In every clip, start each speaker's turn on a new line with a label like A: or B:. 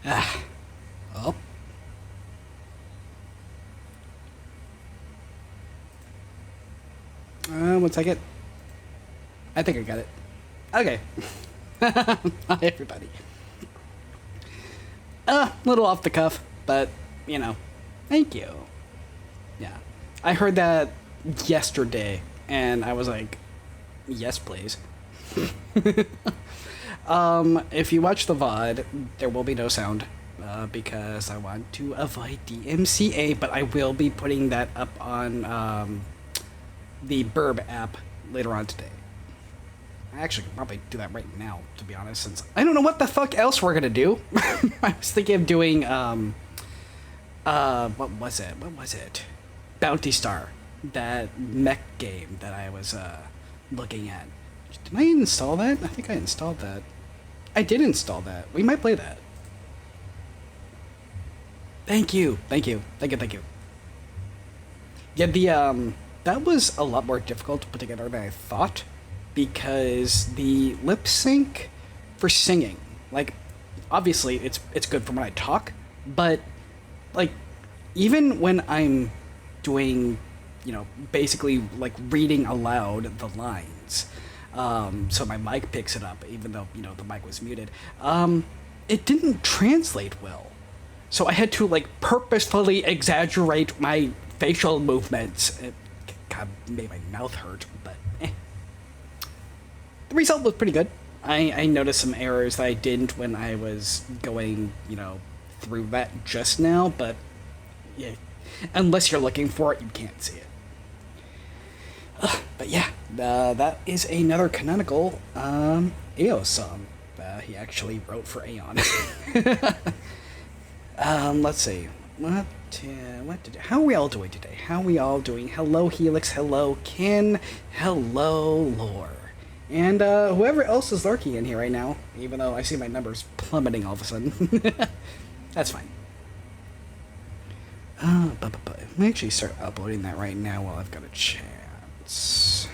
A: Ah. Oh. 1 second. I think I got it. Okay. Hi, everybody. Little off the cuff, but, you know, thank you. Yeah. I heard that yesterday, and I was like, yes, please. If you watch the VOD, there will be no sound, because I want to avoid DMCA, but I will be putting that up on, the Burb app later on today. I actually could probably do that right now, to be honest, since I don't know what the fuck else we're gonna do. I was thinking of doing, what was it? What was it? Bounty Star. That mech game that I was, looking at. Did I install that? I think I installed that. I did install that. We might play that. Thank you. Thank you. Thank you. Thank you. Yeah, that was a lot more difficult to put together than I thought, because the lip sync for singing, like, obviously it's good for when I talk, but like, even when I'm doing, you know, basically like reading aloud the lines, so my mic picks it up, even though, you know, the mic was muted, it didn't translate well. So I had to like purposefully exaggerate my facial movements. It kind of made my mouth hurt, but the result was pretty good. I noticed some errors that I didn't when I was going, you know, through that just now, but yeah, unless you're looking for it, you can't see it. But yeah, that is another canonical AO song. He actually wrote for Aeon. Let's see. How are we all doing today? How are we all doing? Hello, Helix. Hello, Kin. Hello, Lore. And whoever else is lurking in here right now, even though I see my numbers plummeting all of a sudden. That's fine. Let me actually start uploading that right now while I've got a chance.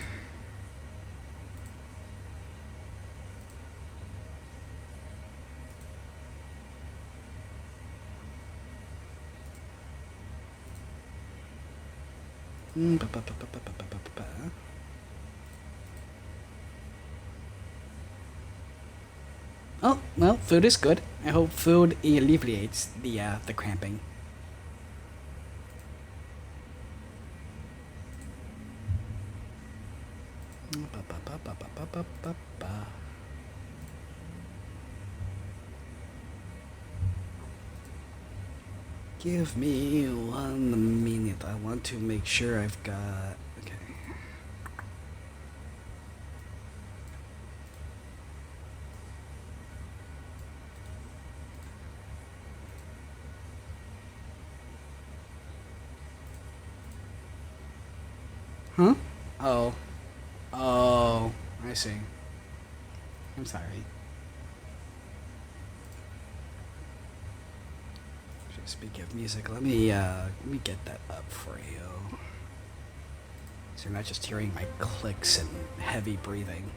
A: Oh, well, food is good. I hope food alleviates the cramping. Give me 1 minute. I want to make sure I've got... Okay. Huh? Oh. Oh, I see. I'm sorry. Speaking of music, let me get that up for you. So you're not just hearing my clicks and heavy breathing.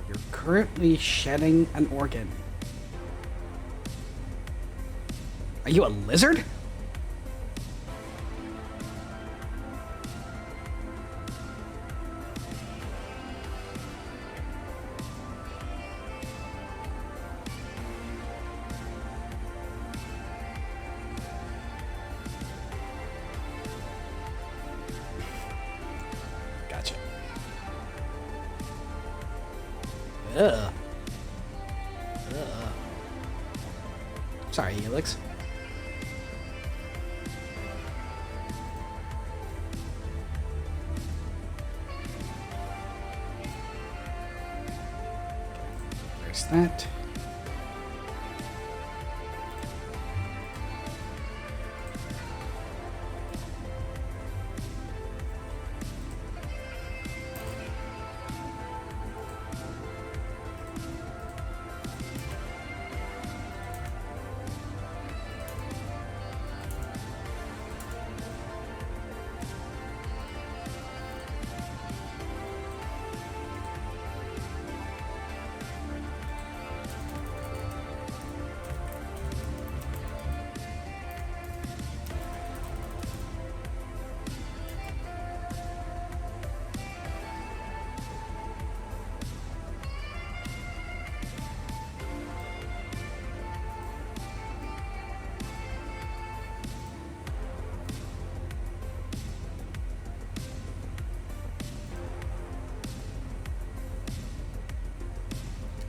A: You're currently shedding an organ. Are you a lizard? Gotcha. Ugh. Ugh. Sorry, Helix. There's that.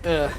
A: Ugh.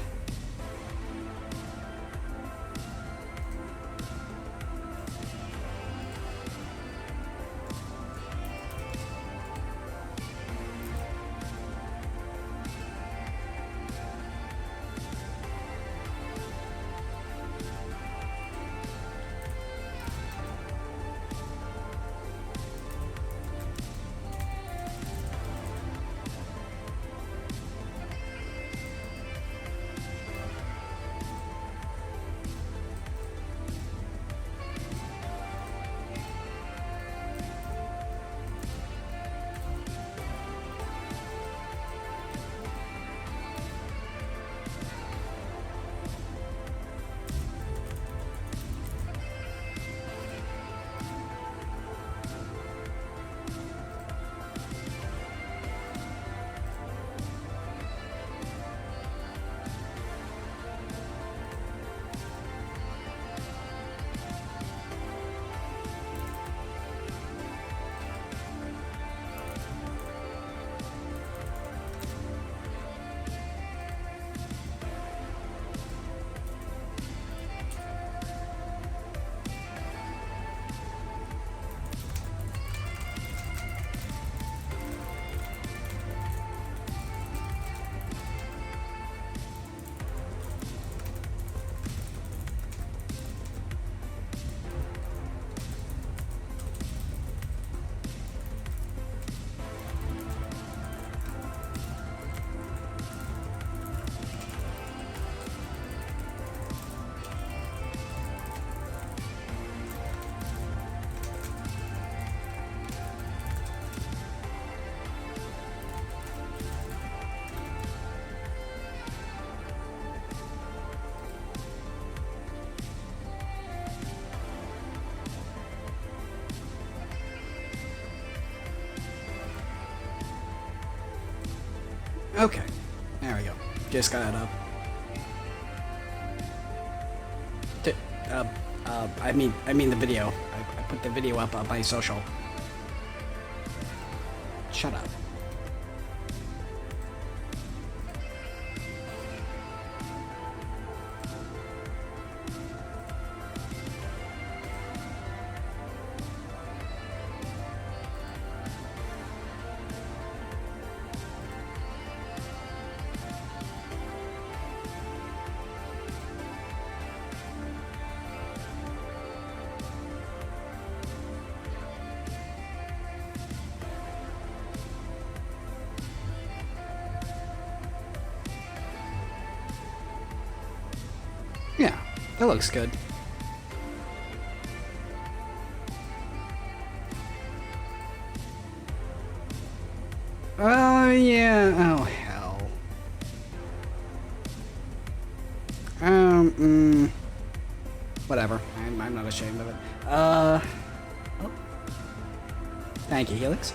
A: Okay, there we go. Just got it up. I mean the video. I put the video up on my social. Shut up. Yeah, that looks good. Oh, yeah. Oh, hell. Whatever. I'm not ashamed of it. Oh. Thank you, Helix.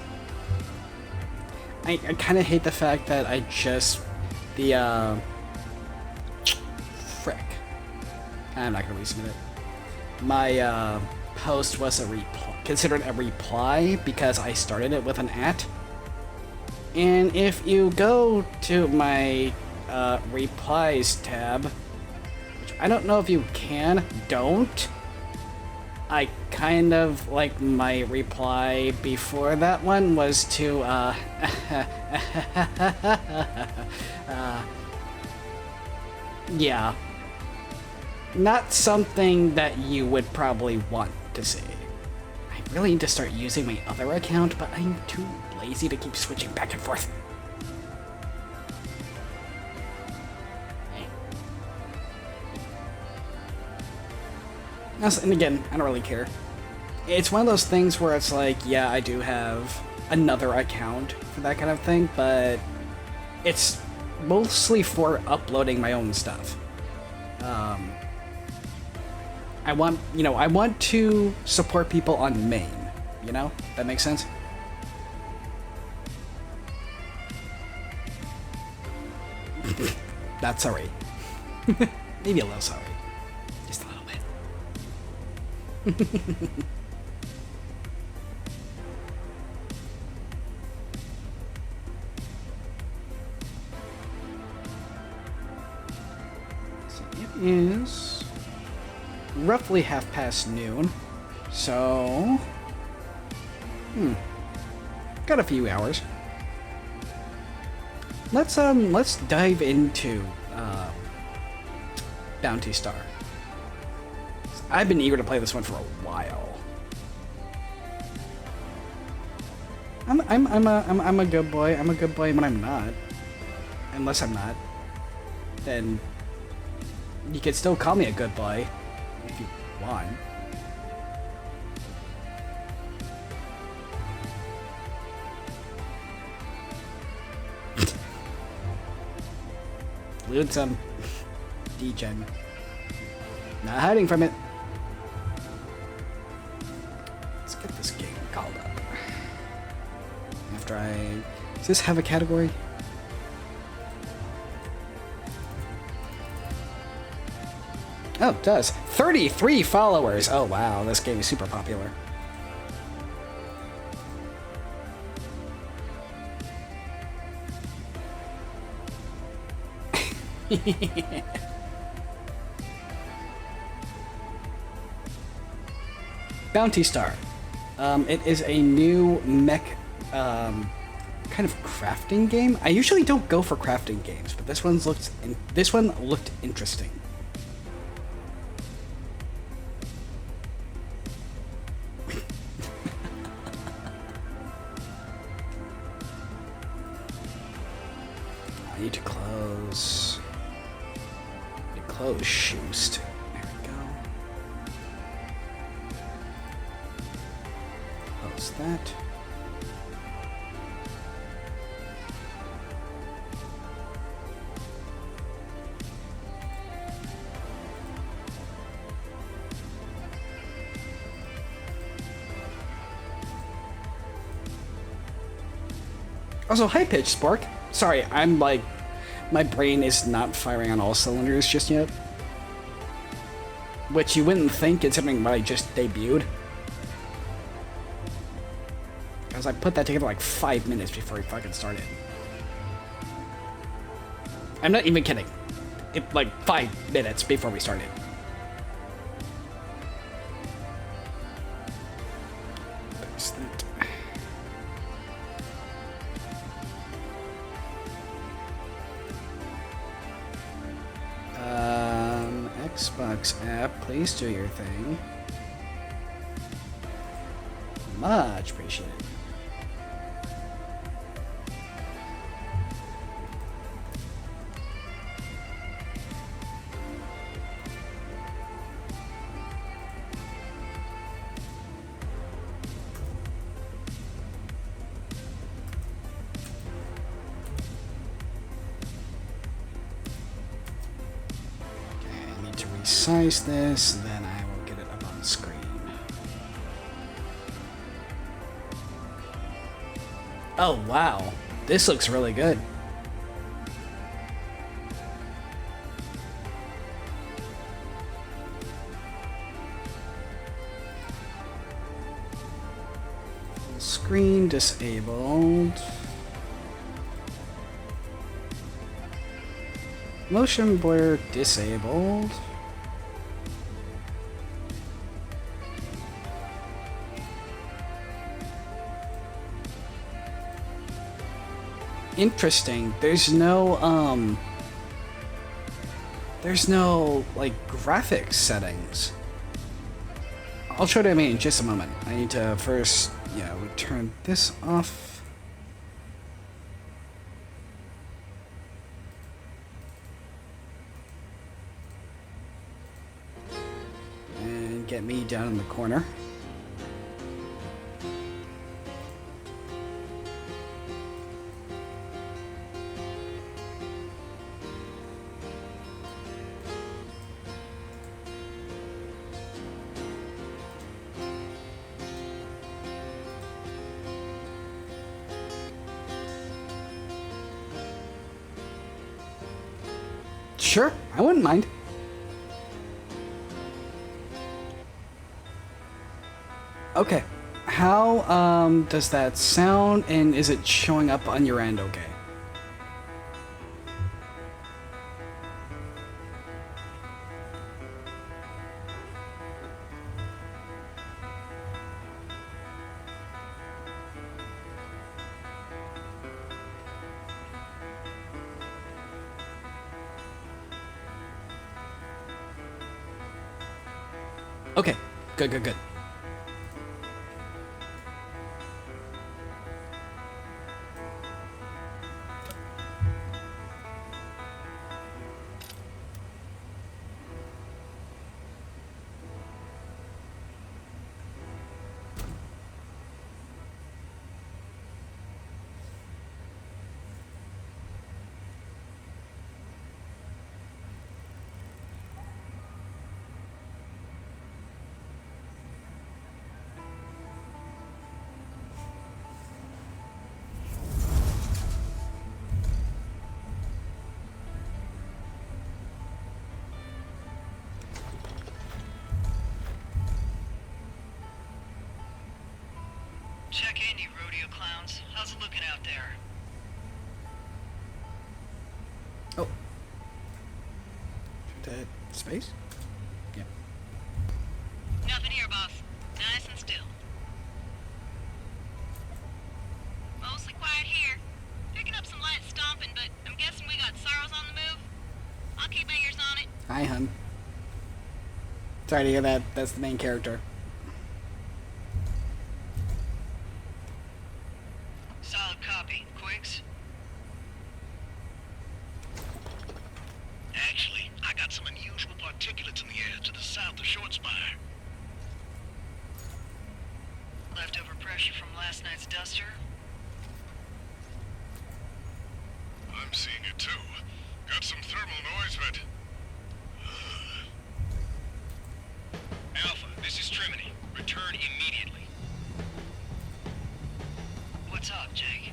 A: I kind of hate the fact that I just... Frick. I'm not gonna resubmit it. My, post was considered a reply because I started it with an @ And if you go to my replies tab, which I don't know if you can, don't. I kind of like my reply before that one was to yeah. Not something that you would probably want to see. I really need to start using my other account, but I'm too lazy to keep switching back and forth. And again, I don't really care. It's one of those things where it's like, yeah, I do have another account for that kind of thing, but it's mostly for uploading my own stuff. I want to support people on main, you know? That makes sense? Not sorry. Maybe a little sorry. Just a little bit. is roughly half past noon, so got a few hours. Let's dive into Bounty Star. I've been eager to play this one for a while. I'm a good boy. I'm a good boy when I'm not. Unless I'm not, then you could still call me a good boy if you want. Loot some degen. Not hiding from it. Let's get this game called up. After does this have a category? Oh, it does. 33 followers! Oh wow, this game is super popular. Bounty Star. It is a new mech kind of crafting game. I usually don't go for crafting games, but this one looked interesting. I need to close. Close Shoost. There we go. Close that. Also, high pitch, Spork. Sorry, I'm like, my brain is not firing on all cylinders just yet. Which you wouldn't think considering what I just debuted. Because I put that together like 5 minutes before we fucking started. I'm not even kidding. Like 5 minutes before we started. There's that. Xbox app, please do your thing. Much appreciated. Resize this, then I will get it up on the screen. Oh wow, this looks really good. Screen disabled. Motion blur disabled. Interesting. There's no like graphics settings. I'll show you what I mean in just a moment. I need to first, we turn this off. And get me down in the corner. Sure, I wouldn't mind. Okay, how does that sound, and is it showing up on your end okay? Good, good, good.
B: Check in, you rodeo clowns. How's it looking out there?
A: Oh. Space? Yeah.
B: Nothing here, boss. Nice and still. Mostly quiet here. Picking up some light stomping, but I'm guessing we got sorrows on the move. I'll keep my ears on it.
A: Hi, hun. Sorry to hear that. That's the main character.
B: Solid copy. Quigs?
C: Actually, I got some unusual particulates in the air to the south of Short Spire.
B: Leftover pressure from last night's duster?
C: I'm seeing it too. Got some thermal noise, but...
D: Alpha, this is Trimony. Return immediately.
B: What's up, Jake?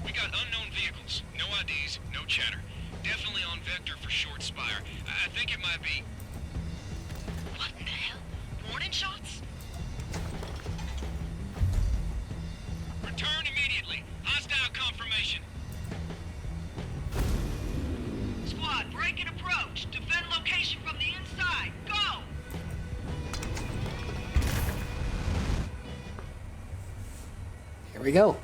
D: We got unknown vehicles. No IDs, no chatter. Definitely on vector for Short Spire. I think it might be...
B: What in the hell? Warning shots?
D: Return immediately. Hostile confirmation.
B: Squad, break and approach. Defend location from the inside. Go!
A: Here we go.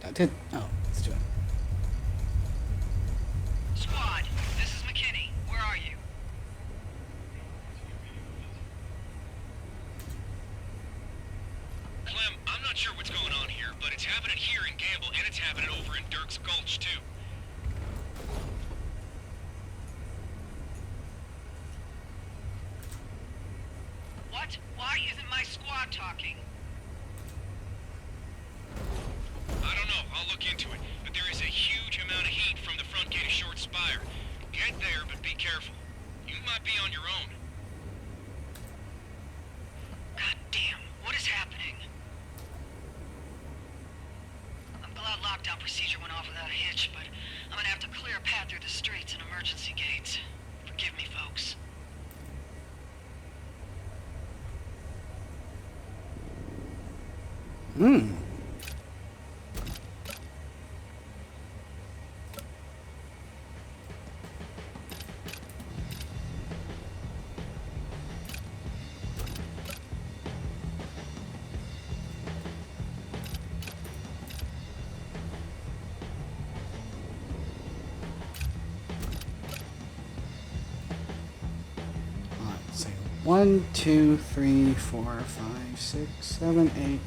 A: That did. Oh, let's do it.
B: Squad, this is McKinney. Where are you?
D: Clem, I'm not sure what's going on here, but it's happening here in Gamble, and it's happening over in Dirk's Gulch, too.
B: What? Why isn't my squad talking?
D: I don't know. I'll look into it. But there is a huge amount of heat from the front gate of Short Spire. Get there, but be careful. You might be on your own.
B: God damn, what is happening? I'm glad lockdown procedure went off without a hitch, but I'm gonna have to clear a path through the streets and emergency gates. Forgive me, folks.
A: Hmm. Let's see. 1, 2, 3, 4, 5, 6, 7, 8,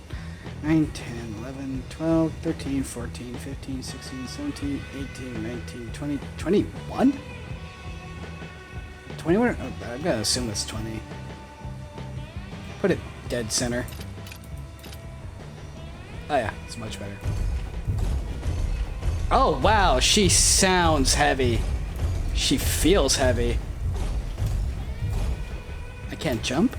A: 9, 10, 11, 12, 13, 14, 15, 16, 17, 18, 19, 20, 21? 21? Oh, I'm gonna assume it's 20. Put it dead center. Oh yeah, it's much better. Oh wow, she sounds heavy. She feels heavy. I can't jump?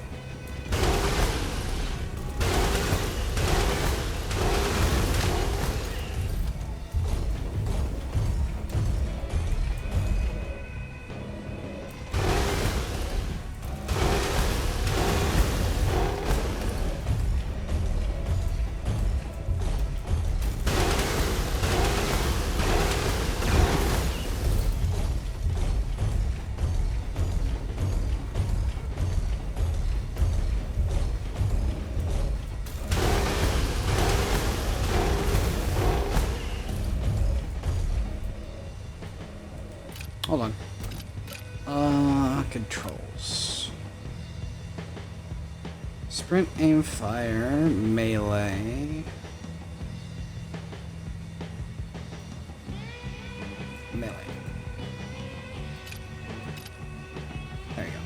A: Hold on. Controls. Sprint, aim, fire, melee. Melee. There you go.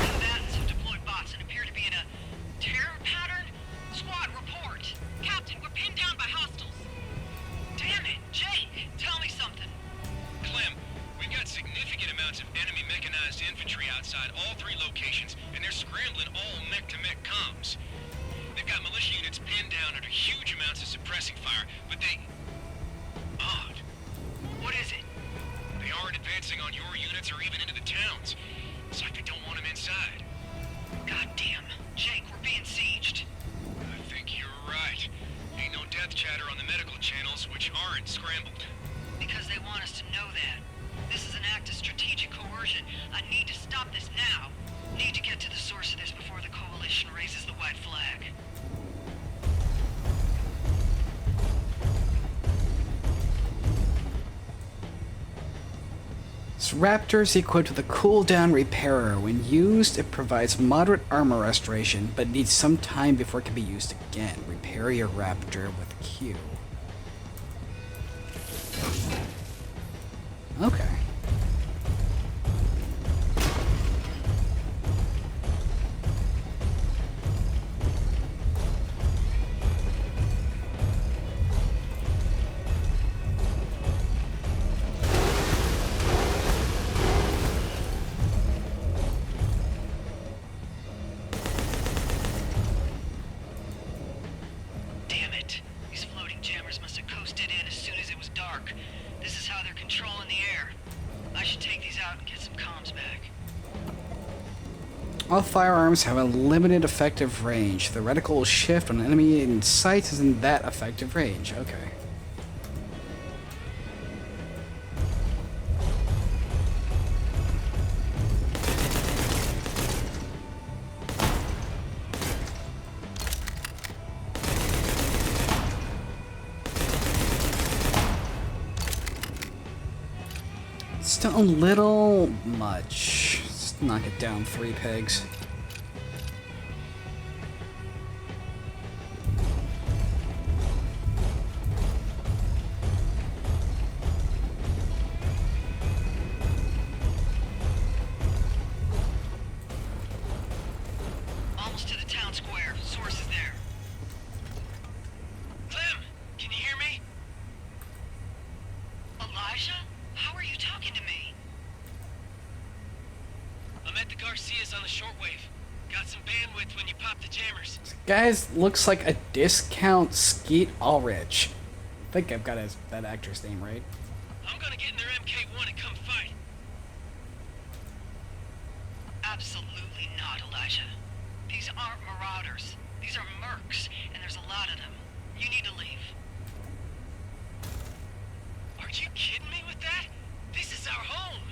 B: Combatants have deployed bots and appear to be in a terror pattern. Squad, report. Captain, we're pinned down by hostiles. Damn it, Jake, tell me something.
D: Clem, we've got significant amounts of enemy mechanized infantry outside all three locations, and they're scrambling all mech-to-mech comms. They've got militia units pinned down under huge amounts of suppressing fire, but they... Odd.
B: What is it?
D: They aren't advancing on your units or even into the towns. It's like they don't want them inside.
B: Goddamn, Jake, we're being sieged.
D: I think you're right. Ain't no death chatter on the medical channels, which aren't scrambled.
B: Because they want us to know that. This is an act of strategic coercion. I need to stop this now. Need to get to the source of this before the Coalition raises the white flag.
A: This Raptor is equipped with a cooldown repairer. When used, it provides moderate armor restoration, but needs some time before it can be used again. Repair your Raptor with Q. Okay.
B: Damn it. These floating jammers must have coasted in as soon as it was dark. This is how they're controlling the air. I should take these out and get some comms back.
A: All firearms have a limited effective range. The reticle shift when an enemy in sight is in that effective range. Okay. Still a little much. Let's knock it down 3 pegs.
B: Almost to the town square. Source is there.
D: Clem, can you hear me?
B: Elijah? How are you talking to me?
D: I'm at the Garcias on the shortwave. Got some bandwidth when you pop the jammers.
A: Guys, looks like a discount Skeet Ulrich. I think I've got that actor's name right.
D: I'm gonna get in their MK1 and come fight.
B: Absolutely not, Elijah. These aren't marauders. These are mercs, and there's a lot of them. You need to leave.
D: Are you kidding me with that? This is our home.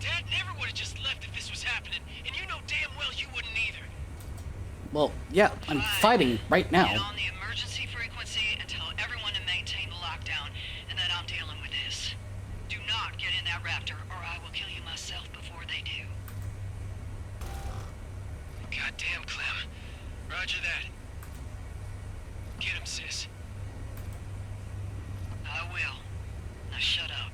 D: Dad never would have just left if this was happening, and you know damn well you wouldn't either.
A: Well, yeah, I'm
B: Fine.
A: fighting right
B: Get
A: now.
B: on the emergency frequency and tell everyone to maintain the lockdown and that I'm dealing with this. Do not get in that Raptor, or I will kill you myself before they do.
D: Goddamn, Clem. Roger that. Get him, sis.
B: I will. Now shut up.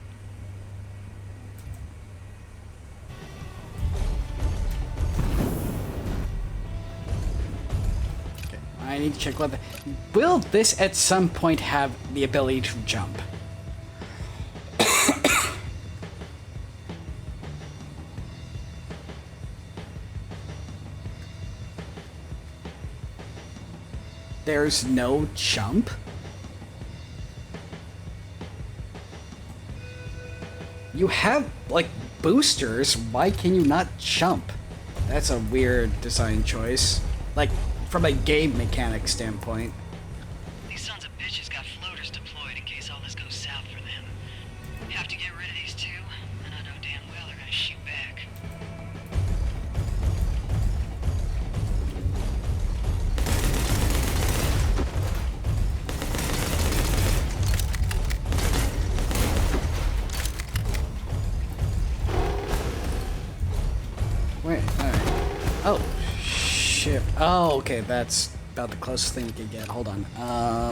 A: Okay, I need to check what will this at some point have the ability to jump? There's no jump? You have, like, boosters. Why can you not jump? That's a weird design choice. Like, from a game mechanic standpoint.
B: These sons of bitches got floaters deployed in case all this goes south for them. Have to get rid of these two, and I know damn well they're gonna shoot back.
A: Wait, alright. Oh, shit. Oh, okay, that's about the closest thing we could get. Hold on. How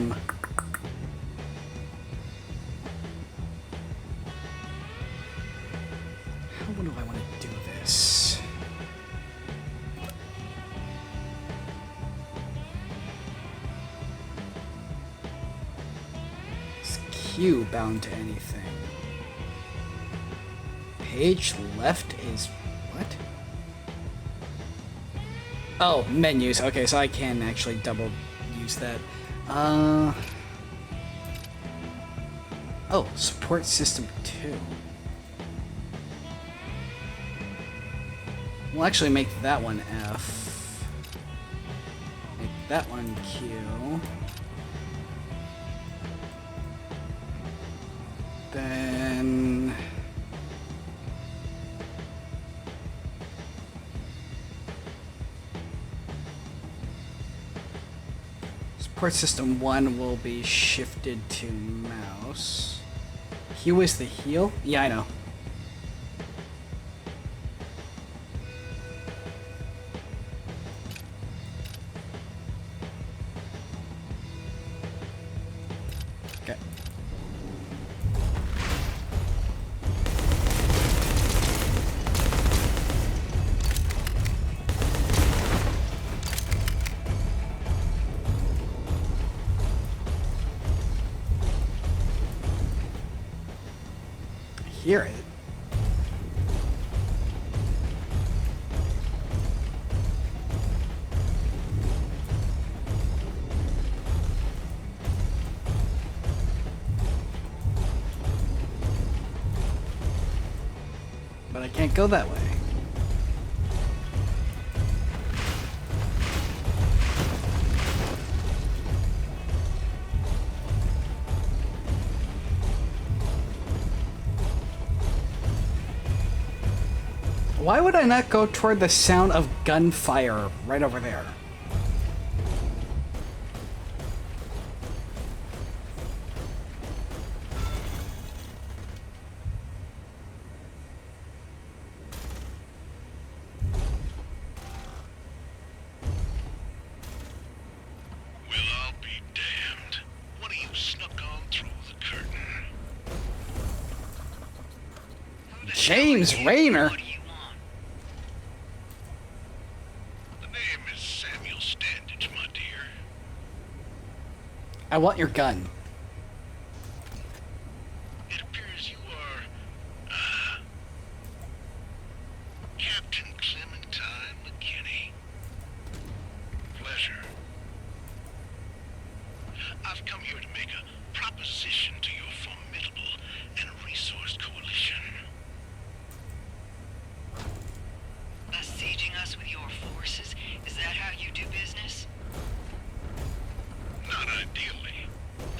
A: do I want to do this? Is Q bound to anything? Page left is what? Oh, menus. Okay, so I can actually double use that. Oh, support system 2. We'll actually make that one F. Make that one Q. Then... support system 1 will be shifted to mouse. Q is the heal? Yeah, I know. Okay. Hear it. But I can't go that way. Why would I not go toward the sound of gunfire right over there?
C: Well, I'll be damned. One of you snuck on through the curtain.
B: Who the
A: James
B: hell are you?
A: Rayner?
B: What do you want?
C: The name is Samuel Standage, my dear.
A: I want your gun.
C: It appears you are, Captain Clementine McKinney. Pleasure. I've come here to make a proposition to your formidable and resourced coalition.
B: Besieging us with your forces? Is that how you do business?
C: Not ideally.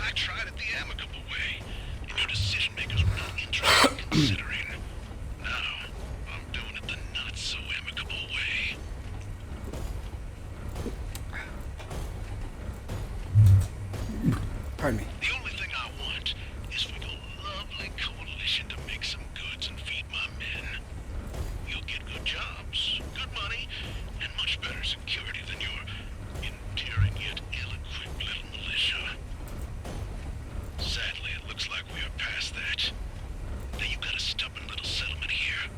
C: I tried it the amicable way, and your decision makers were not interested in considering. Now, I'm doing it the not so amicable way.
A: Pardon me.
C: The only thing I want is for your lovely coalition to make some goods and feed my men. You'll get good jobs, good money, and much better security than your endearing yet ill-equipped little militia. Sadly, it looks like we are past that. Now you've got a stubborn little settlement here,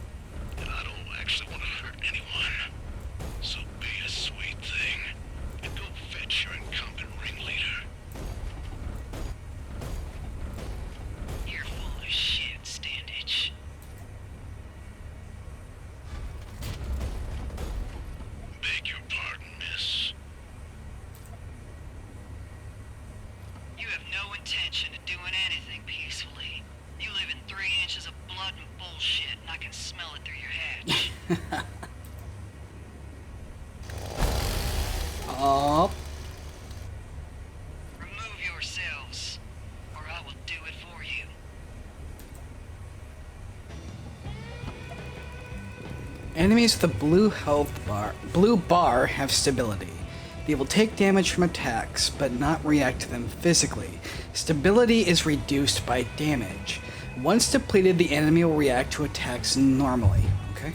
C: and I don't actually want to hurt anyone. So be a sweet thing, and go fetch your incumbent ringleader.
A: Enemies with a blue bar have stability. They will take damage from attacks, but not react to them physically. Stability is reduced by damage. Once depleted, the enemy will react to attacks normally. Okay.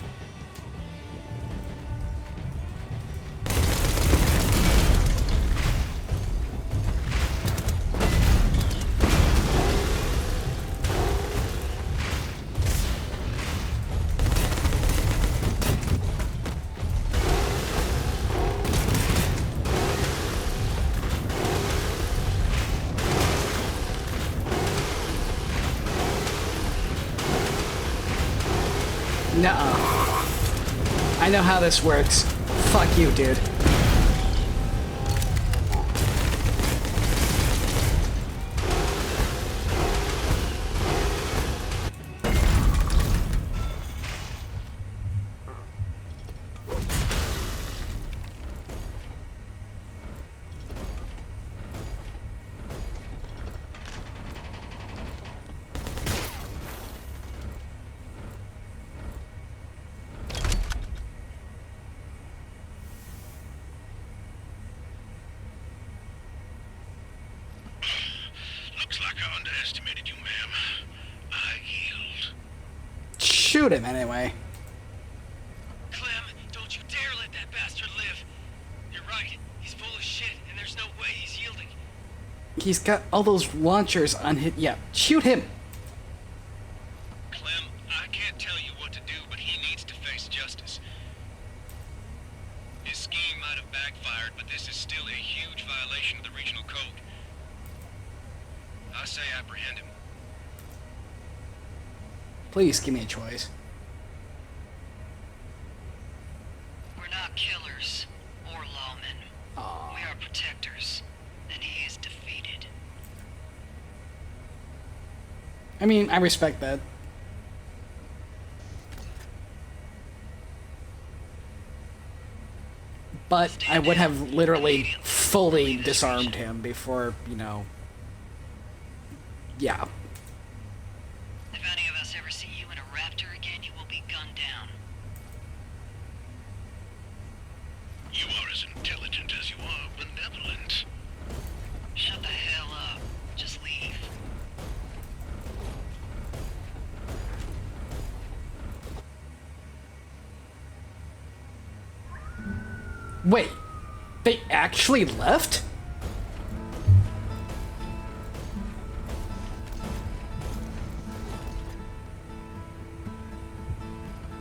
A: Nuh-uh. I know how this works. Fuck you, dude.
C: Looks like I underestimated you, ma'am. I yield.
A: Shoot him anyway.
D: Clem, don't you dare let that bastard live. You're right. He's full of shit, and there's no way he's yielding.
A: He's got all those launchers on his... Yeah, shoot him!
D: Clem, I can't tell you what to do, but he needs to face justice. His scheme might have backfired, but this is still a huge violation of the regional code. I say apprehend him.
A: Please give me a choice.
B: We're not killers or lawmen.
A: Aw.
B: We are protectors, and he is defeated.
A: I mean, I respect that. But I would have literally fully disarmed him before, you know... Yeah.
B: If any of us ever see you in a raptor again, you will be gunned down.
C: You are as intelligent as you are benevolent.
B: Shut the hell up. Just leave.
A: Wait, they actually left?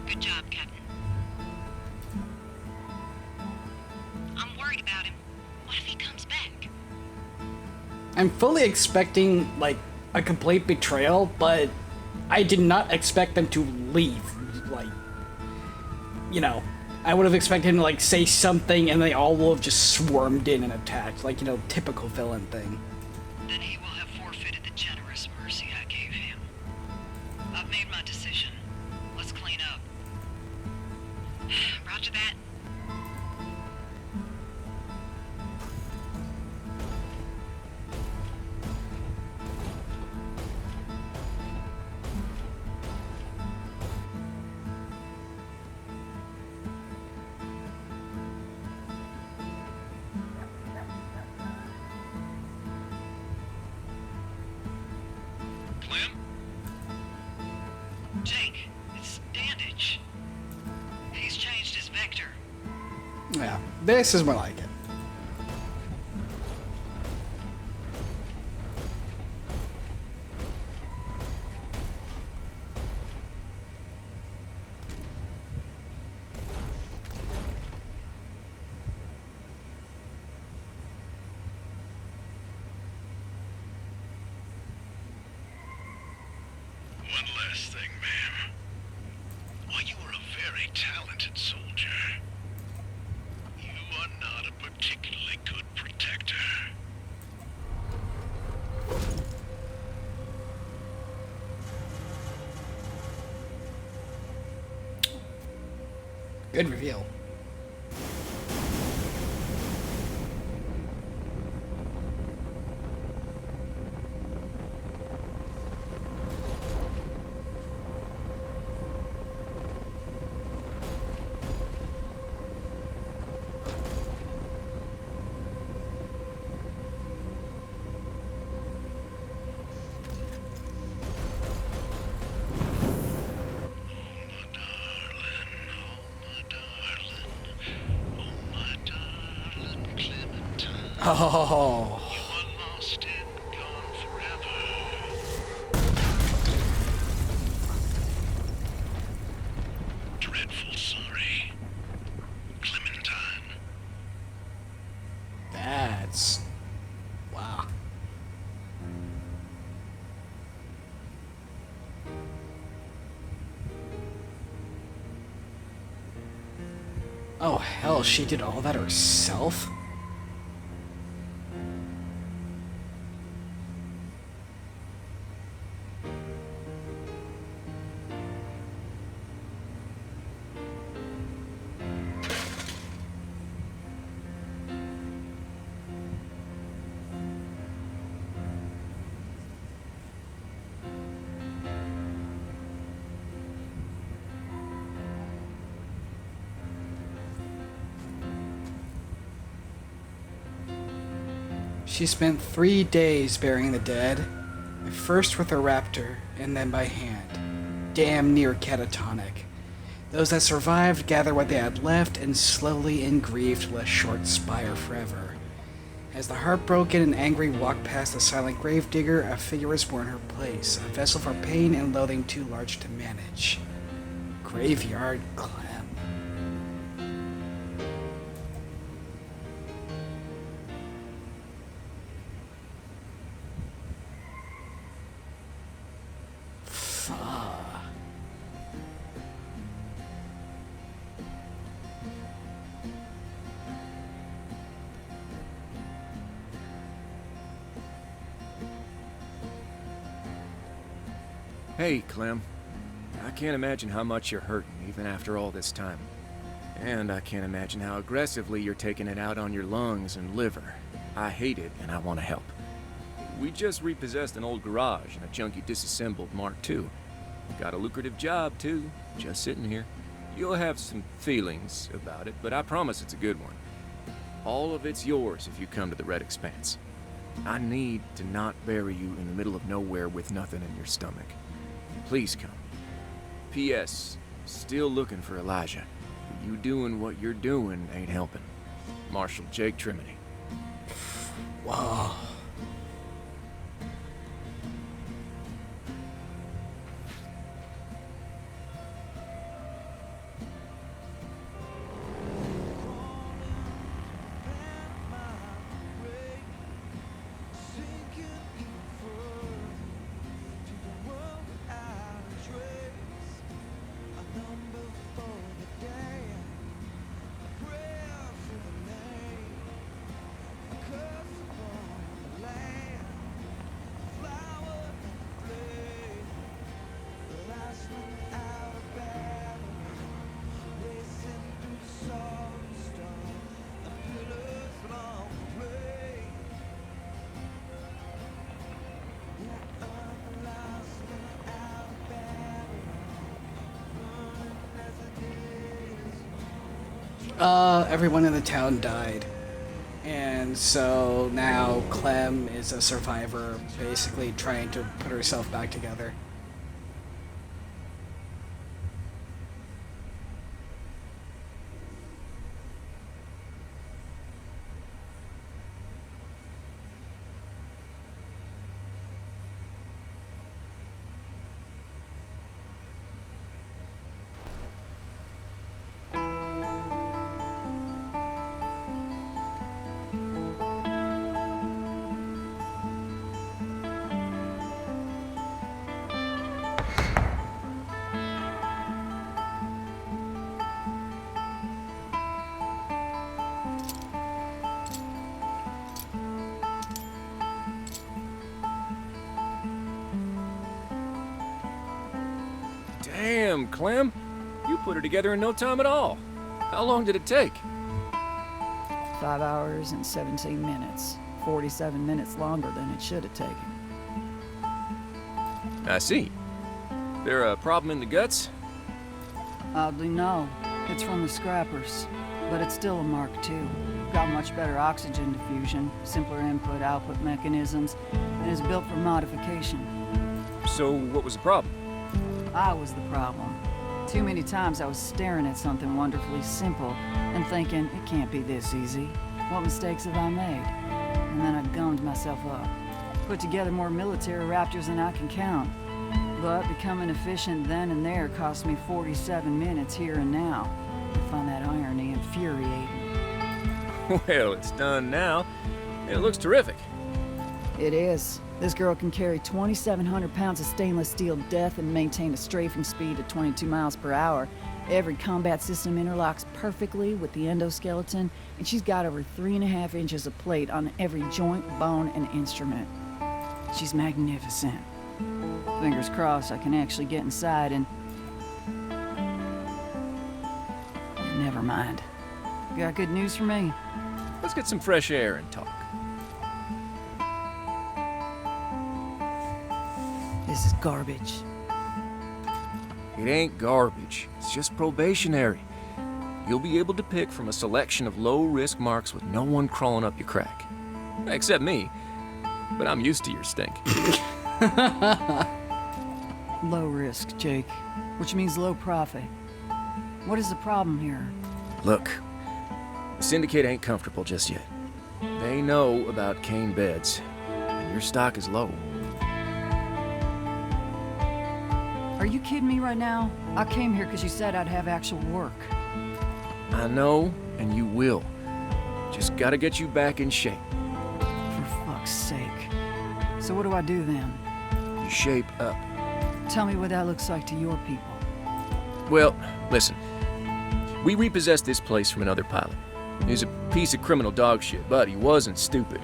B: Good job, Captain. I'm worried about him. What if he comes back?
A: I'm fully expecting, like, a complete betrayal, but I did not expect them to leave. Like, you know, I would have expected him to, like, say something and they all will have just swarmed in and attacked. Like, you know, typical villain thing.
B: Then he will have forfeited the generous mercy I gave him. I've made my decision. Let's clean up. Roger that.
D: Clem?
B: Jake, it's Dandage. He's changed his vector.
A: Yeah, this is more like it.
C: One last thing, ma'am. While you are a very talented soldier, you are not a particularly good protector.
A: Good reveal. Oh.
C: You are lost and gone forever. Dreadful sorry. Clementine.
A: That's... wow. Oh, hell, she did all that herself? She spent 3 days burying the dead, at first with a raptor, and then by hand. Damn near catatonic. Those that survived gather what they had left and slowly and grieved let short spire forever. As the heartbroken and angry walk past the silent gravedigger, a figure was born in her place, a vessel for pain and loathing too large to manage. Graveyard Clem.
E: Hey, Clem. I can't imagine how much you're hurting, even after all this time. And I can't imagine how aggressively you're taking it out on your lungs and liver. I hate it, and I want to help. We just repossessed an old garage and a junky disassembled Mark II. Got a lucrative job, too, just sitting here. You'll have some feelings about it, but I promise it's a good one. All of it's yours if you come to the Red Expanse. I need to not bury you in the middle of nowhere with nothing in your stomach. Please come. P.S. Still looking for Elijah. You doing what you're doing ain't helping. Marshal Jake Trimony.
A: Whoa. Everyone in the town died. And so now Clem is a survivor, basically trying to put herself back together.
E: Damn, Clem. You put her together in no time at all. How long did it take?
F: 5 hours and 17 minutes. 47 minutes longer than it should have taken.
E: I see. There a problem in the guts?
F: Oddly, no. It's from the scrappers. But it's still a Mark II. Got much better oxygen diffusion, simpler input-output mechanisms, and is built for modification.
E: So, what was the problem?
F: I was the problem. Too many times I was staring at something wonderfully simple and thinking, it can't be this easy. What mistakes have I made? and then I gummed myself up. Put together more military raptors than I can count. But becoming efficient then and there cost me 47 minutes here and now. I find that irony infuriating.
E: Well, it's done now. It looks terrific.
F: It is. This girl can carry 2,700 pounds of stainless steel death and maintain a strafing speed of 22 miles per hour. Every combat system interlocks perfectly with the endoskeleton, and she's got over 3.5 inches of plate on every joint, bone, and instrument. She's magnificent. Fingers crossed I can actually get inside and... Never mind. Got good news for me?
E: Let's get some fresh air and talk.
F: This is garbage.
E: It ain't garbage. It's just probationary. You'll be able to pick from a selection of low-risk marks with no one crawling up your crack. Except me. But I'm used to your stink.
F: Low risk, Jake. Which means low profit. What is the problem here?
E: Look, the Syndicate ain't comfortable just yet. They know about Kane beds, and your stock is low.
F: Are you kidding me right now? I came here because you said I'd have actual work.
E: I know, and you will. Just gotta get you back in shape.
F: For fuck's sake. So what do I do then?
E: You shape up.
F: Tell me what that looks like to your people.
E: Well, listen. We repossessed this place from another pilot. He was a piece of criminal dog shit, but he wasn't stupid.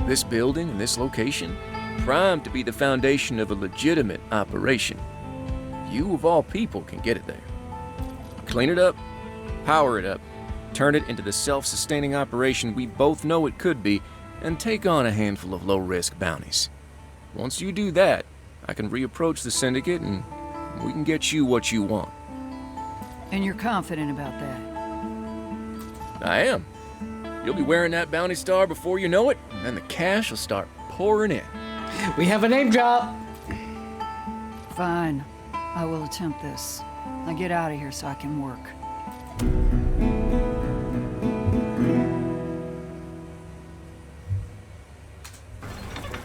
E: This building and this location, primed to be the foundation of a legitimate operation. You, of all people, can get it there. Clean it up, power it up, turn it into the self-sustaining operation we both know it could be, and take on a handful of low-risk bounties. Once you do that, I can reapproach the Syndicate and we can get you what you want.
F: And you're confident about that?
E: I am. You'll be wearing that bounty star before you know it, and then the cash will start pouring in.
A: We have a name drop.
F: Fine. I will attempt this. Now get out of here so I can work.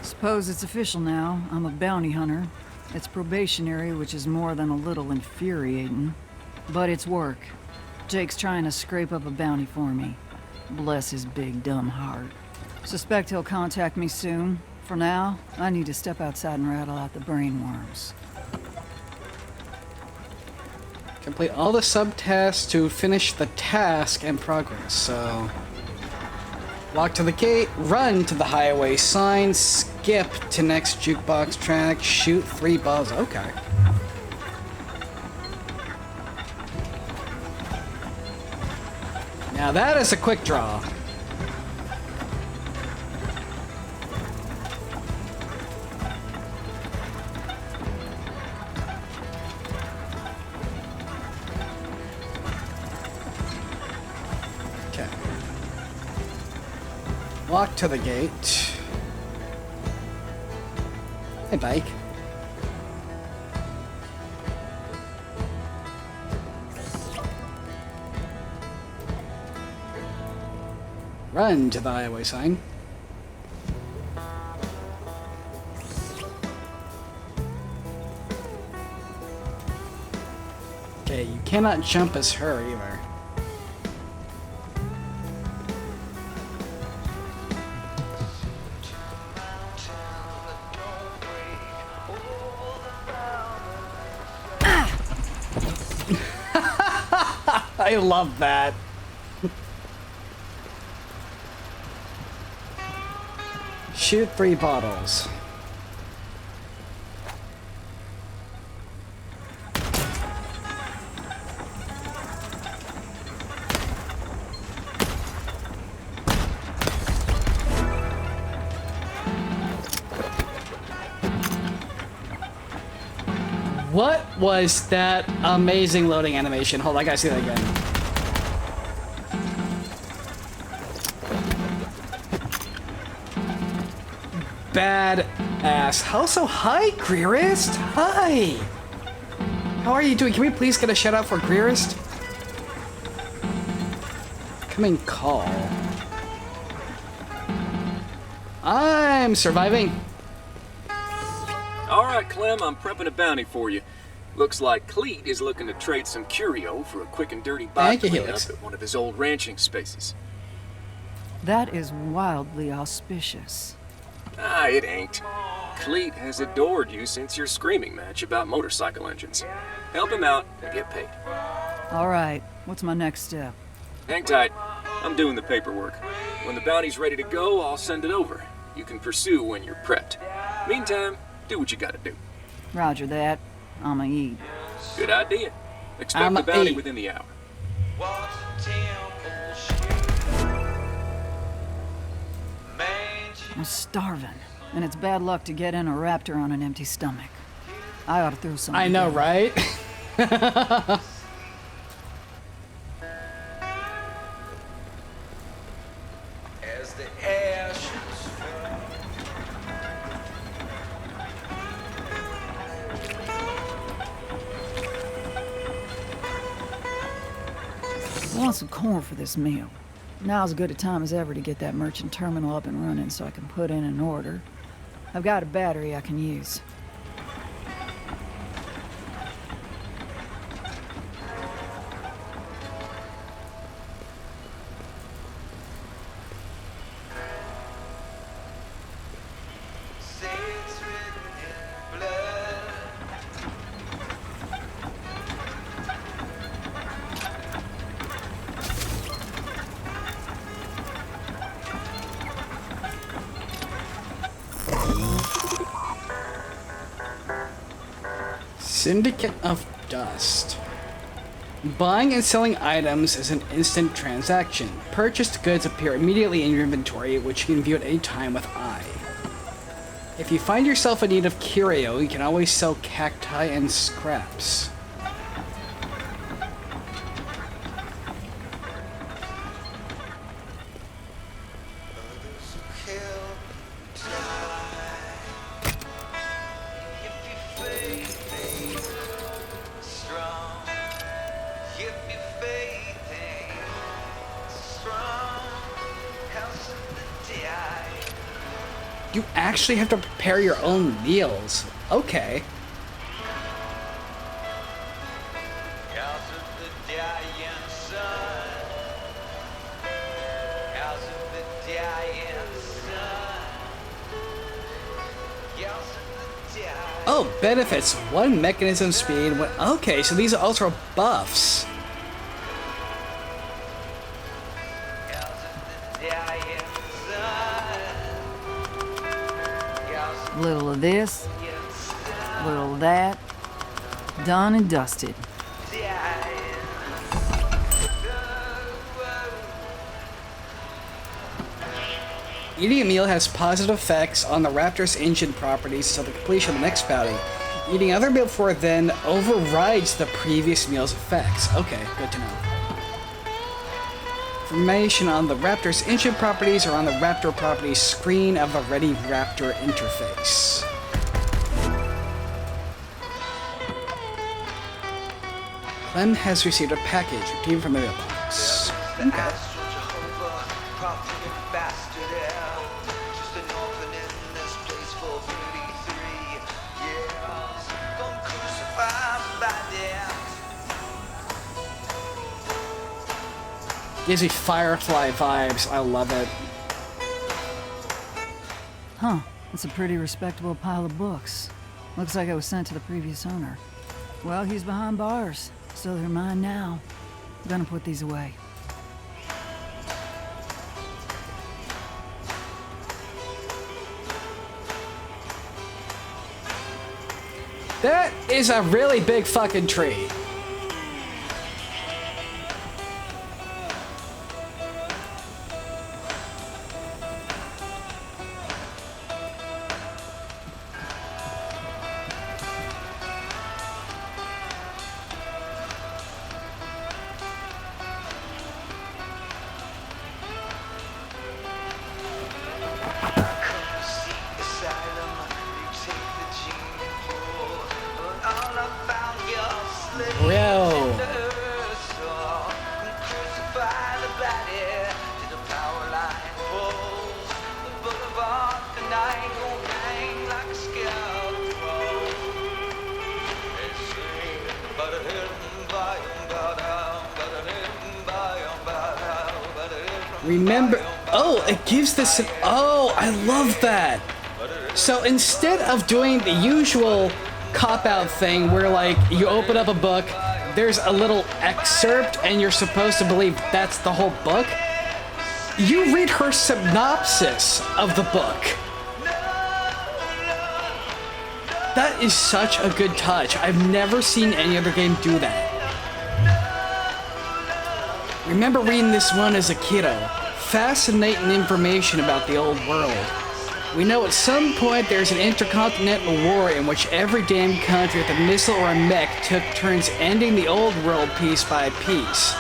F: Suppose it's official now. I'm a bounty hunter. It's probationary, which is more than a little infuriating. But it's work. Jake's trying to scrape up a bounty for me. Bless his big dumb heart. Suspect he'll contact me soon. For now, I need to step outside and rattle out the brainworms.
A: Complete all the subtasks to finish the task and progress, so... Walk to the gate, run to the highway sign, skip to next jukebox track, shoot 3 balls. Okay. Now that is a quick draw. Okay. Walk to the gate. Hey, bike. Run to the highway sign. Okay, you cannot jump as her either. I love that. Shoot 3 bottles. What was that amazing loading animation? Hold on, I gotta see that again. Bad ass. Also, hi, Greerist. Hi. How are you doing? Can we please get a shout out for Greerist? Coming call. I'm surviving.
E: All right, Clem, I'm prepping a bounty for you. Looks like Cleet is looking to trade some curio for a quick and dirty bot
A: Thank you,
E: cleanup
A: Helix.
E: at one of his old ranching spaces.
F: That is wildly auspicious.
E: Ah, it ain't. Cleet has adored you since your screaming match about motorcycle engines. Help him out and get paid.
F: All right, what's my next step?
E: Hang tight. I'm doing the paperwork. When the bounty's ready to go, I'll send it over. You can pursue when you're prepped. Meantime, do what you gotta do.
F: Roger that. I'ma eat.
E: Good idea. Expect
A: I'm
E: the bounty
A: eight.
E: within the hour.
F: I'm starving, and it's bad luck to get in a raptor on an empty stomach. I ought to throw something.
A: I know,
F: together.
A: right?
G: As the ashes
F: I want some corn for this meal. Now's as good a time as ever to get that merchant terminal up and running so I can put in an order. I've got a battery I can use.
G: say it's written in blood.
A: Syndicate of Dust. Buying and selling items is an instant transaction. Purchased goods appear immediately in your inventory, which you can view at any time with I. If you find yourself in need of curio, you can always sell cacti and scraps.
G: Others who kill die. If your faith ain't strong, if your faith ain't strong, house of the dead.
A: You actually have to prepare your own meals. Okay.
G: House of the dying sun. House of the dying sun. House of the dying.
A: Oh, benefits. One mechanism speed. Okay, so these are also buffs.
G: House of the dying sun. House of
F: Little of this,
G: the sun.
F: little of that. Done and dusted.
G: Dying.
A: Eating a meal has positive effects on the Raptor's engine properties until the completion of the next bounty. Eating another meal before then overrides the previous meal's effects. Okay, good to know. Information on the Raptor's engine properties are on the Raptor properties screen of the Ready Raptor interface. Clem has received a package obtained from the mailbox. Okay.
G: Astral Jehovah, prophet and bastard heir. Just an orphan in this place for 33 years. Gone crucified by death.
A: Gives me Firefly vibes. I love it.
F: Huh, it's a pretty respectable pile of books. Looks like it was sent to the previous owner. Well, he's behind bars, so they're mine now. I'm gonna put these away.
A: That is a really big fucking tree.
G: Come seek asylum. You take the gene pool. But all I found your slave.
A: Remember, oh, it gives this, oh, I love that. So instead of doing the usual cop-out thing where like you open up a book, there's a little excerpt and you're supposed to believe that's the whole book, you read her synopsis of the book. That is such a good touch. I've never seen any other game do that. Remember reading this one as a kiddo. Fascinating information about the old world. We know at some point there's an intercontinental war in which every damn country with a missile or a mech took turns ending the old world piece by piece.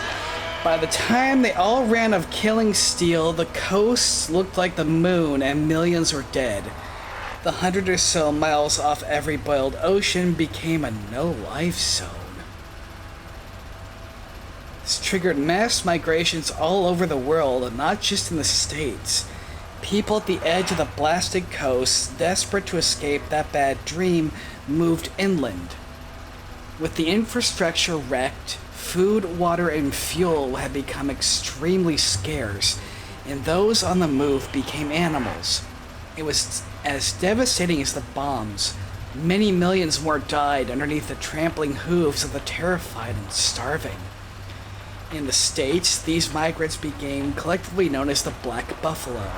A: By the time they all ran of killing steel, the coasts looked like the moon and millions were dead. The 100 or so miles off every boiled ocean became a no-life zone. This triggered mass migrations all over the world, not just in the States. People at the edge of the blasted coasts, desperate to escape that bad dream, moved inland. With the infrastructure wrecked, food, water, and fuel had become extremely scarce, and those on the move became animals. It was as devastating as the bombs. Many millions more died underneath the trampling hooves of the terrified and starving. In the States, these migrants became collectively known as the Black Buffalo.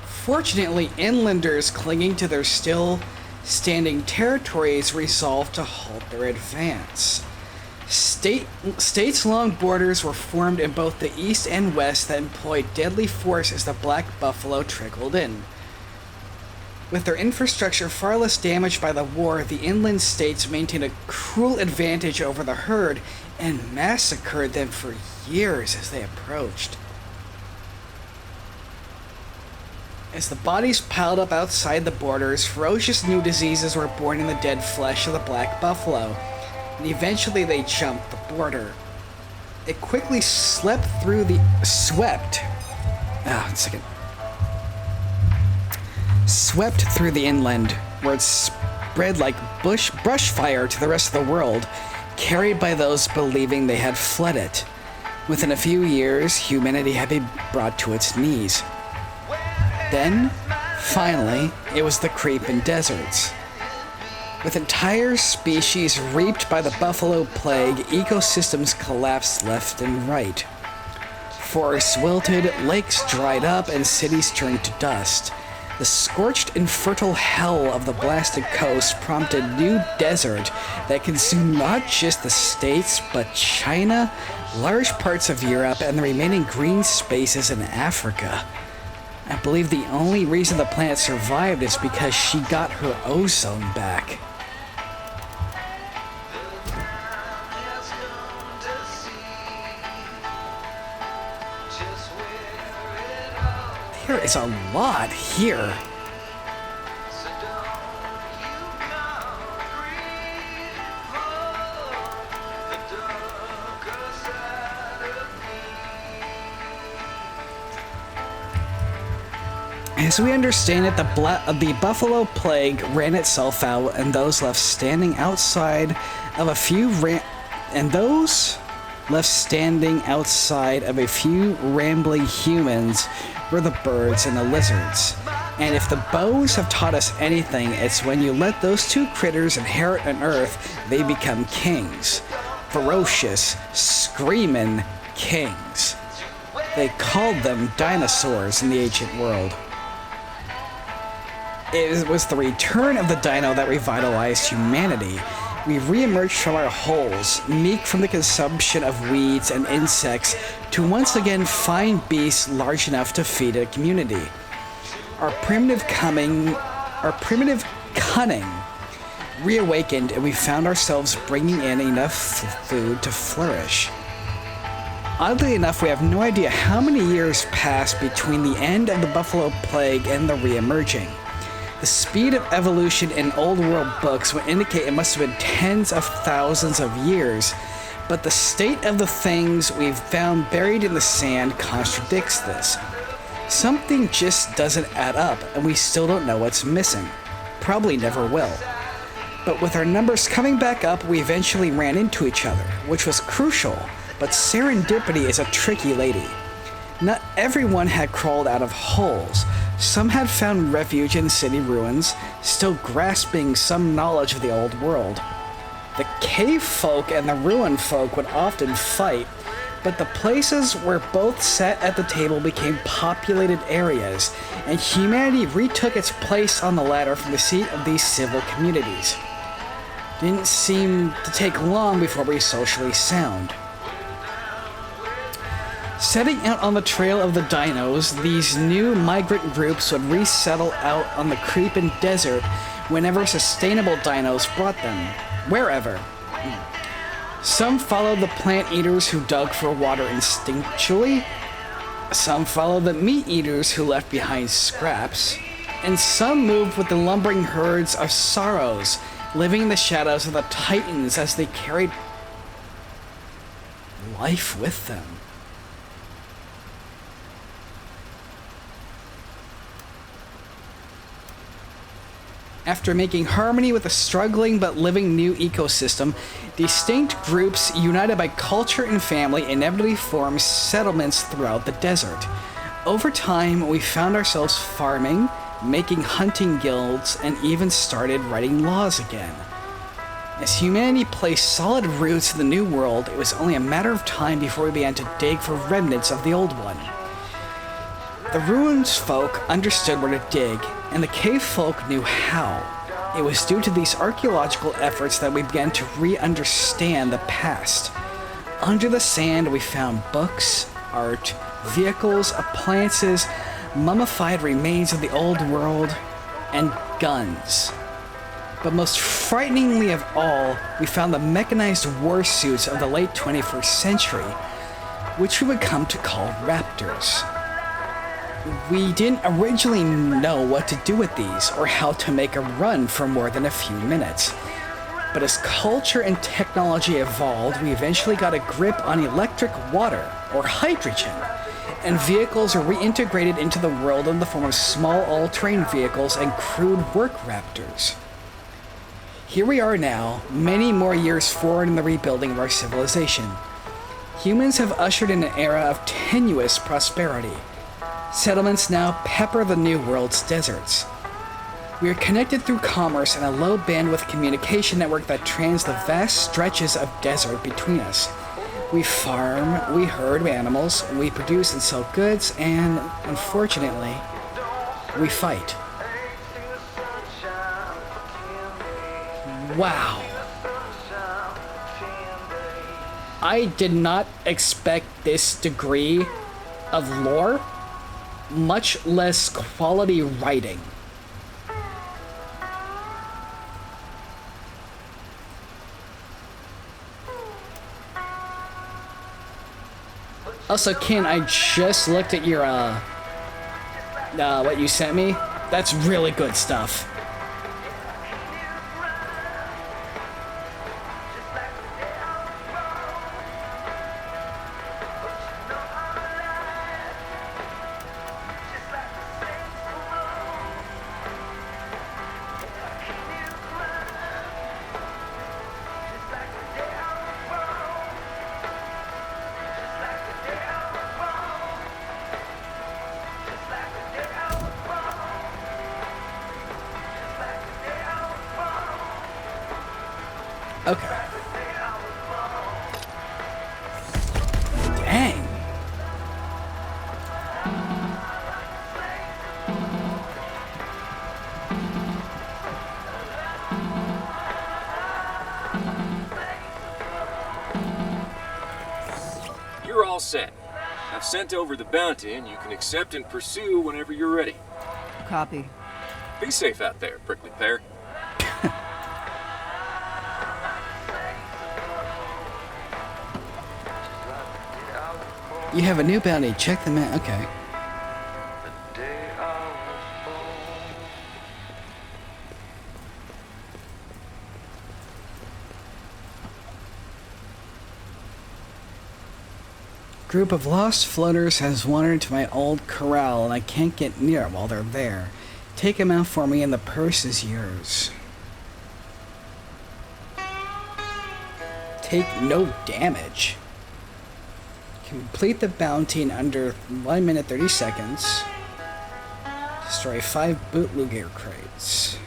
A: Fortunately, inlanders clinging to their still standing territories resolved to halt their advance. States-long borders were formed in both the east and west that employed deadly force as the Black Buffalo trickled in. With their infrastructure far less damaged by the war, the inland states maintained a cruel advantage over the herd and massacred them for years as they approached. As the bodies piled up outside the borders, ferocious new diseases were born in the dead flesh of the black buffalo, and eventually they jumped the border. It quickly swept through the inland, where it spread like brush fire to the rest of the world, carried by those believing they had fled it. Within a few years, humanity had been brought to its knees. Then, finally, it was the creeping deserts. With entire species reaped by the buffalo plague, ecosystems collapsed left and right. Forests wilted, lakes dried up, and cities turned to dust. The scorched, infertile hell of the blasted coast prompted new desert that consumed not just the States, but China, large parts of Europe, and the remaining green spaces in Africa. I believe the only reason the planet survived is because she got her ozone back. There is a lot here. As we understand it, the buffalo plague ran itself out, and those left standing outside of a few rambling humans were the birds and the lizards. And if the bows have taught us anything, it's when you let those two critters inherit an earth, they become kings. Ferocious, screaming kings. They called them dinosaurs in the ancient world. It was the return of the dino that revitalized humanity. We re-emerged from our holes, meek from the consumption of weeds and insects, to once again find beasts large enough to feed a community. Our primitive cunning reawakened, and we found ourselves bringing in enough food to flourish. Oddly enough, we have no idea how many years passed between the end of the buffalo plague and the re-emerging. The speed of evolution in old world books would indicate it must have been tens of thousands of years, but the state of the things we've found buried in the sand contradicts this. Something just doesn't add up, and we still don't know what's missing. Probably never will. But with our numbers coming back up, we eventually ran into each other, which was crucial, but serendipity is a tricky lady. Not everyone had crawled out of holes. Some had found refuge in city ruins, still grasping some knowledge of the old world. The cave folk and the ruin folk would often fight, but the places where both sat at the table became populated areas, and humanity retook its place on the ladder from the seat of these civil communities. Didn't seem to take long before we socially sound. Setting out on the trail of the dinos, these new migrant groups would resettle out on the creeping desert whenever sustainable dinos brought them, wherever. Some followed the plant eaters who dug for water instinctually, some followed the meat eaters who left behind scraps, and some moved with the lumbering herds of sorrows, living in the shadows of the titans as they carried life with them. After making harmony with a struggling but living new ecosystem, distinct groups united by culture and family inevitably formed settlements throughout the desert. Over time, we found ourselves farming, making hunting guilds, and even started writing laws again. As humanity placed solid roots in the new world, it was only a matter of time before we began to dig for remnants of the old one. The ruins folk understood where to dig, and the cave folk knew how. It was due to these archaeological efforts that we began to re-understand the past. Under the sand, we found books, art, vehicles, appliances, mummified remains of the old world, and guns. But most frighteningly of all, we found the mechanized war suits of the late 21st century, which we would come to call raptors. We didn't originally know what to do with these or how to make a run for more than a few minutes. But as culture and technology evolved, we eventually got a grip on electric water, or hydrogen, and vehicles are reintegrated into the world in the form of small all-terrain vehicles and crude work raptors. Here we are now, many more years forward in the rebuilding of our civilization. Humans have ushered in an era of tenuous prosperity. Settlements now pepper the New World's deserts. We are connected through commerce and a low-bandwidth communication network that trans the vast stretches of desert between us. We farm, we herd animals, we produce and sell goods, and, unfortunately, we fight. Wow. I did not expect this degree of lore, much less quality writing. Also, Ken, I just looked at your, what you sent me. That's really good stuff. Okay. Dang.
E: You're all set. I've sent over the bounty, and you can accept and pursue whenever you're ready.
F: Copy.
E: Be safe out there, prickly pear.
A: You have a new bounty. Check the map. Okay. Group of lost floaters has wandered into my old corral, and I can't get near it while they're there. Take them out for me, and the purse is yours. Take no damage. Complete the bounty in under 1 minute 30 seconds. Destroy 5 bootlegger crates.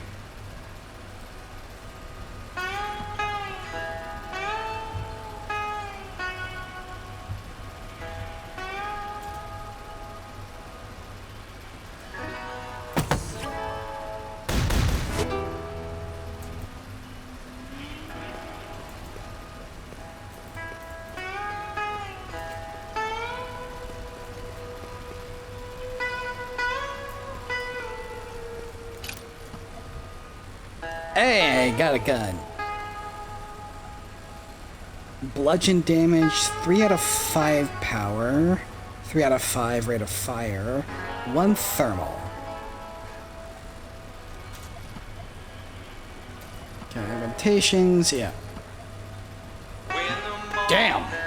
A: Hey, got a gun. Bludgeon damage, 3 out of 5 power, 3 out of 5 rate of fire, 1 thermal. Okay, augmentations, yeah. Damn!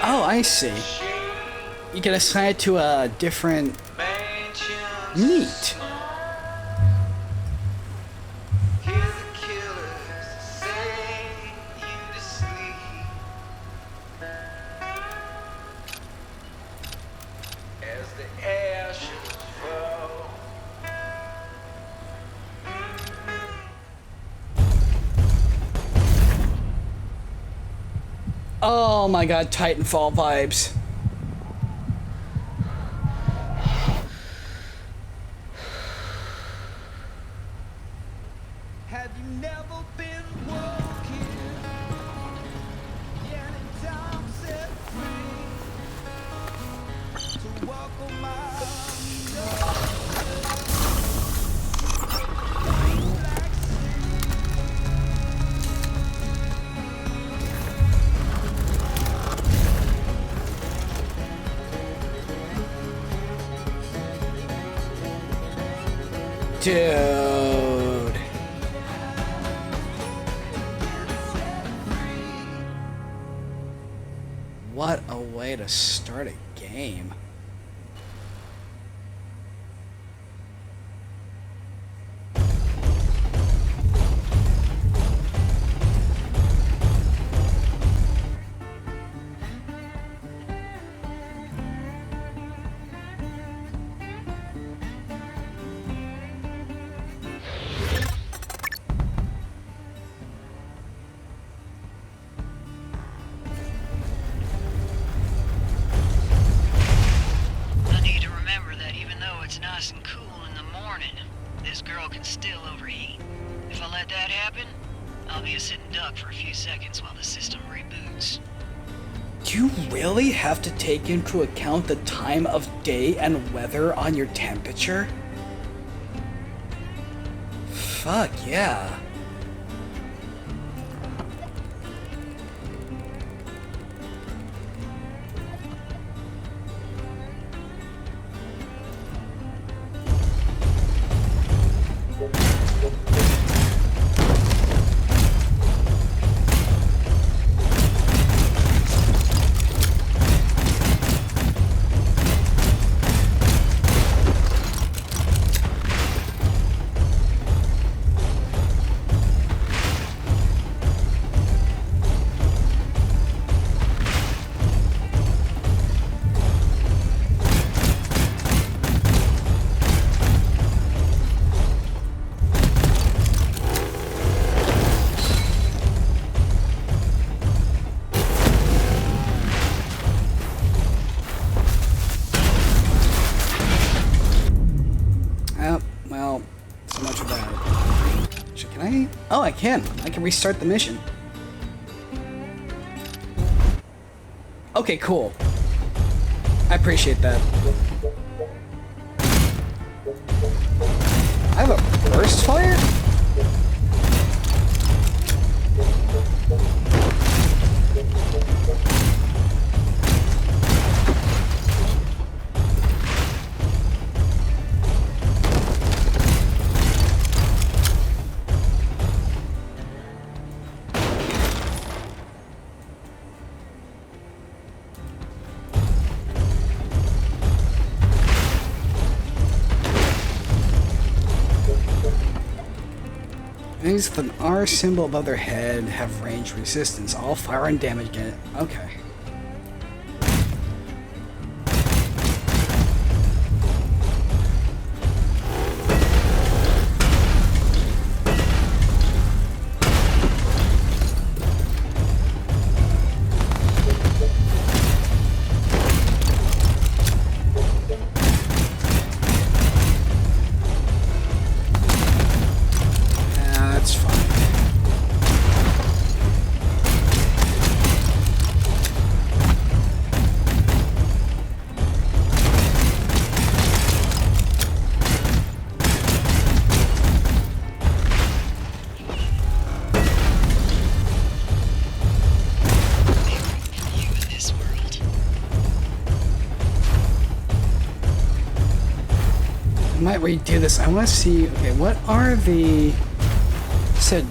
A: Oh, I see. You can assign it to a different... Neat. Oh my god, Titanfall vibes.
G: Have you never been walking? Yeah, and time set free to walk on my
A: Dude. What a way to start a game. You really have to take into account the time of day and weather on your temperature? Fuck yeah. Oh, I can. I can restart the mission. Okay, cool. I appreciate that. I have a burst fire? Things with an R symbol above their head have range resistance. All fire and damage get it. Okay. That's fine.
B: You in this world.
A: I might redo this. I want to see. Okay, what are the? Said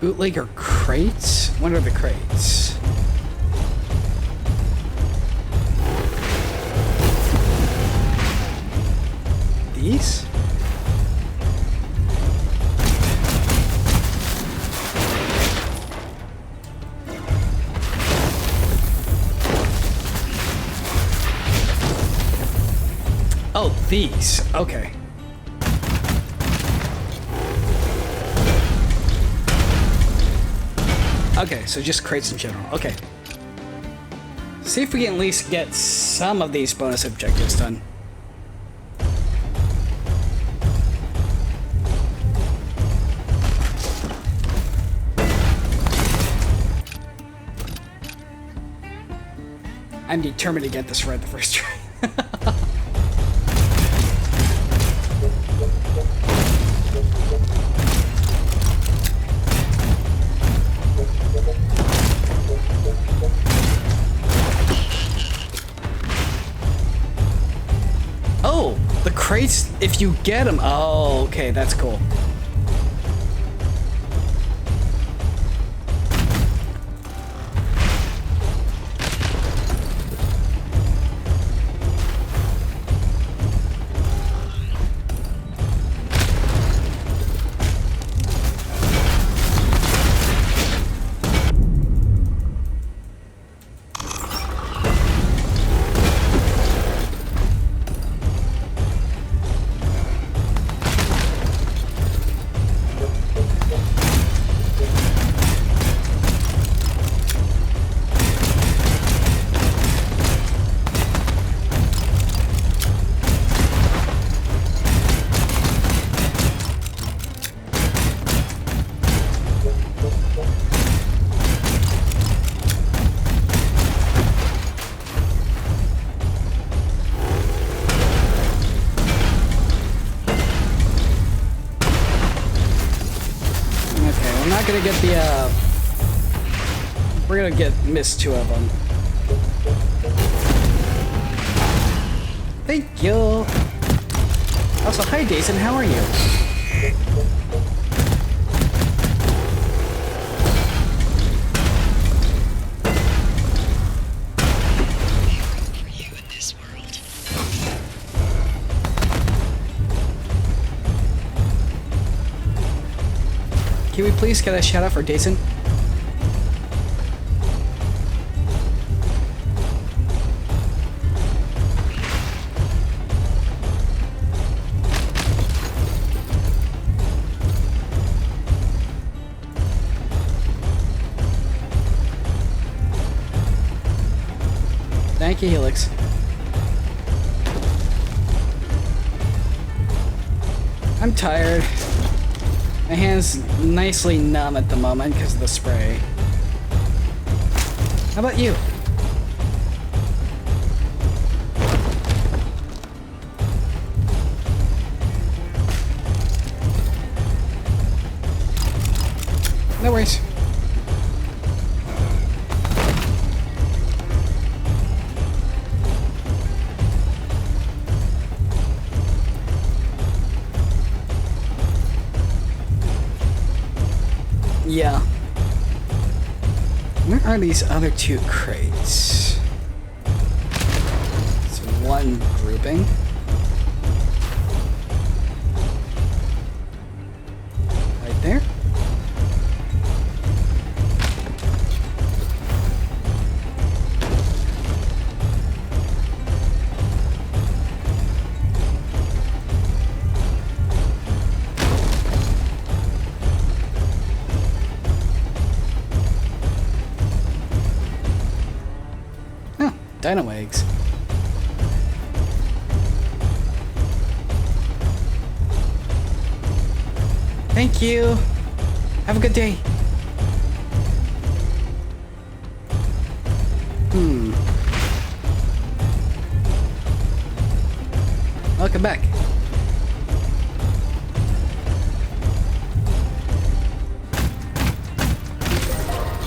A: bootlegger crates. What are the crates? These? Oh, these. Okay. Okay, so just crates in general. Okay. See if we can at least get some of these bonus objectives done. I'm determined to get this right the first try. Oh, the crates, if you get them. Oh, okay, that's cool. Gonna get the we're gonna miss 2 of them. Thank you. Also, hi Jason, how are you?
B: For you in this world.
A: Can we please get a shout out for Jason? Thank you, Helix. I'm tired. My hand's nicely numb at the moment because of the spray. How about you? No worries. Yeah. Where are these other 2 crates? It's one grouping. Right there. Dino eggs. Thank you. Have a good day. Welcome back.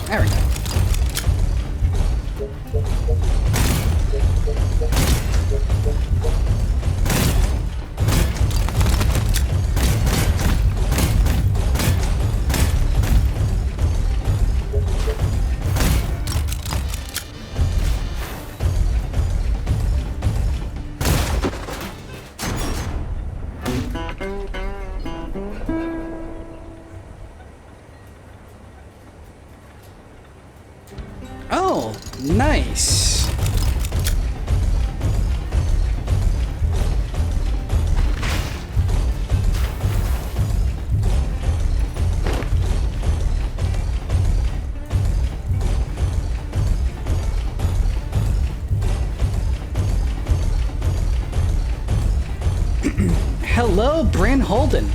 A: There we go. Oh, nice. Hello, Bryn Holden.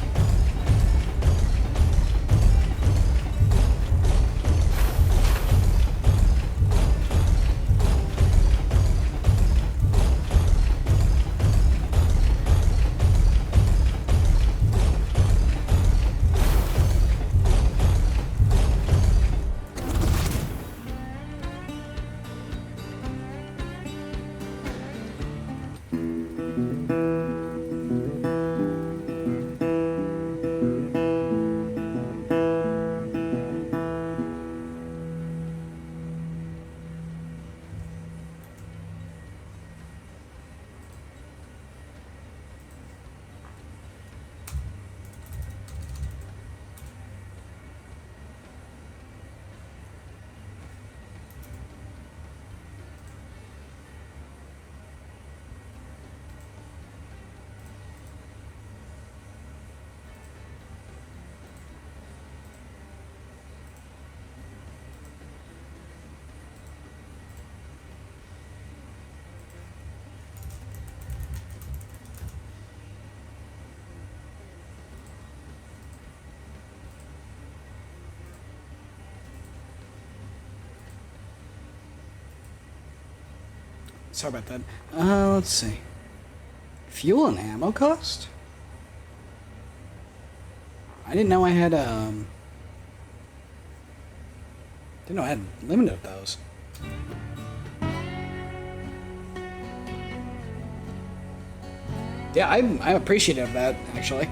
A: Sorry about that. Let's see. Fuel and ammo cost? I didn't know I had, didn't know I had limited those. Yeah, I'm appreciative of that, actually.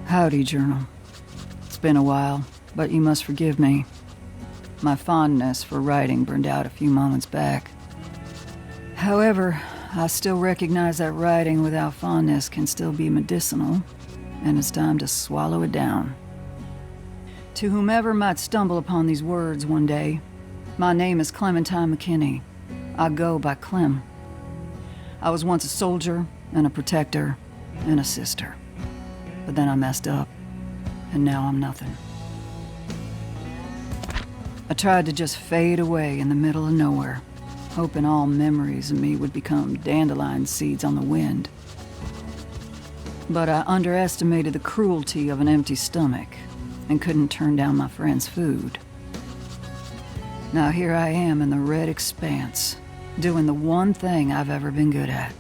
F: Howdy, Journal. It's been a while, but you must forgive me. My fondness for writing burned out a few moments back. However, I still recognize that writing without fondness can still be medicinal, and it's time to swallow it down. To whomever might stumble upon these words one day, my name is Clementine McKinney. I go by Clem. I was once a soldier, and a protector, and a sister. But then I messed up, and now I'm nothing. I tried to just fade away in the middle of nowhere, hoping all memories of me would become dandelion seeds on the wind. But I underestimated the cruelty of an empty stomach, and couldn't turn down my friend's food. Now here I am in the red expanse, doing the one thing I've ever been good at.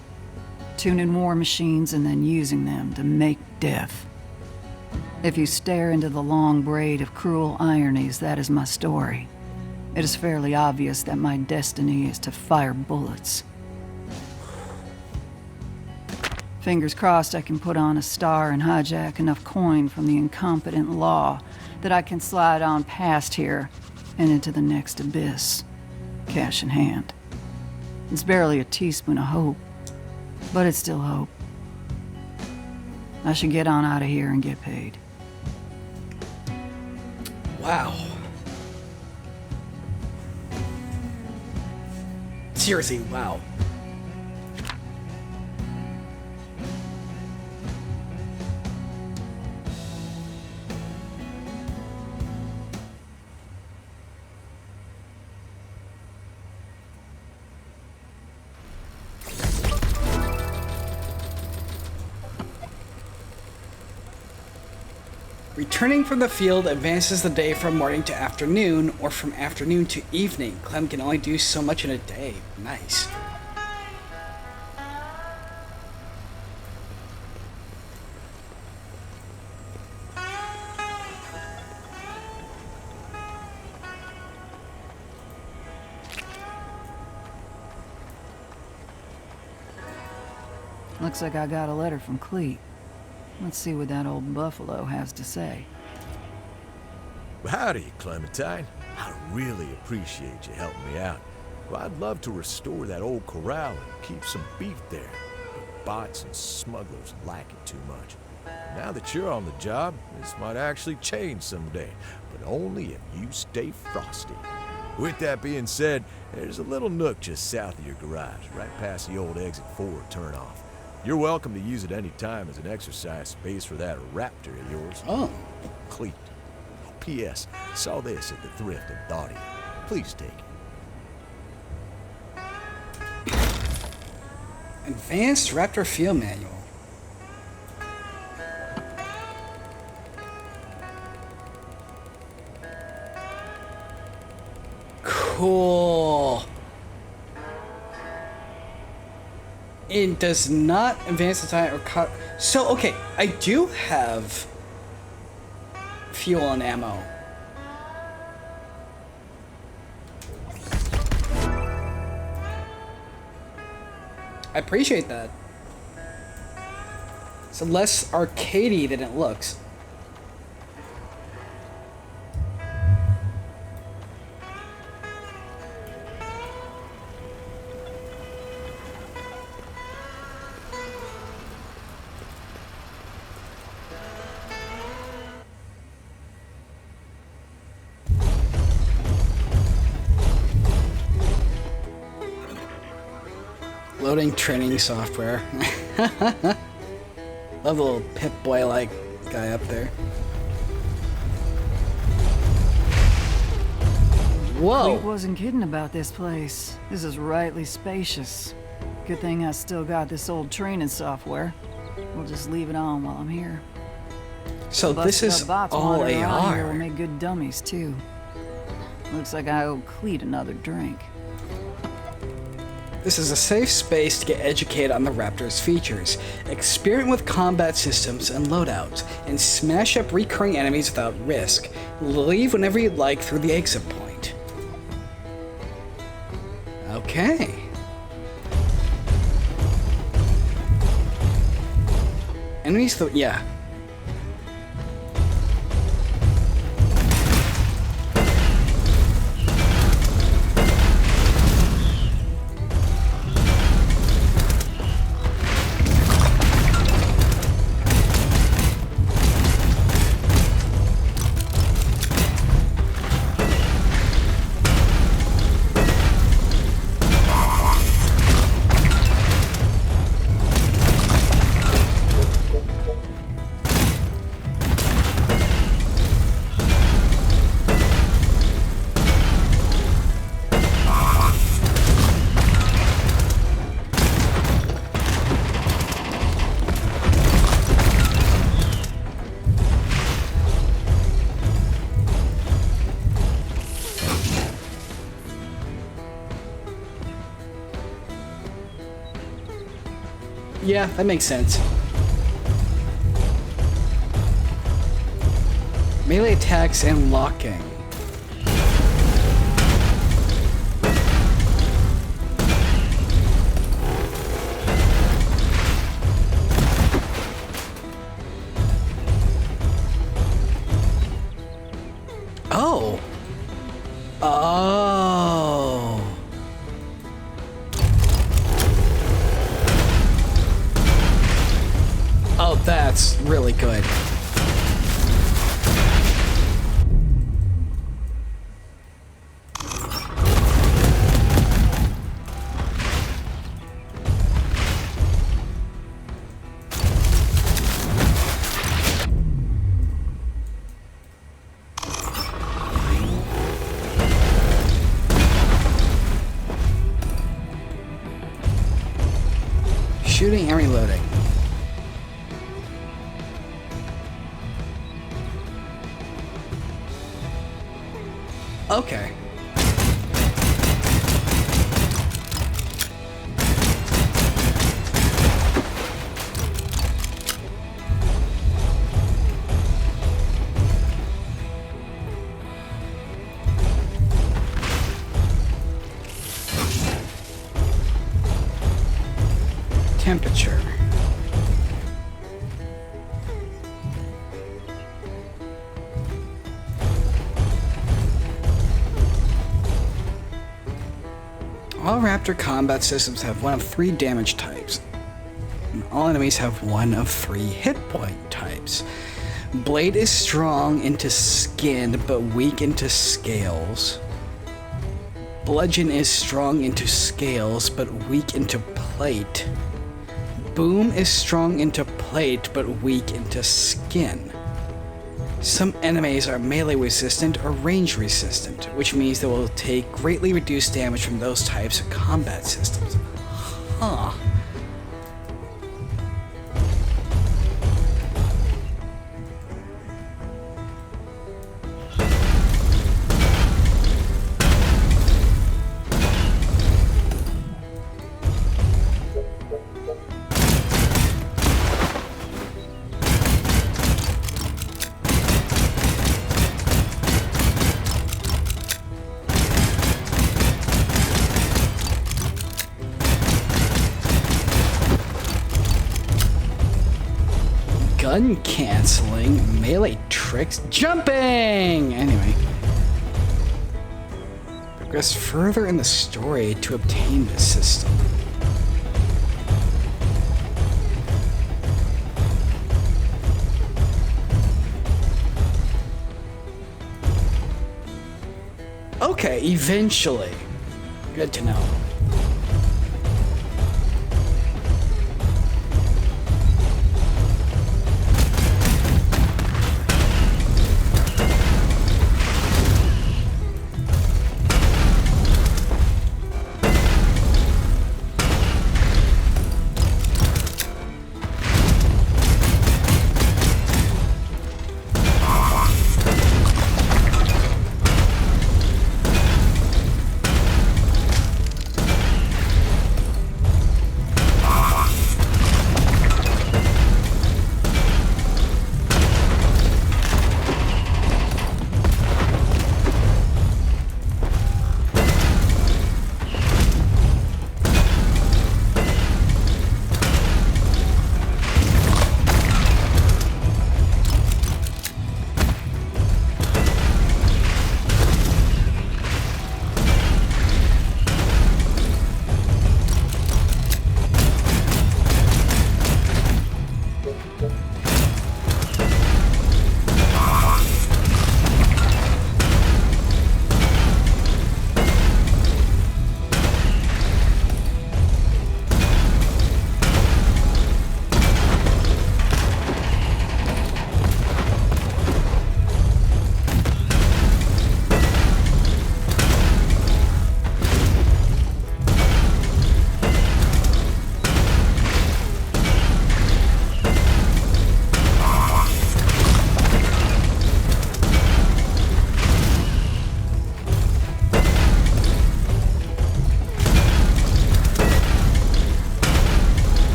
F: Tuning war machines and then using them to make death. If you stare into the long braid of cruel ironies, that is my story. It is fairly obvious that my destiny is to fire bullets. Fingers crossed I can put on a star and hijack enough coin from the incompetent law that I can slide on past here and into the next abyss, cash in hand. It's barely a teaspoon of hope, but it's still hope. I should get on out of here and get paid.
A: Wow. Seriously, wow. Returning from the field advances the day from morning to afternoon, or from afternoon to evening. Clem can only do so much in a day. Nice.
F: Looks like I got a letter from Cleet. Let's see what that old buffalo has to say.
H: Howdy, Clementine. I really appreciate you helping me out. Well, I'd love to restore that old corral and keep some beef there, but bots and smugglers lack it too much. Now that you're on the job, this might actually change someday, but only if you stay frosty. With that being said, there's a little nook just south of your garage, right past the old exit 4 turnoff. You're welcome to use it any time as an exercise space for that raptor of yours.
A: Oh.
H: Cleet. P.S. Saw this at the thrift and thought of you. Please take it.
A: Advanced Raptor Field Manual. Cool. It does not advance the time or cut. So, okay, I do have fuel and ammo. I appreciate that. It's less arcadey than it looks. Loading training software. Love the little Pip-Boy-like guy up there. Whoa!
F: Cleet wasn't kidding about this place. This is rightly spacious. Good thing I still got this old training software. We'll just leave it on while I'm here.
A: So this
F: Busted
A: is
F: up bots
A: all
F: wandering around here will
A: AR.
F: make good dummies too. Looks like I owe Cleet another drink.
A: This is a safe space to get educated on the Raptor's features, experiment with combat systems and loadouts, and smash up recurring enemies without risk. Leave whenever you'd like through the exit point. Okay. Enemies, yeah. Yeah, that makes sense. Melee attacks and locking. Oh. Oh. Oh, that's really good. Shooting and reloading. Okay. Temperature. All Raptor combat systems have one of 3 damage types. And all enemies have one of 3 hit point types. Blade is strong into skin but weak into scales. Bludgeon is strong into scales but weak into plate. Boom is strong into plate but weak into skin. Some enemies are melee resistant or range resistant, which means they will take greatly reduced damage from those types of combat systems. Huh. Gun canceling, melee tricks, jumping! Anyway. Progress further in the story to obtain this system. Okay, eventually. Good to know.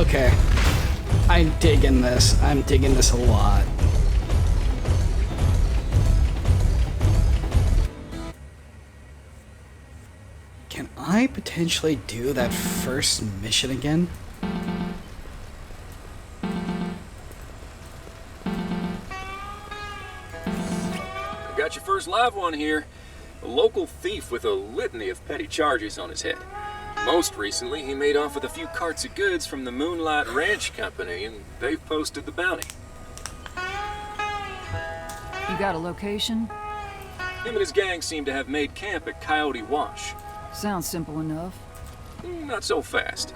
A: Okay. I'm digging this. I'm digging this a lot. Can I potentially do that first mission again?
E: I got your first live one here. A local thief with a litany of petty charges on his head. Most recently, he made off with a few carts of goods from the Moonlight Ranch Company, and they've posted the bounty.
F: You got a location?
E: Him and his gang seem to have made camp at Coyote Wash.
F: Sounds simple enough.
E: Not so fast.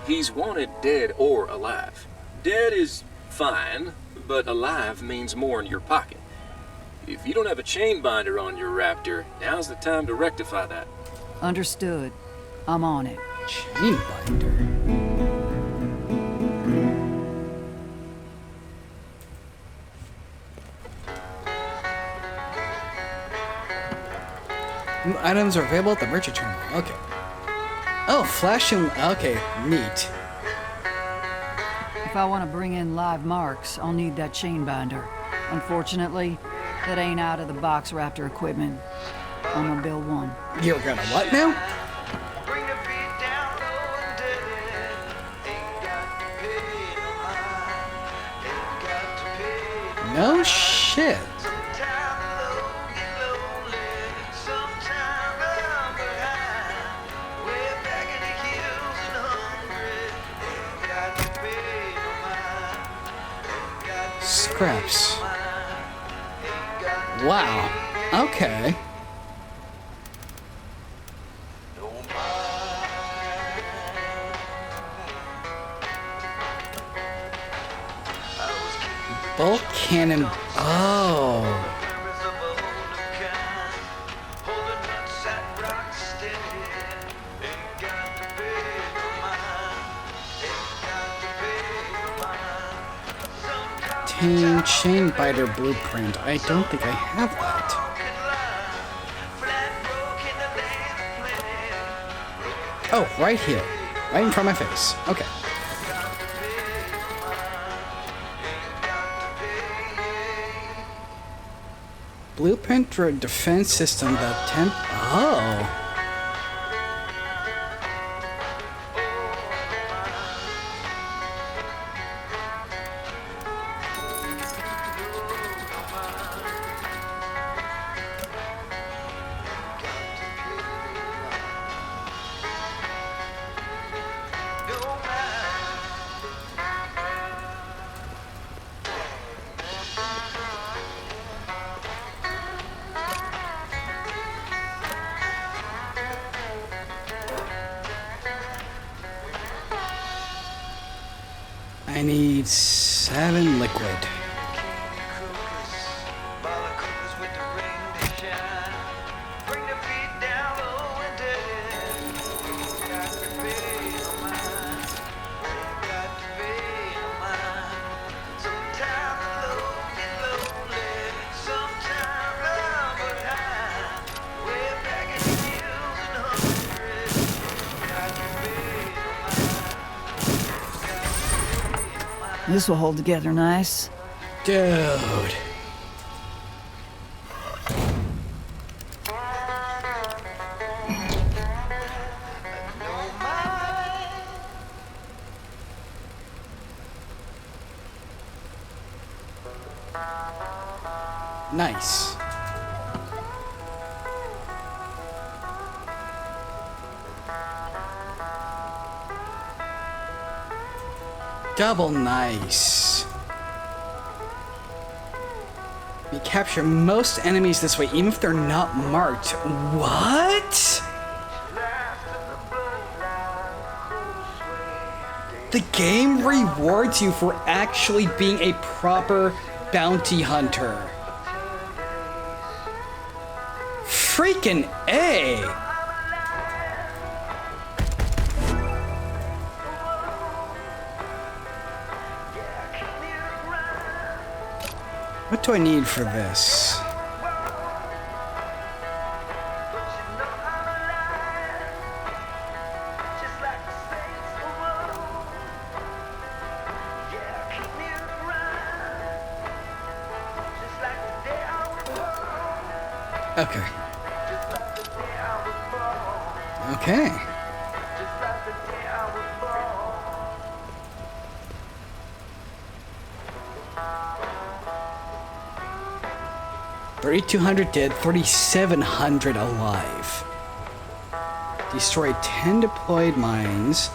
E: He's wanted dead or alive. Dead is fine, but alive means more in your pocket. If you don't have a chain binder on your Raptor, now's the time to rectify that.
F: Understood. I'm on it.
A: Chain binder. Items are available at the merchant terminal. Okay. Oh, flashing. Okay, neat.
F: If I want to bring in live marks, I'll need that chain binder. Unfortunately, that ain't out of the box Raptor equipment. I'm gonna build one.
A: You're gonna what now?
G: Bring the beat down low and dirty. Ain't got to pay no mind. Ain't got to pay no
A: No shit.
G: Sometime low get lonely. Sometime I'm behind. Way back in the hills and hungry. Ain't got to pay no mind. Ain't got to
A: Scraps.
G: pay no mind. Ain't got to
A: Wow. Okay.
G: no mind. I was keeping
A: Bolt cannon. Oh.
G: memories of a older kind. Holding nuts at rock steady. Ain't got to pay no mind. Ain't got to pay no mind. Some
A: Chain binder blueprint. I don't think I have that.
G: talking line. Flat broke in the land of plenty.
A: Oh, right here. Right in front of my face. Okay. Blueprint for a defense system that temp. Oh. I need 7 liquid.
F: This will hold together nice.
A: Dude. Nice. Double nice. We capture most enemies this way, even if they're not marked. What? The game rewards you for actually being a proper bounty hunter. Freaking A! What do I need for this? Okay. Okay. $3,200 dead, 3,700 alive. Destroy 10 deployed mines.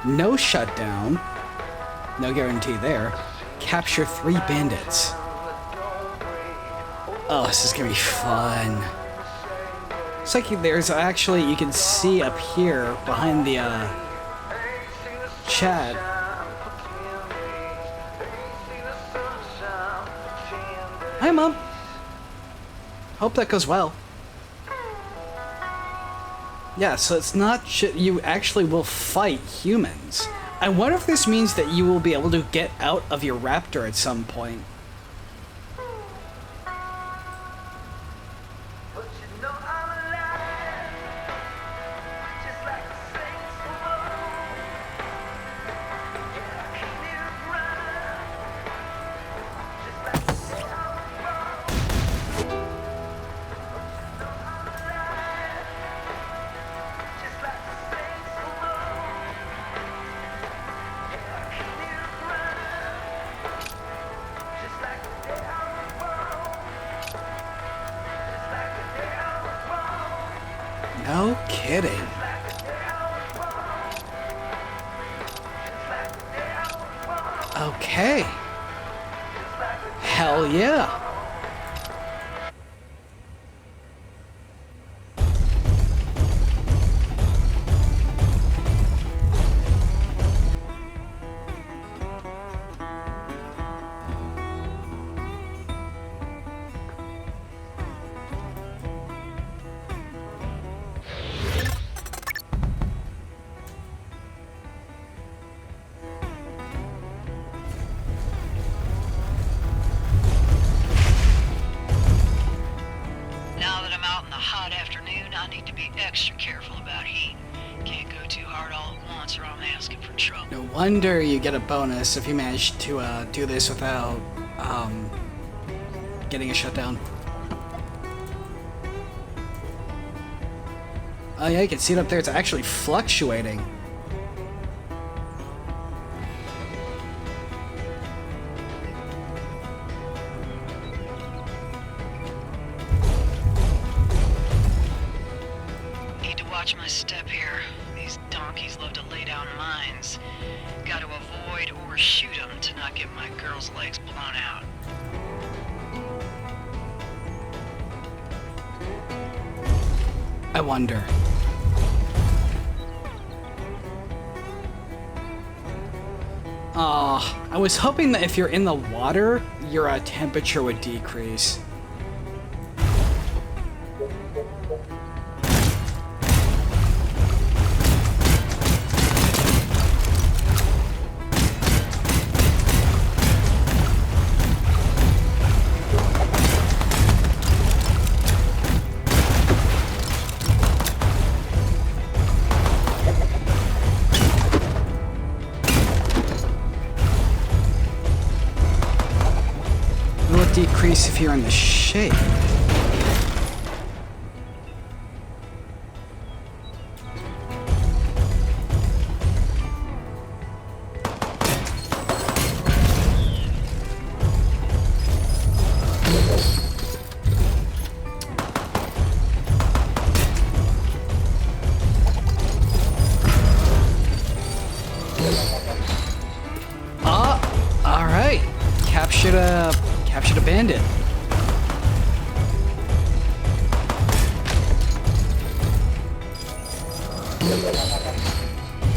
A: No shutdown. No guarantee there. Capture 3 bandits. Oh, this is gonna be fun. It's like there's actually, you can see up here behind the chat. Hi, Mom. Hope that goes well. Yeah, so it's not you actually will fight humans. I wonder if this means that you will be able to get out of your raptor at some point. No kidding. Okay. Hell yeah.
B: Now that I'm out in the hot afternoon, I need to be extra careful about heat. Can't go too hard all at once or I'm asking for trouble.
A: No wonder you get a bonus if you manage to do this without getting a shutdown. Oh yeah, you can see it up there. It's actually fluctuating.
B: Need to watch my step here. These donkeys love to lay down mines. Got to avoid or shoot them to not get my girl's legs blown out.
A: I wonder. I was hoping that if you're in the water, your temperature would decrease. Will it decrease if you're in the shade? All right. Captured a bandit.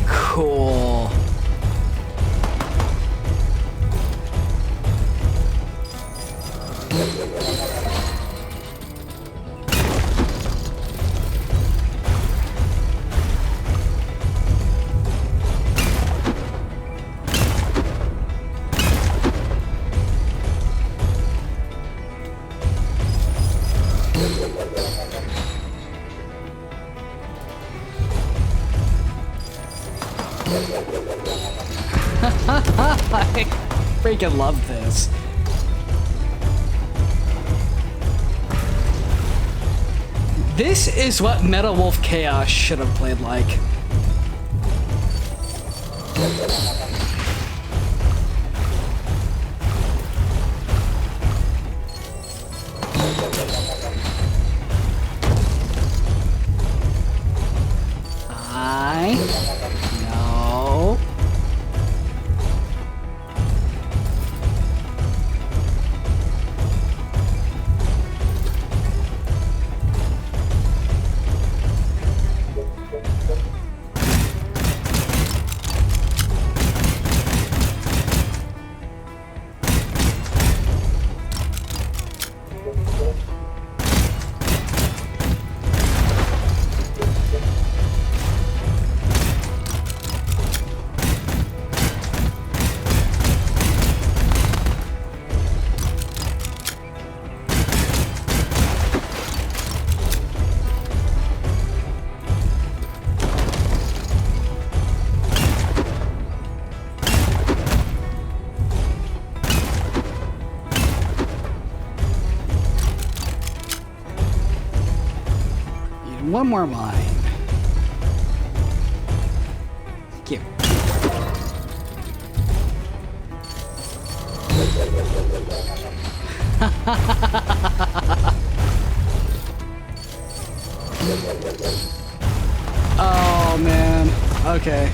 A: Cool. I freaking love this. This is what Metal Wolf Chaos should have played like. No. One more line. Thank you. Oh man. Okay.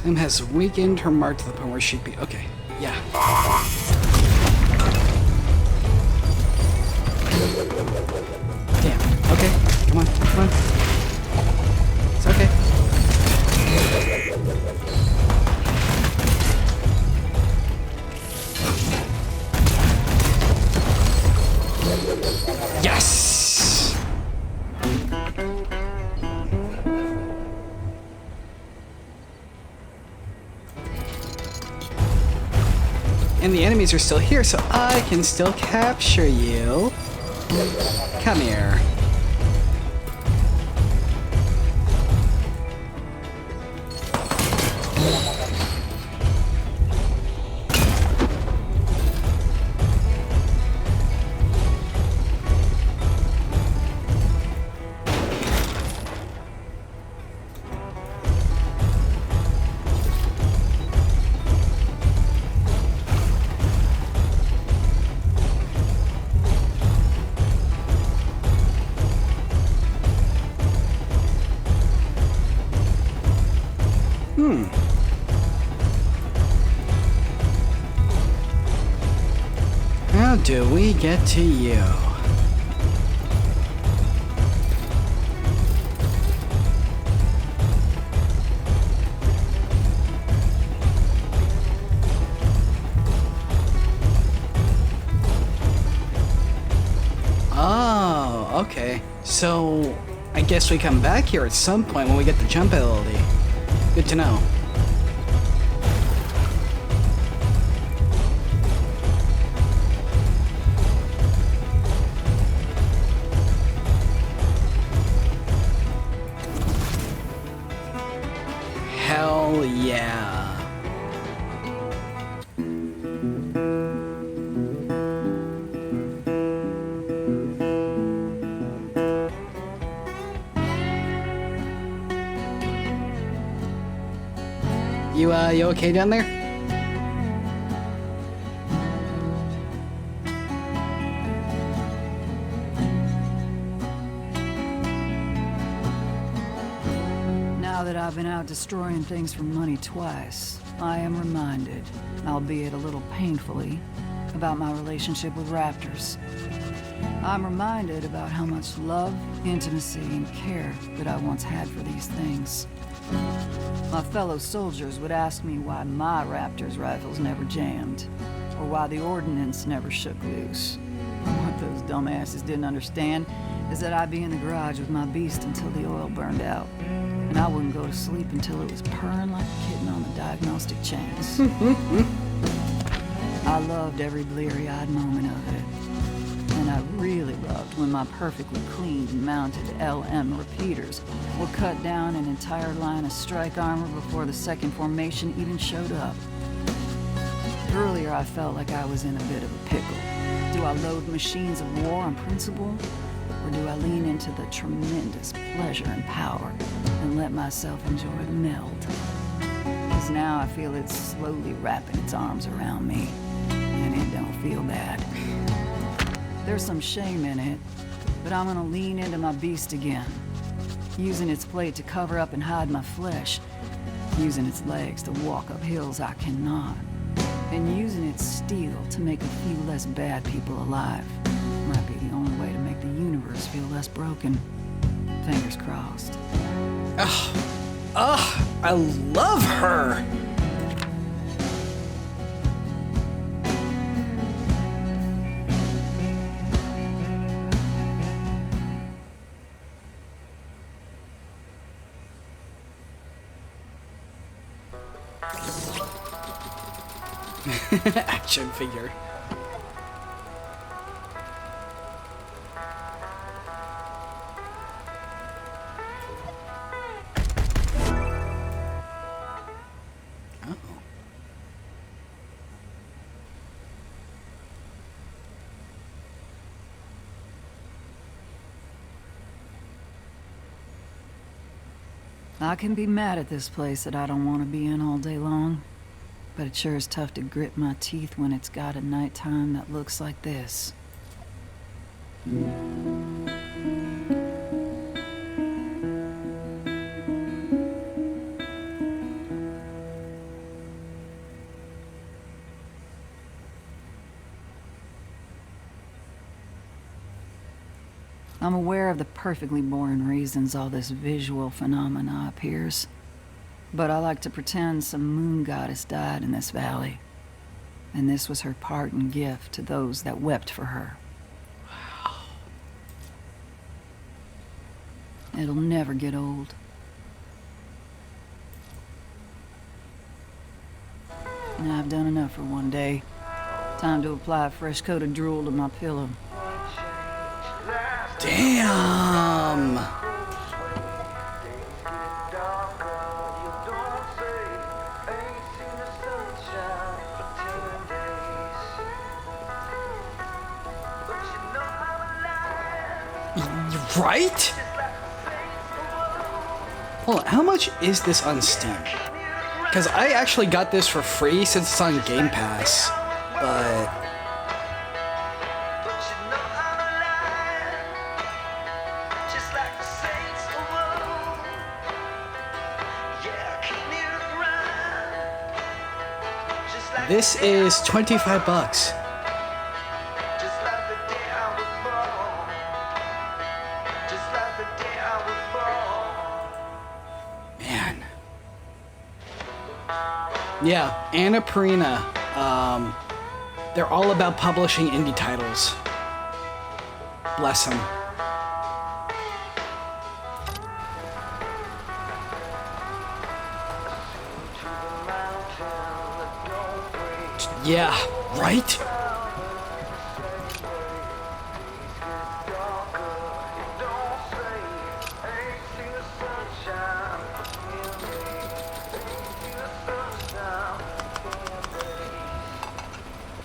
A: Clem has weakened her mark to the point where she'd be okay. Yeah. Damn. Okay. Come on. Come on. It's okay. Yes. And the enemies are still here, so I can still capture you. Come here. How do we get to you? Oh, okay. So, I guess we come back here at some point when we get the jump ability. Good to know. Hell yeah. You okay down there?
F: Now that I've been out destroying things for money twice, I am reminded, albeit a little painfully, about my relationship with raptors. I'm reminded about how much love, intimacy, and care that I once had for these things. My fellow soldiers would ask me why my Raptors rifles never jammed, or why the ordnance never shook loose. What those dumbasses didn't understand is that I'd be in the garage with my beast until the oil burned out. And I wouldn't go to sleep until it was purring like a kitten on the diagnostic chains. I loved every bleary-eyed moment of it. And I really loved when my perfectly cleaned and mounted LM repeaters would cut down an entire line of strike armor before the second formation even showed up. Earlier, I felt like I was in a bit of a pickle. Do I load machines of war on principle? Or do I lean into the tremendous pleasure and power and let myself enjoy the meld? Because now I feel it's slowly wrapping its arms around me, and it don't feel bad. There's some shame in it, but I'm gonna lean into my beast again, using its plate to cover up and hide my flesh, using its legs to walk up hills I cannot, and using its steel to make a few less bad people alive. Might be the only way to make the universe feel less broken. Fingers crossed.
A: I love her! Action figure.
F: I can be mad at this place that I don't want to be in all day long, but it sure is tough to grit my teeth when it's got a nighttime that looks like this. I'm aware of the perfectly boring reasons all this visual phenomena appears, but I like to pretend some moon goddess died in this valley, and this was her parting gift to those that wept for her. Wow. It'll never get old. Now I've done enough for one day. Time to apply a fresh coat of drool to my pillow.
A: Damn! Right? Hold on, how much is this on Steam? Because I actually got this for free since it's on Game Pass, but... This is $25. Man. Yeah, Annapurna. They're all about publishing indie titles. Bless them. Yeah, right?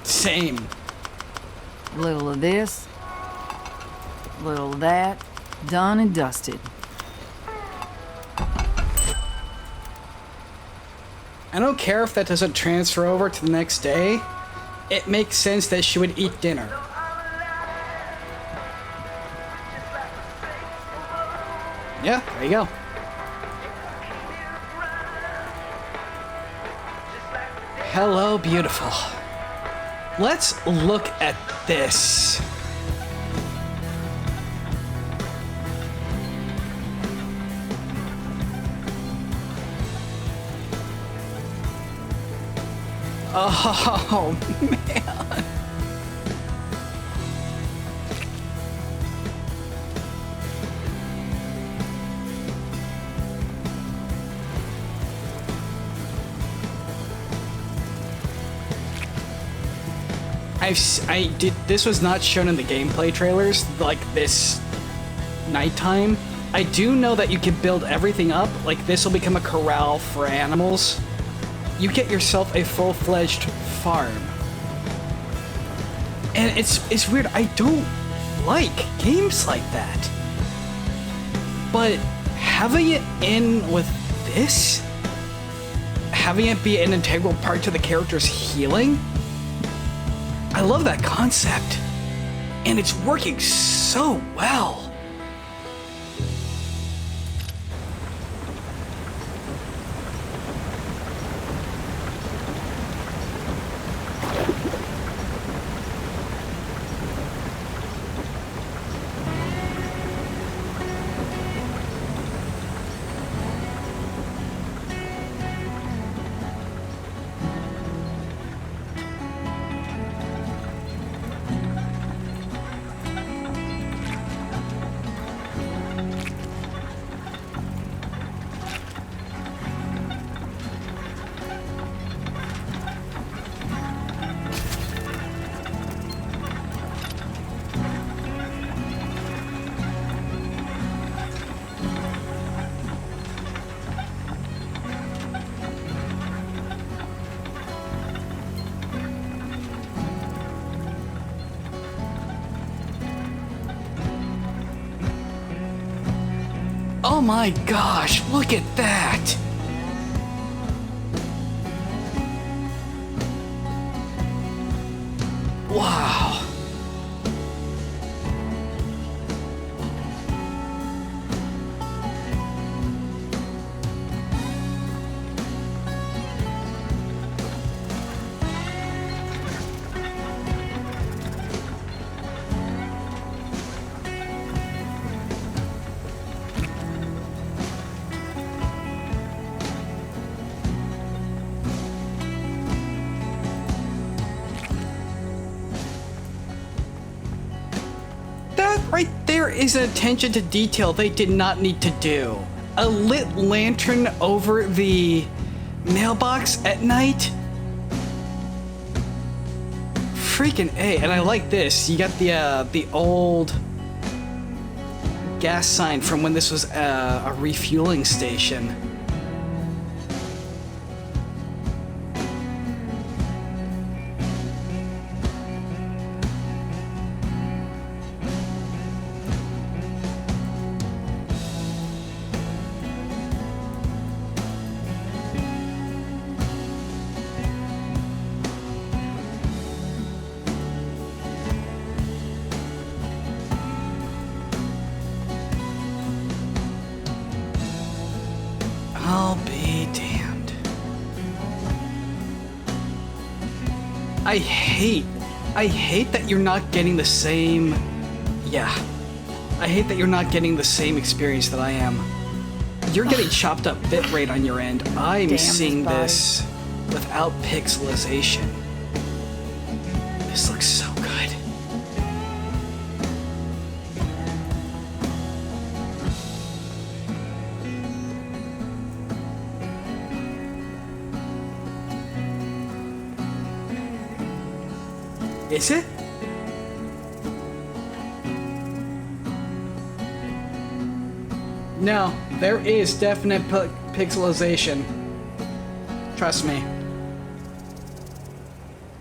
A: Same.
F: Little of this, little of that, done and dusted.
A: I don't care if that doesn't transfer over to the next day. It makes sense that she would eat dinner. Yeah, there you go. Hello, beautiful. Let's look at this. Oh, man. This was not shown in the gameplay trailers, like this nighttime. I do know that you can build everything up, like this will become a corral for animals. You get yourself a full-fledged farm. And it's weird, I don't like games like that. But having it in with this, having it be an integral part to the character's healing, I love that concept. And it's working so well. Oh my gosh, look at that! Wow. Right there is an attention to detail they did not need to do. A lit lantern over the mailbox at night? Freaking A. And I like this. You got the old gas sign from when this was a refueling station. I'll be damned. I hate that you're not getting the same... Yeah. I hate that you're not getting the same experience that I am. You're getting chopped up bitrate on your end. I'm
F: Damn
A: seeing
F: this body.
A: this without pixelization. This looks so good. Is it? No, there is definite pixelization. Trust me.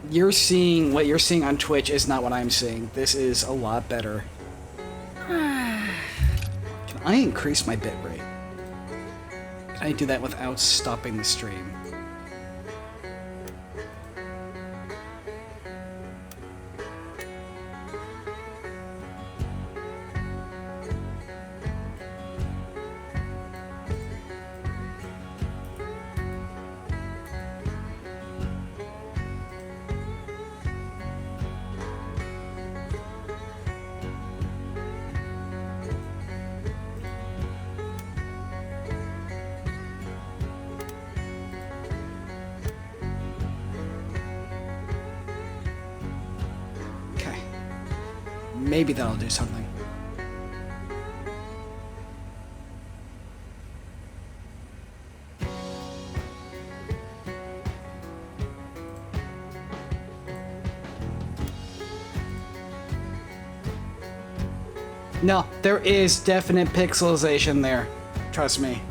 A: You're seeing what you're seeing on Twitch is not what I'm seeing. This is a lot better. Can I increase my bitrate? Can I do that without stopping the stream? maybe that'll do something. No, there is definite pixelization there. Trust me.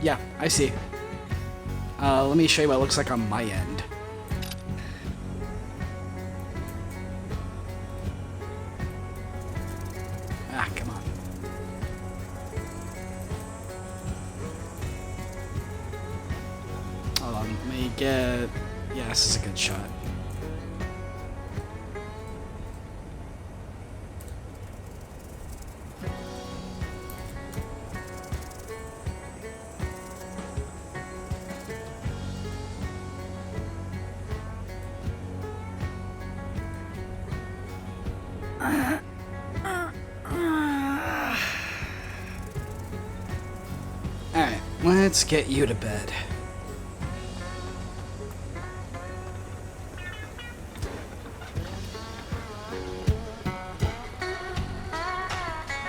A: Yeah, I see. Let me show you what it looks like on my end. Ah, come on. Hold on, let me get... Yeah, this is a good shot. Alright, let's get you to bed.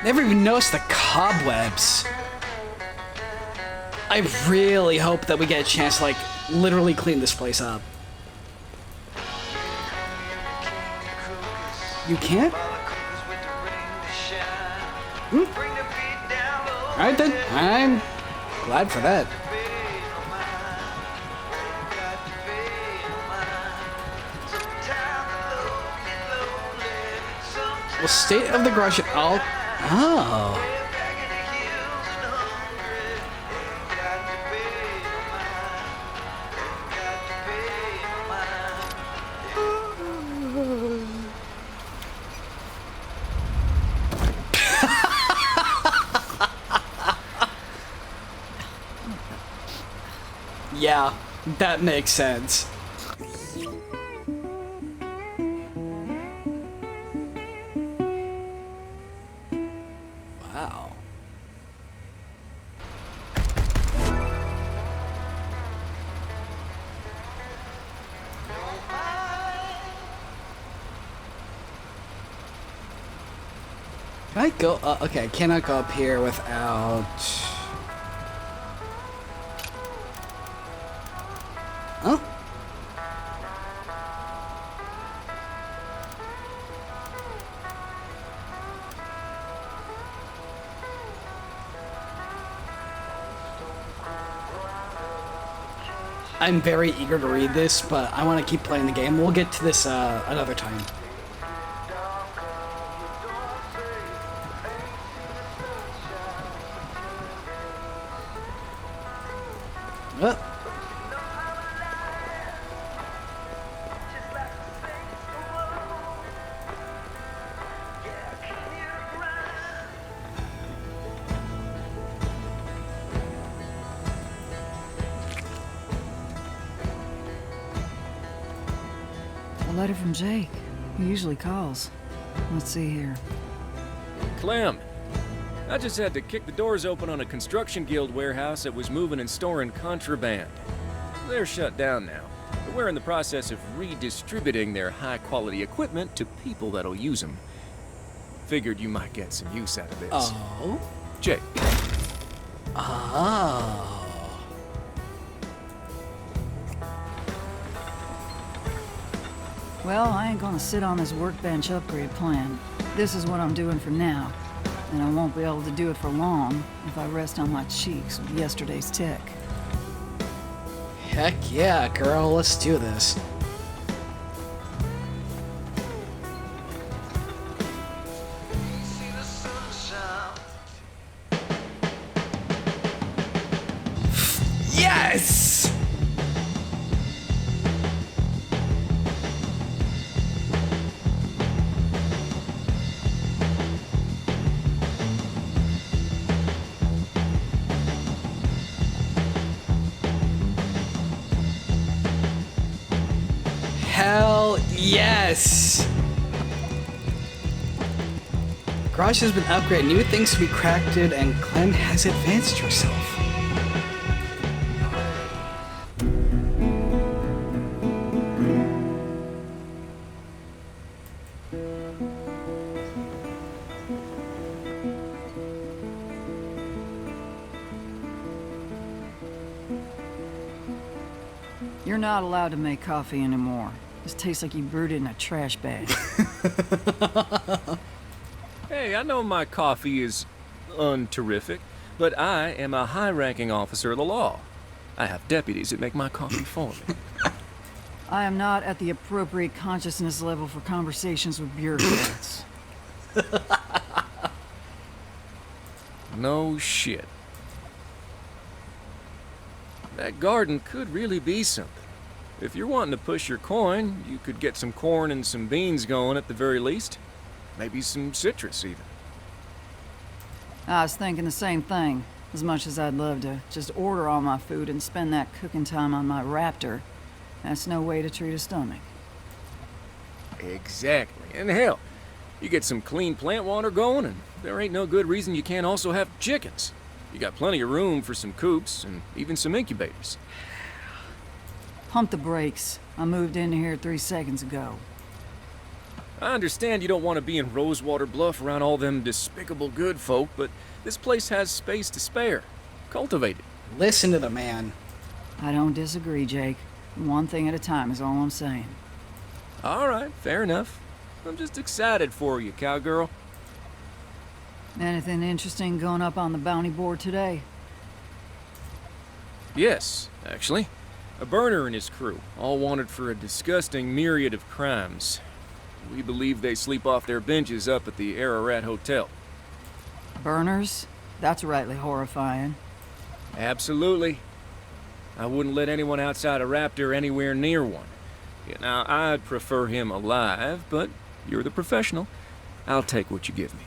A: Never even noticed the cobwebs. I really hope that we get a chance to, like, literally clean this place up. You can't? Alright then, I'm glad for that. Well, state of the garage at all. Oh. Yeah, that makes sense. Wow. Can I go? Okay, I cannot go up here without. Huh? I'm very eager to read this, but I want to keep playing the game. We'll get to this another time.
F: A letter from Jake. He usually calls. Let's see here.
E: Clem, I just had to kick the doors open on a construction guild warehouse that was moving and storing contraband. They're shut down now, but we're in the process of redistributing their high-quality equipment to people that'll use them. Figured you might get some use out of this.
A: Oh.
E: Jake.
A: Oh.
F: Well, I ain't gonna sit on this workbench upgrade plan. This is what I'm doing for now. And I won't be able to do it for long if I rest on my cheeks with yesterday's tech.
A: Heck yeah, girl, let's do this. Yes! Hell yes! Garage has been upgraded, new things to be crafted, and Clem has advanced herself.
F: You're not allowed to make coffee anymore. This tastes like you brewed it in a trash bag.
E: Hey, I know my coffee is unterrific, but I am a high-ranking officer of the law. I have deputies that make my coffee for me.
F: I am not at the appropriate consciousness level for conversations with bureaucrats.
E: No shit. That garden could really be something. If you're wanting to push your coin, you could get some corn and some beans going at the very least. Maybe some citrus, even.
F: I was thinking the same thing. As much as I'd love to just order all my food and spend that cooking time on my Raptor, that's no way to treat a stomach.
E: Exactly. And hell, you get some clean plant water going, and there ain't no good reason you can't also have chickens. You got plenty of room for some coops and even some incubators.
F: Pump the brakes. I moved into here 3 seconds ago.
E: I understand you don't want to be in Rosewater Bluff around all them despicable good folk, but this place has space to spare. Cultivate it.
A: Listen to the man.
F: I don't disagree, Jake. One thing at a time is all I'm saying.
E: All right, fair enough. I'm just excited for you, cowgirl.
F: Anything interesting going up on the bounty board today?
E: Yes, actually. A burner and his crew, all wanted for a disgusting myriad of crimes. We believe they sleep off their benches up at the Ararat Hotel.
F: Burners? That's rightly horrifying.
E: Absolutely. I wouldn't let anyone outside a Raptor anywhere near one. Yeah, now, I'd prefer him alive, but you're the professional. I'll take what you give me.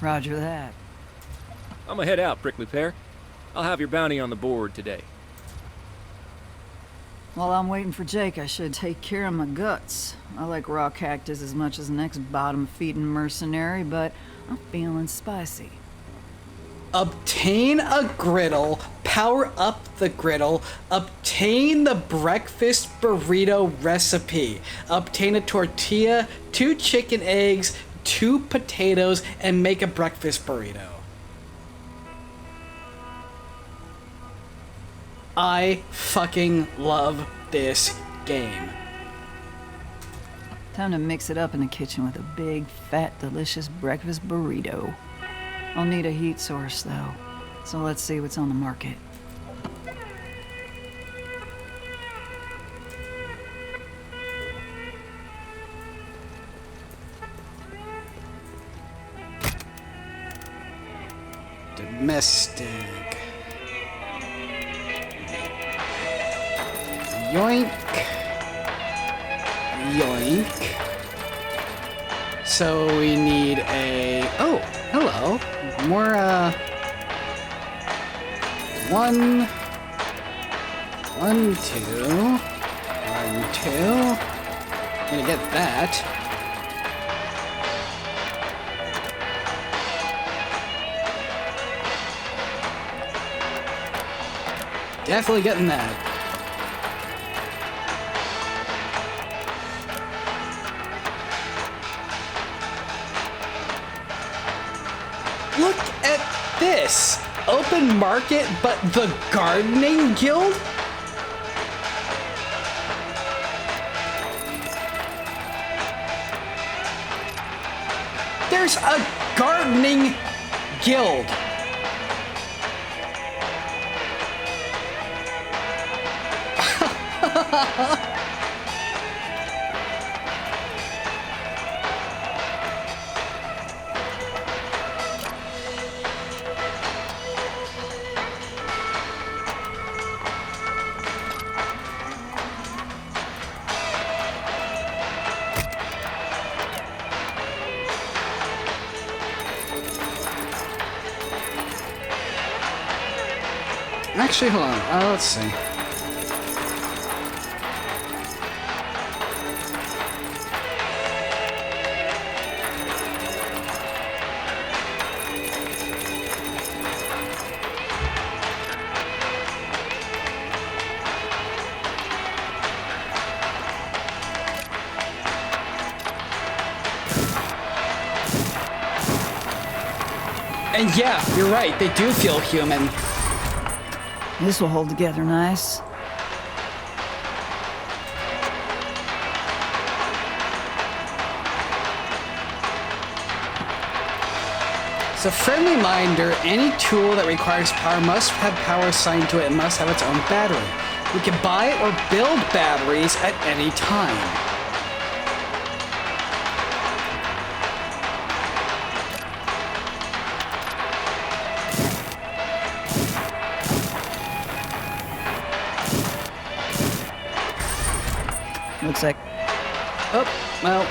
F: Roger that.
E: I'm gonna head out, Prickly Pear. I'll have your bounty on the board today.
F: While I'm waiting for Jake, I should take care of my guts. I like raw cactus as much as the next bottom-feeding mercenary, but I'm feeling spicy.
A: Obtain a griddle, power up the griddle, obtain the breakfast burrito recipe, obtain a tortilla, 2 chicken eggs, 2 potatoes, and make a breakfast burrito. I fucking love this game.
F: Time to mix it up in the kitchen with a big, fat, delicious breakfast burrito. I'll need a heat source, though, so let's see what's on the market.
A: Domestic. Yoink. Yoink. So we need a... Oh, hello. More, 1, 1, 2, 1, 2. Gonna get that. Definitely getting that. Look at this! Open market, but the gardening guild? There's a gardening guild. Actually, hold on. Let's see. And yeah, you're right. They do feel human.
F: This will hold together nice.
A: As a friendly reminder, any tool that requires power must have power assigned to it and must have its own battery. You can buy or build batteries at any time.
F: Looks like
A: Oh, well.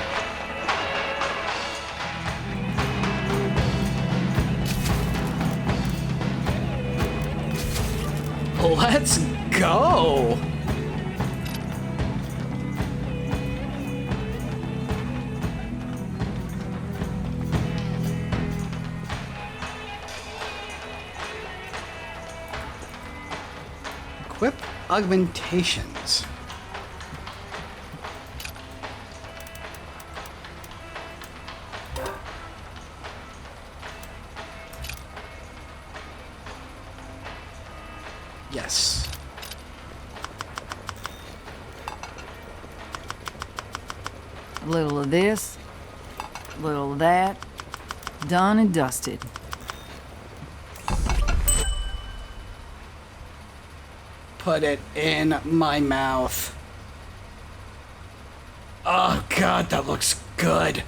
A: Let's go! Equip augmentations. Yes.
F: a little of this, a little of that. Done and dusted.
A: Put it in my mouth. Oh god, that looks good.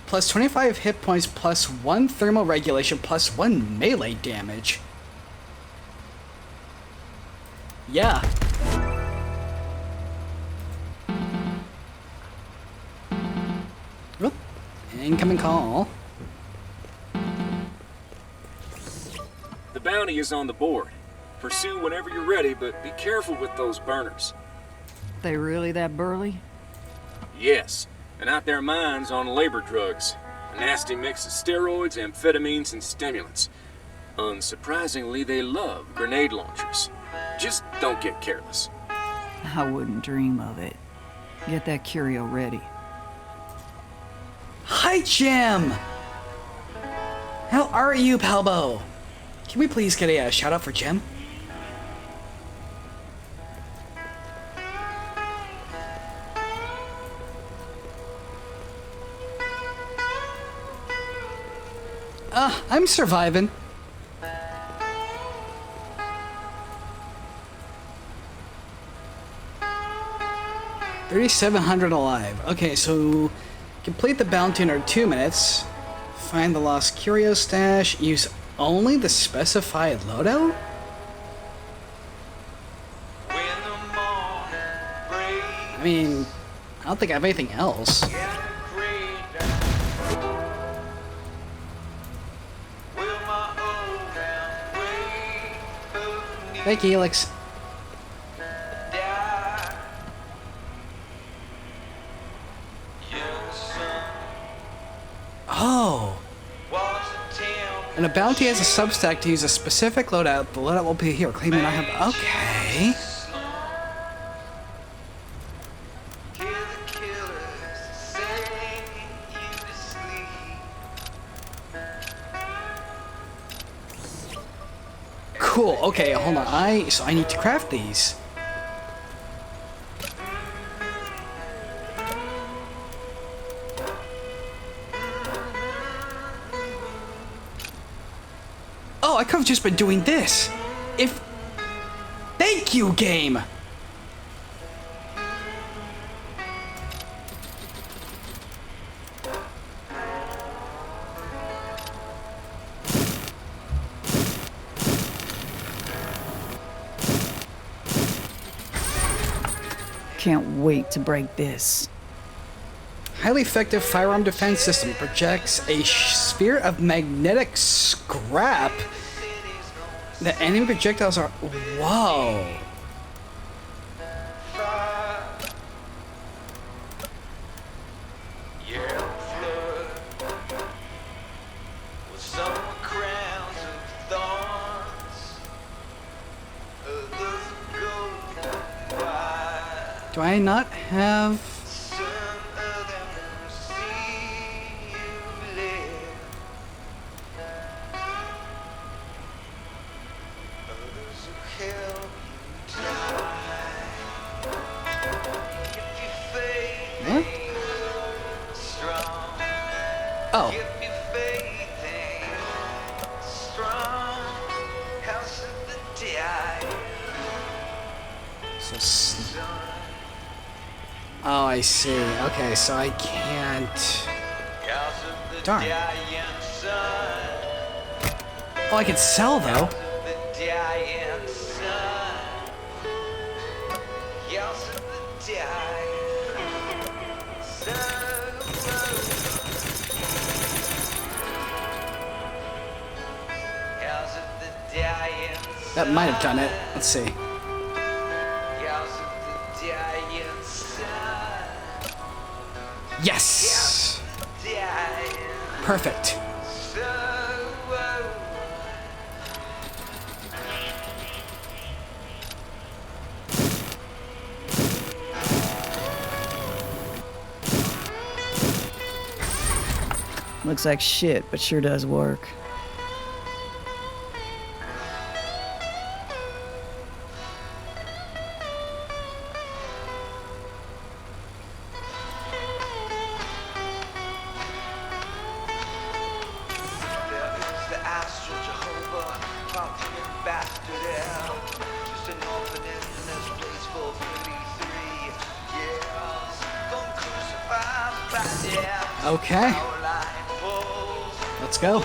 A: Plus 25 hit points, plus 1 thermal regulation, plus 1 melee damage. Yeah. Oop. Incoming call.
E: The bounty is on the board. Pursue whenever you're ready, but be careful with those burners.
F: They really that burly?
E: Yes, and out their minds on labor drugs. A nasty mix of steroids, amphetamines, and stimulants. Unsurprisingly, they love grenade launchers. Just don't get careless.
F: I wouldn't dream of it. Get that curio ready.
A: Hi, Jim! How are you, Palbo? Can we please get a shout out for Jim? I'm surviving. $3,700 alive. Okay, so complete the bounty in under 2 minutes. Find the lost curio stash. Use only the specified loadout?
G: When the morning breaks,
A: I mean, I don't think I have anything else.
G: get afraid down. Will my old town wait for me?
A: Thank you, Helix.
G: Die? Young son
A: Oh.
G: was a town.
A: And a bounty has a substack to use a specific loadout. The loadout will be here. Claiming I have. Okay.
G: Hear the killers say you to sleep.
A: Cool. Okay, hold on. So I need to craft these. Oh, I could have just been doing this. If... Thank you, game!
F: Can't wait to break this.
A: Highly effective firearm defense system projects a sphere of magnetic scrap. The enemy projectiles are... Whoa.
G: Yeah, flood with some crowns of thorns, others go wide.
A: Do I not have...
G: Some of them see you live, others will help you die. If you faith
A: What?
G: strong,
A: Oh.
G: if your faith ain't
A: Just... Oh, I see. Okay, so I can't... Darn. Oh, I can sell, though. That might have done it. Let's see. Yes! Perfect.
F: Looks like shit, but sure does work.
A: Okay. Let's go.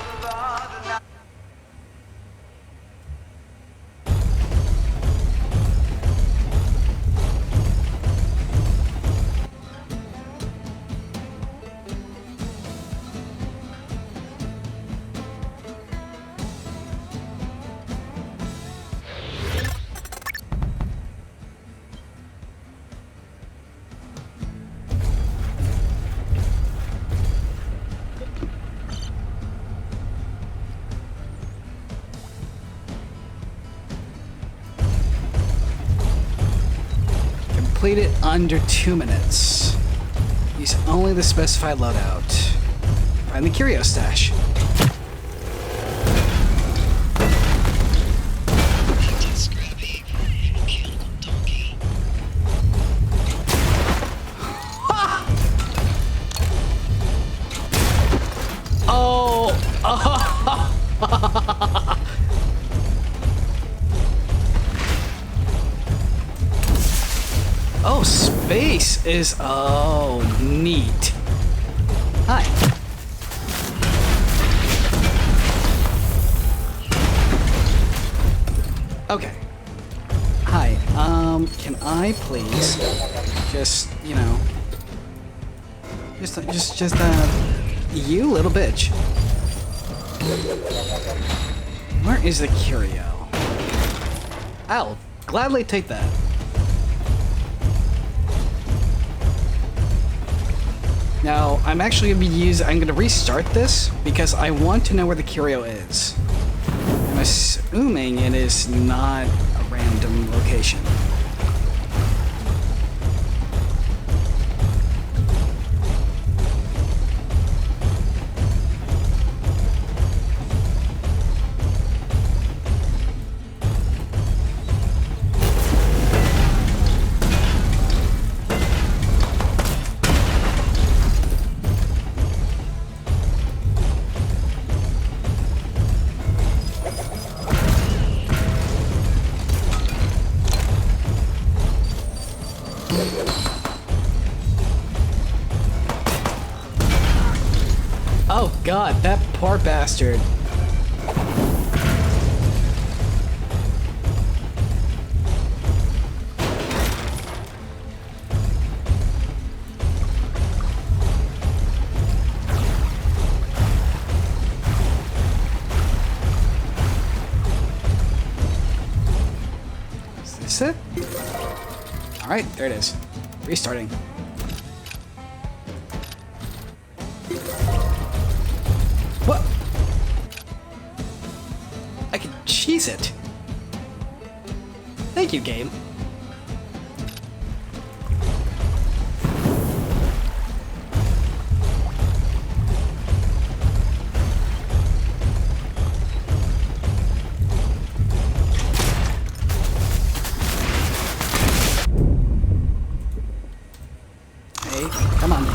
A: Complete it under 2 minutes. Use only the specified loadout. Find the curio stash. Oh, space is... Oh, neat. Hi. Okay. Hi, can I please just, you know... you little bitch. Where is the curio? I'll gladly take that. Now, I'm actually going to restart this because I want to know where the curio is. I'm assuming it is not a random location. Oh god, that poor bastard. Is this it? Alright, there it is. Restarting. What? I can cheese it. Thank you, game. Hey, come on.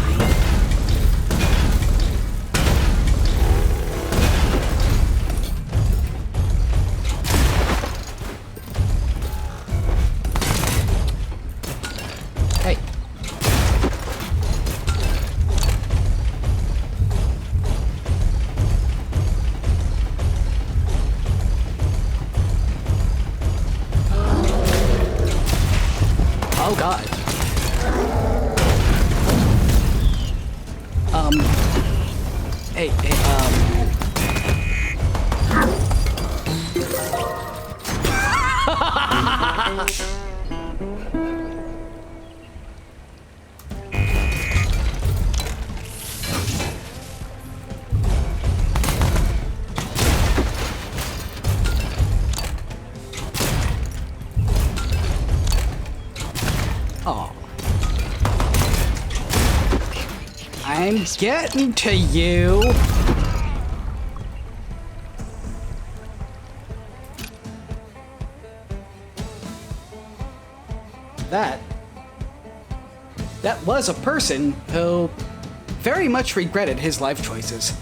A: Oh. I'm getting to you. That was a person who very much regretted his life choices.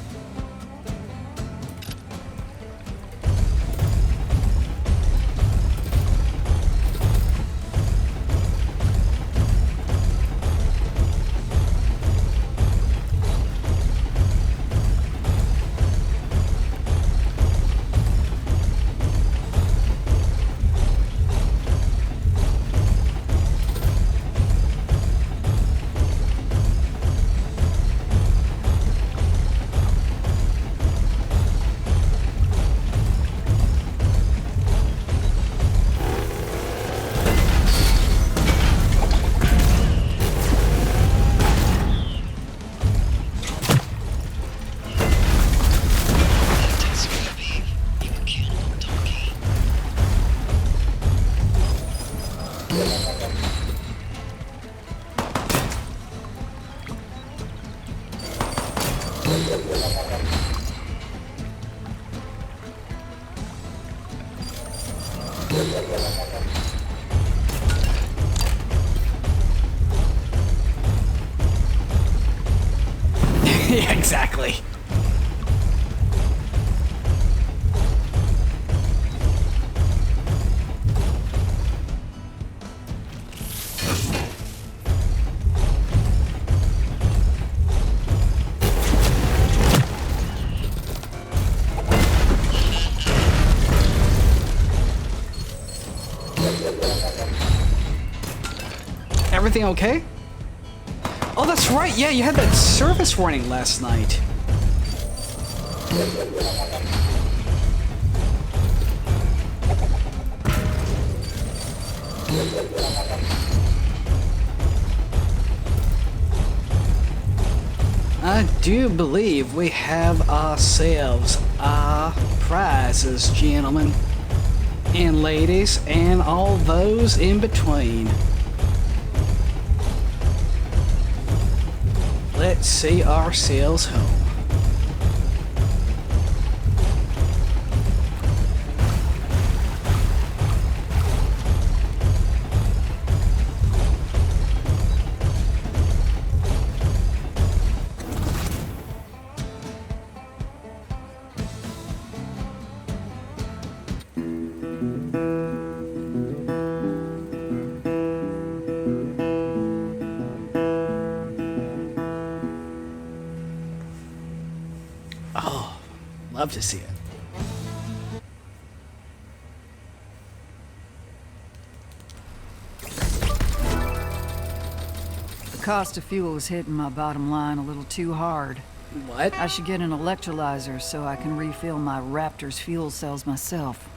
A: Yeah, exactly. Everything okay? Oh, that's right. Yeah, you had that service warning last night. I do believe we have ourselves our prizes, gentlemen and ladies, and all those in between. Let's see ourselves home. Oh, love to see it.
F: The cost of fuel is hitting my bottom line a little too hard.
A: What?
F: I should get an electrolyzer so I can refill my Raptor's fuel cells myself.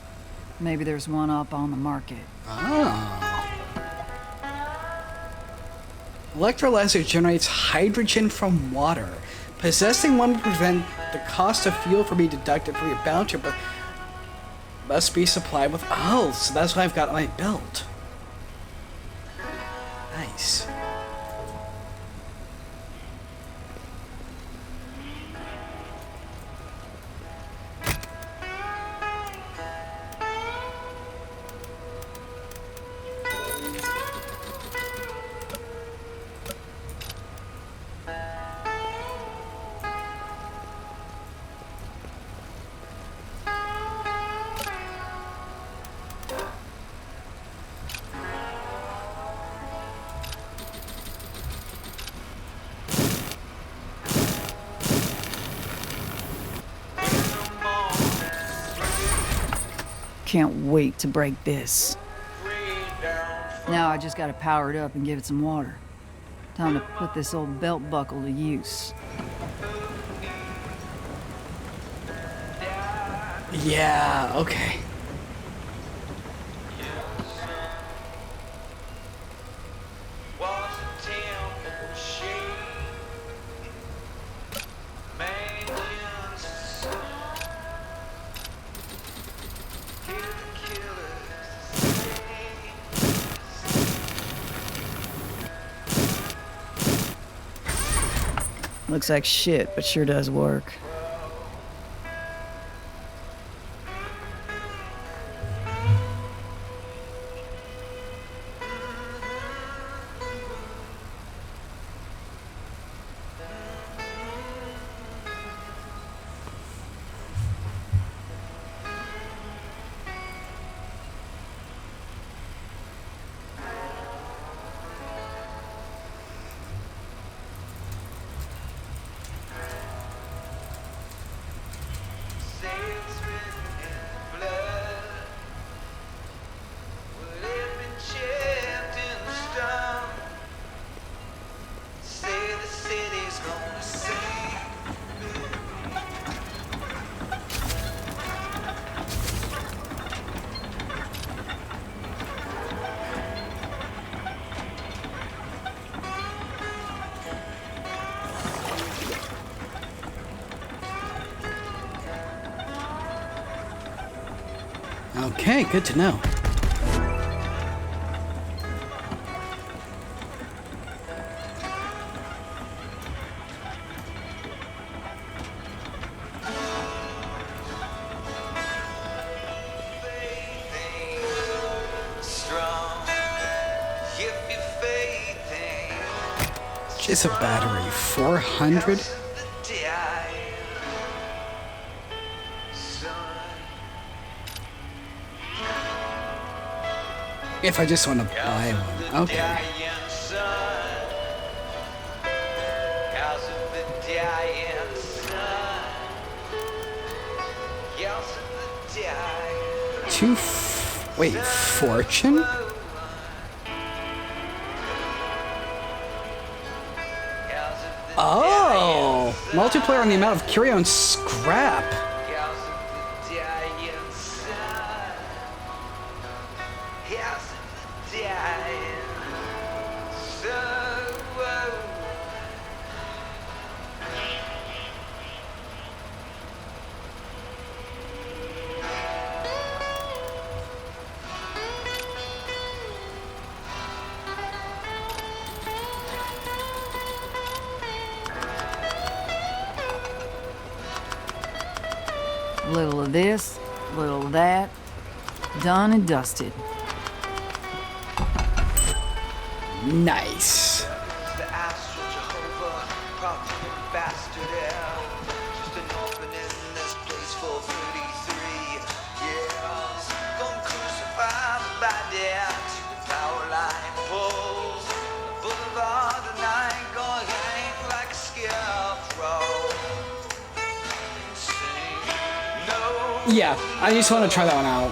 F: Maybe there's one up on the market.
A: Oh. Electrolyzer generates hydrogen from water. Possessing one would prevent the cost of fuel from being deducted from your bounty, but must be supplied with. Oh, so that's what I've got on my belt. Nice.
F: Can't wait to break this. Now I just gotta power it up and give it some water. Time to put this old belt buckle to use.
A: Yeah, okay.
F: Looks like shit, but sure does work.
G: Say it's written in blood. Would it been chipped in the stone? Say the city's gonna sing.
A: Okay, good to know.
G: Faith ain't strong. If your faith ain't
A: Just a battery, 400?
G: the dying sun.
A: If I just want to buy one. Okay.
G: Dying sun. House of the dying sun. House of the dying.
A: Wait, fortune?
G: House of the
A: Oh! Multiplayer on the amount of curio and scrap.
G: House of the dying sun. House of the dying sun.
F: A little of this, a little of that. Done and dusted.
A: Nice.
G: The astral Jehovah, prophet and bastard heir. Just an orphan in this place for 33 years. Gonna crucify my body to the power line poles. Boulevard tonight, gonna hang like a scarecrow. Sing no.
A: Yeah, I just want to try that one out.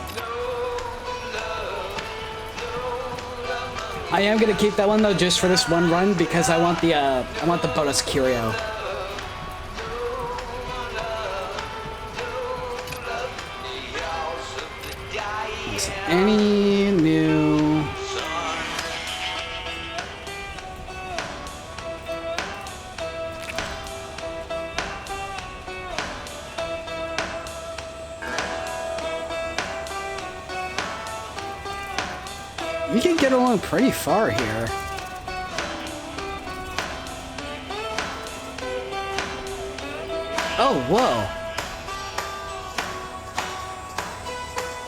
A: I am gonna keep that one though, just for this one run, because I want the bonus curio. Is any new? We can get along pretty far here. Oh, whoa.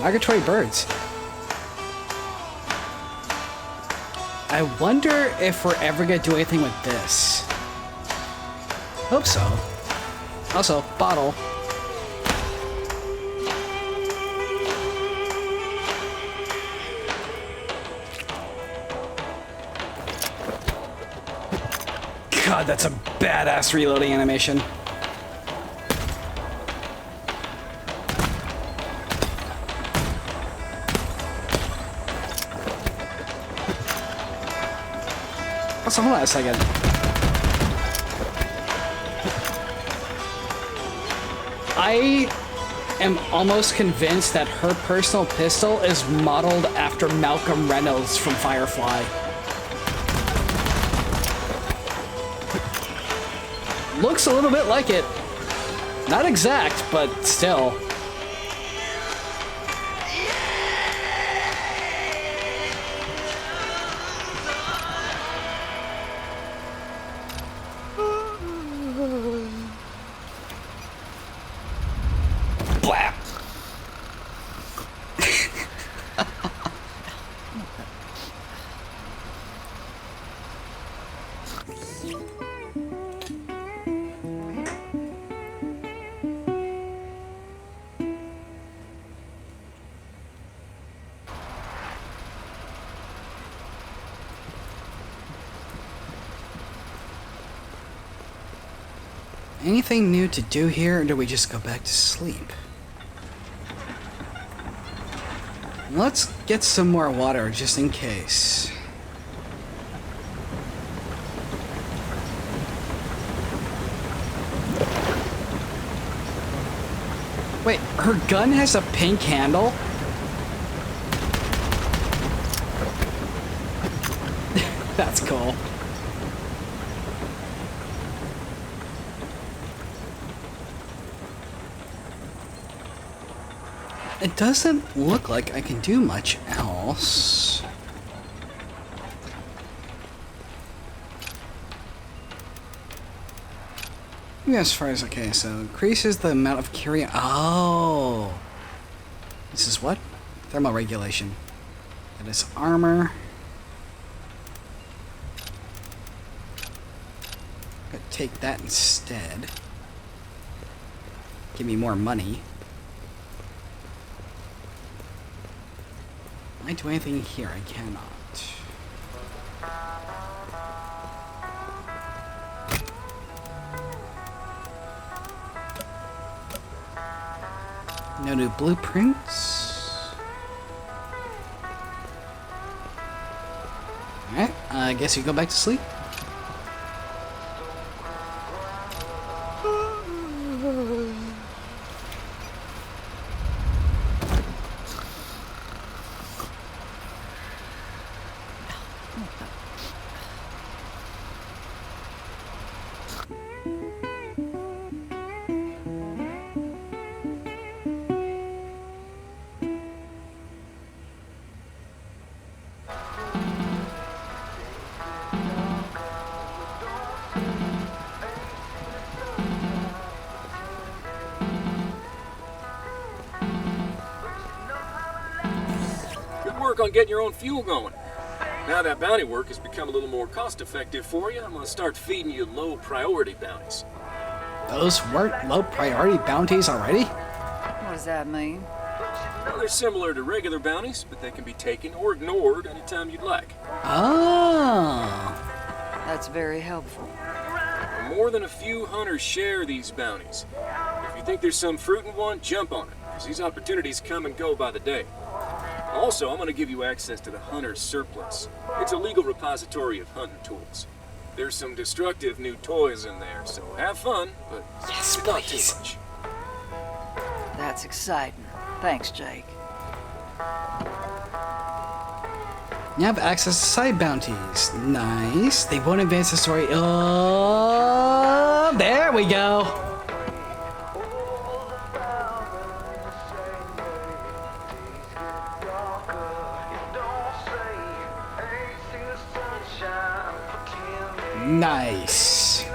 A: Migratory birds. I wonder if we're ever gonna do anything with this. Hope so. Also, bottle. God, that's a badass reloading animation. Also, hold on a second. I am almost convinced that her personal pistol is modeled after Malcolm Reynolds from Firefly. Looks a little bit like it. Not exact, but still. anything new to do here, or do we just go back to sleep? Let's get some more water, just in case. Wait, her gun has a pink handle? That's cool. It doesn't look like I can do much else. Yeah, as far as, okay, so increases the amount of carry. Oh! This is what? Thermal regulation. That is armor. Gotta take that instead. Give me more money. Can I do anything here? I cannot. No new blueprints. Alright, I guess you go back to sleep.
E: Work on getting your own fuel going. Now that bounty work has become a little more cost-effective for you, I'm gonna start feeding you low-priority bounties.
A: Those weren't low priority bounties already?
F: What does that mean?
E: Well, they're similar to regular bounties, but they can be taken or ignored anytime you'd like.
A: Oh.
F: That's very helpful.
E: More than a few hunters share these bounties. If you think there's some fruit in one, jump on it, because these opportunities come and go by the day. Also, I'm going to give you access to the Hunter's Surplus. It's a legal repository of hunting tools. There's some destructive new toys in there, so have fun, but
A: Yes,
E: not too
A: please.
E: much.
F: That's exciting. Thanks, Jake.
A: You have access to side bounties. Nice. They won't advance the story. Oh, there we go. Nice.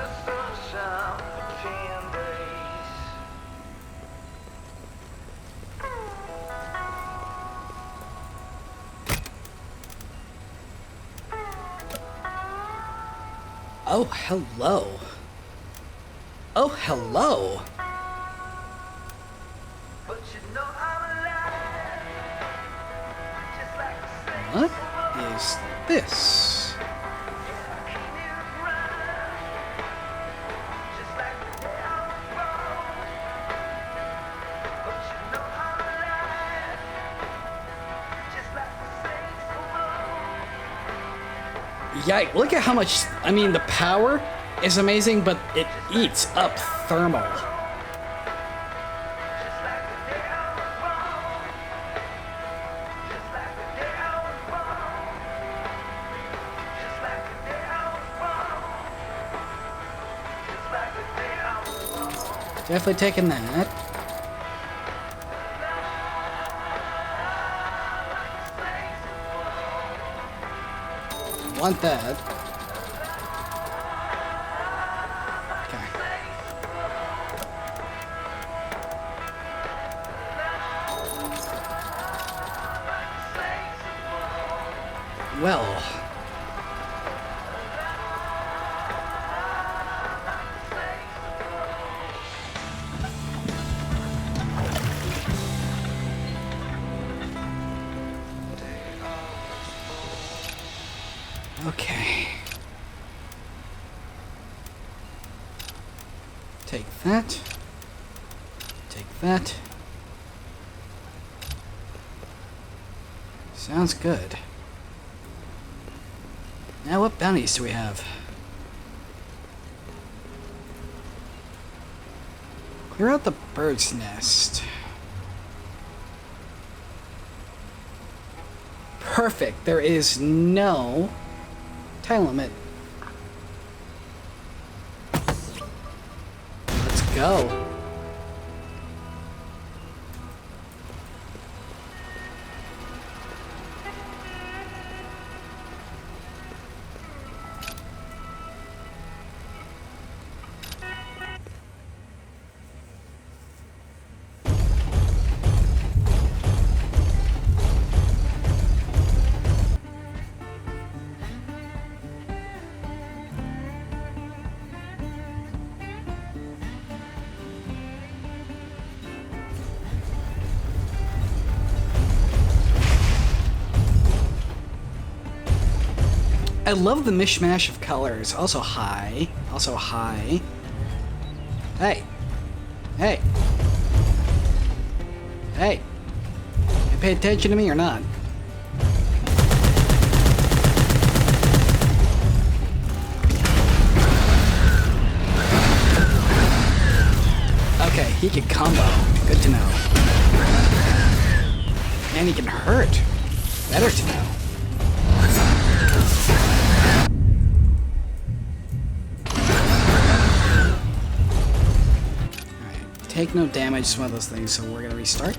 A: Oh, hello. Oh, hello. What is this? Yikes, look at how much, I mean, the power is amazing, but it eats up thermal. Definitely taking that. Want that. Okay. Well. Okay. Take that. Take that. Sounds good. Now what bounties do we have? Clear out the bird's nest. Perfect. There is no time limit. Let's go. I love the mishmash of colors. Also high. Also high. Hey. Hey. Hey. You pay attention to me or not? Okay, he can combo. Good to know. And he can hurt. Better to know. Take no damage, some of those things, so we're gonna restart.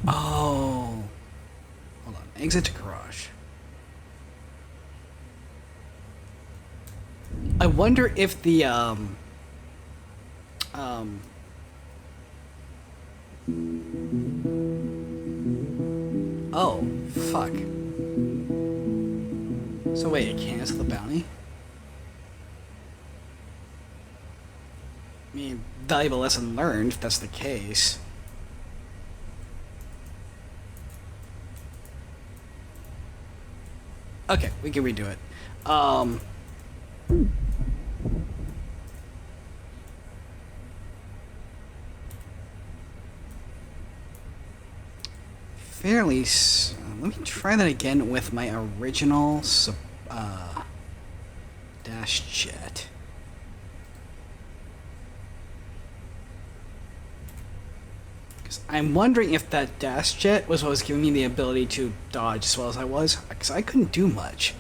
A: Oh. Hold on. Exit to garage. I wonder if the oh, fuck. So wait, it cancels the bounty? I mean, valuable lesson learned, if that's the case. Okay, we can redo it. Let me try that again with my original dash jet. Because I'm wondering if that dash jet was what was giving me the ability to dodge as well as I was, because I couldn't do much.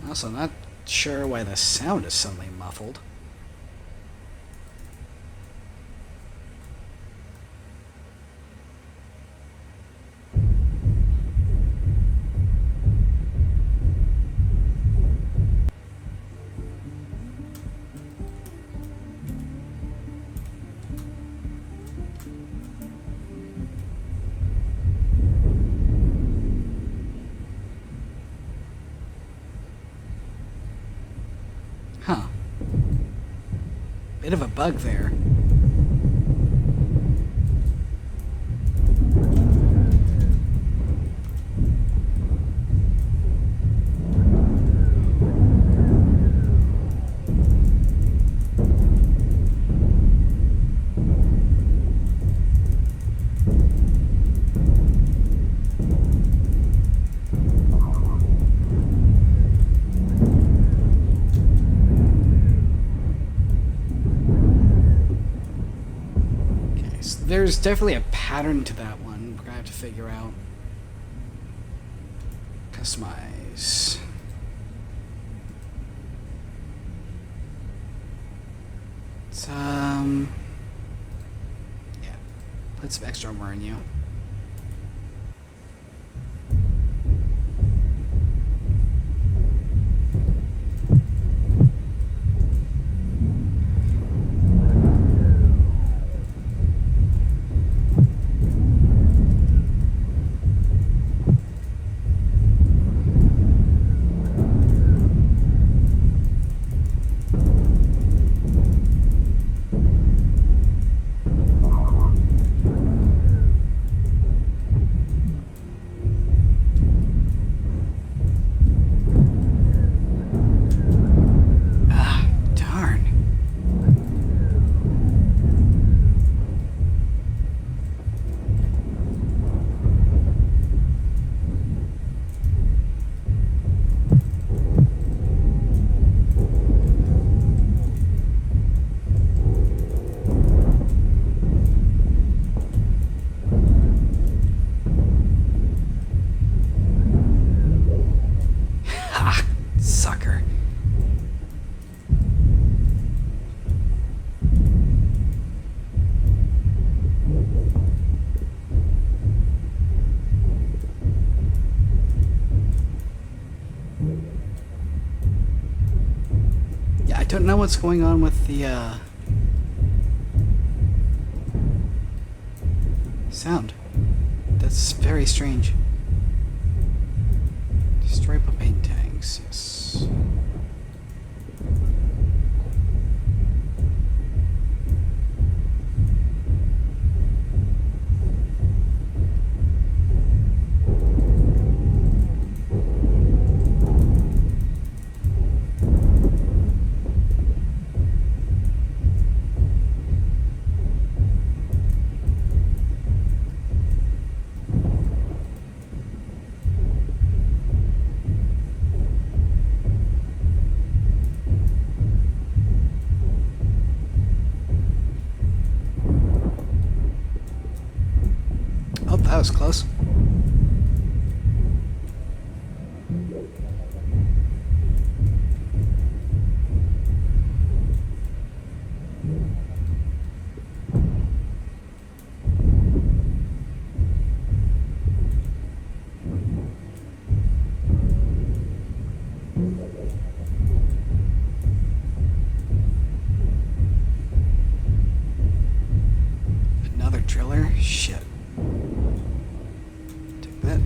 A: Also, not sure why the sound is suddenly muffled. Huh. Bit of a bug there. There's definitely a pattern to that one we're gonna have to figure out. Customize. It's, yeah. Put some extra armor in you. don't know what's going on with the sound. That's very strange. Destroy propane tanks, yes. Oh, that was close. Another driller? Shit. Take that.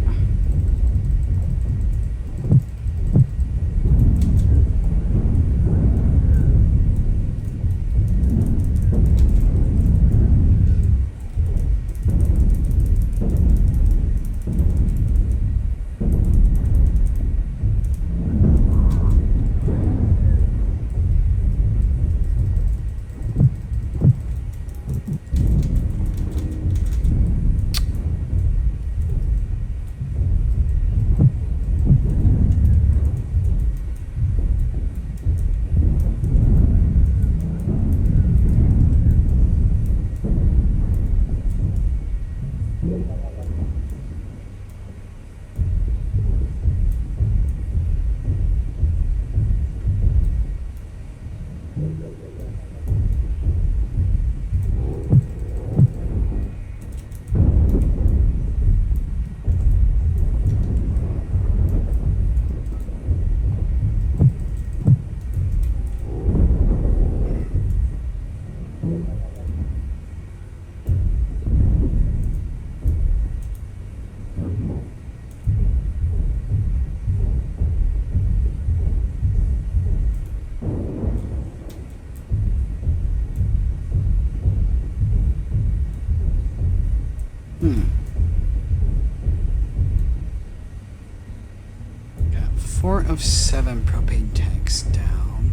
A: Got 4 of 7 propane tanks down.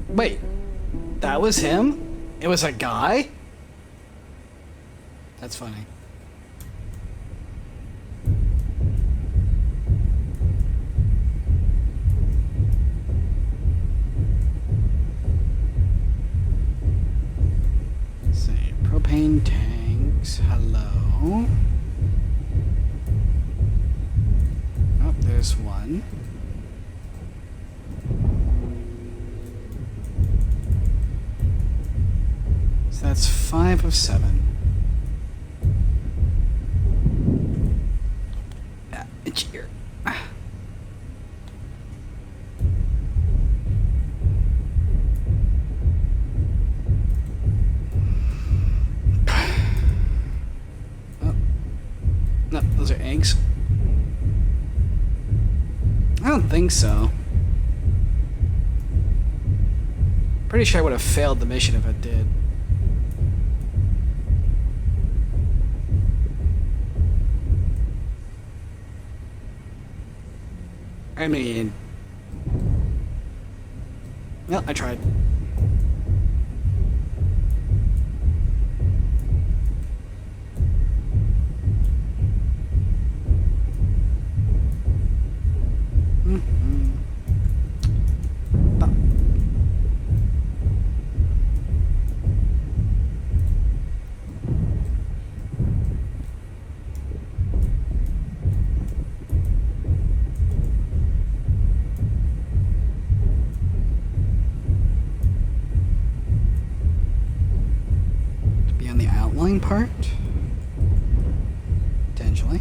A: Wait, that was him? It was a guy? That's funny. Let's see, propane tanks, hello. Oh, there's one. So that's 5 of 7. It's here. Oh. No, those are eggs. I don't think so. Pretty sure I would have failed the mission if it did. I mean... Well, I tried. one part? Potentially.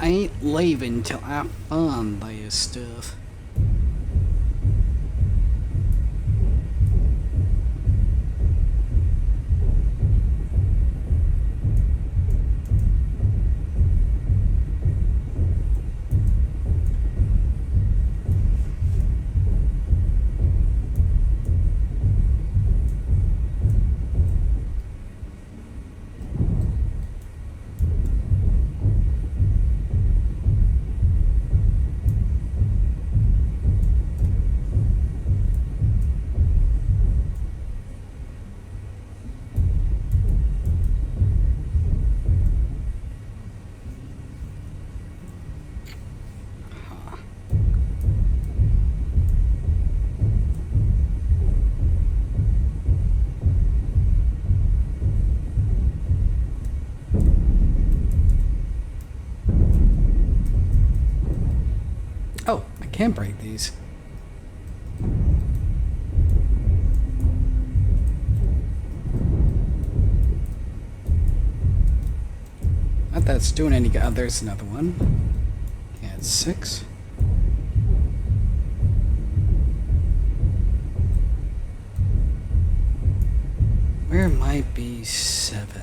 A: I ain't leaving till I find this stuff. Oh, I can break these. Not that it's doing any good. Oh, there's another one. Yeah, it's 6. Where might be 7?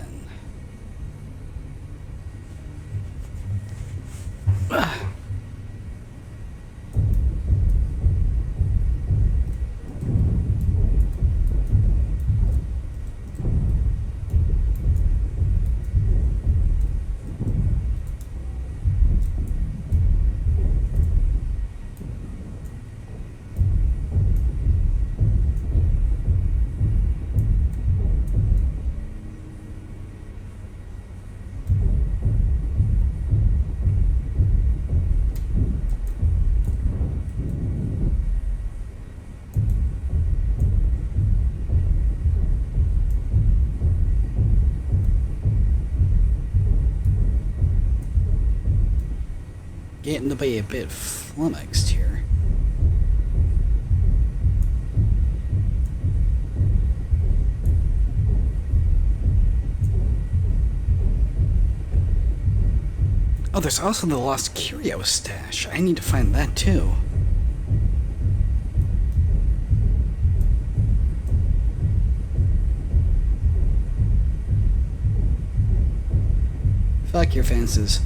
A: Getting to be a bit flummoxed here. Oh, there's also the Lost Curio stash. I need to find that too. Fuck your fences.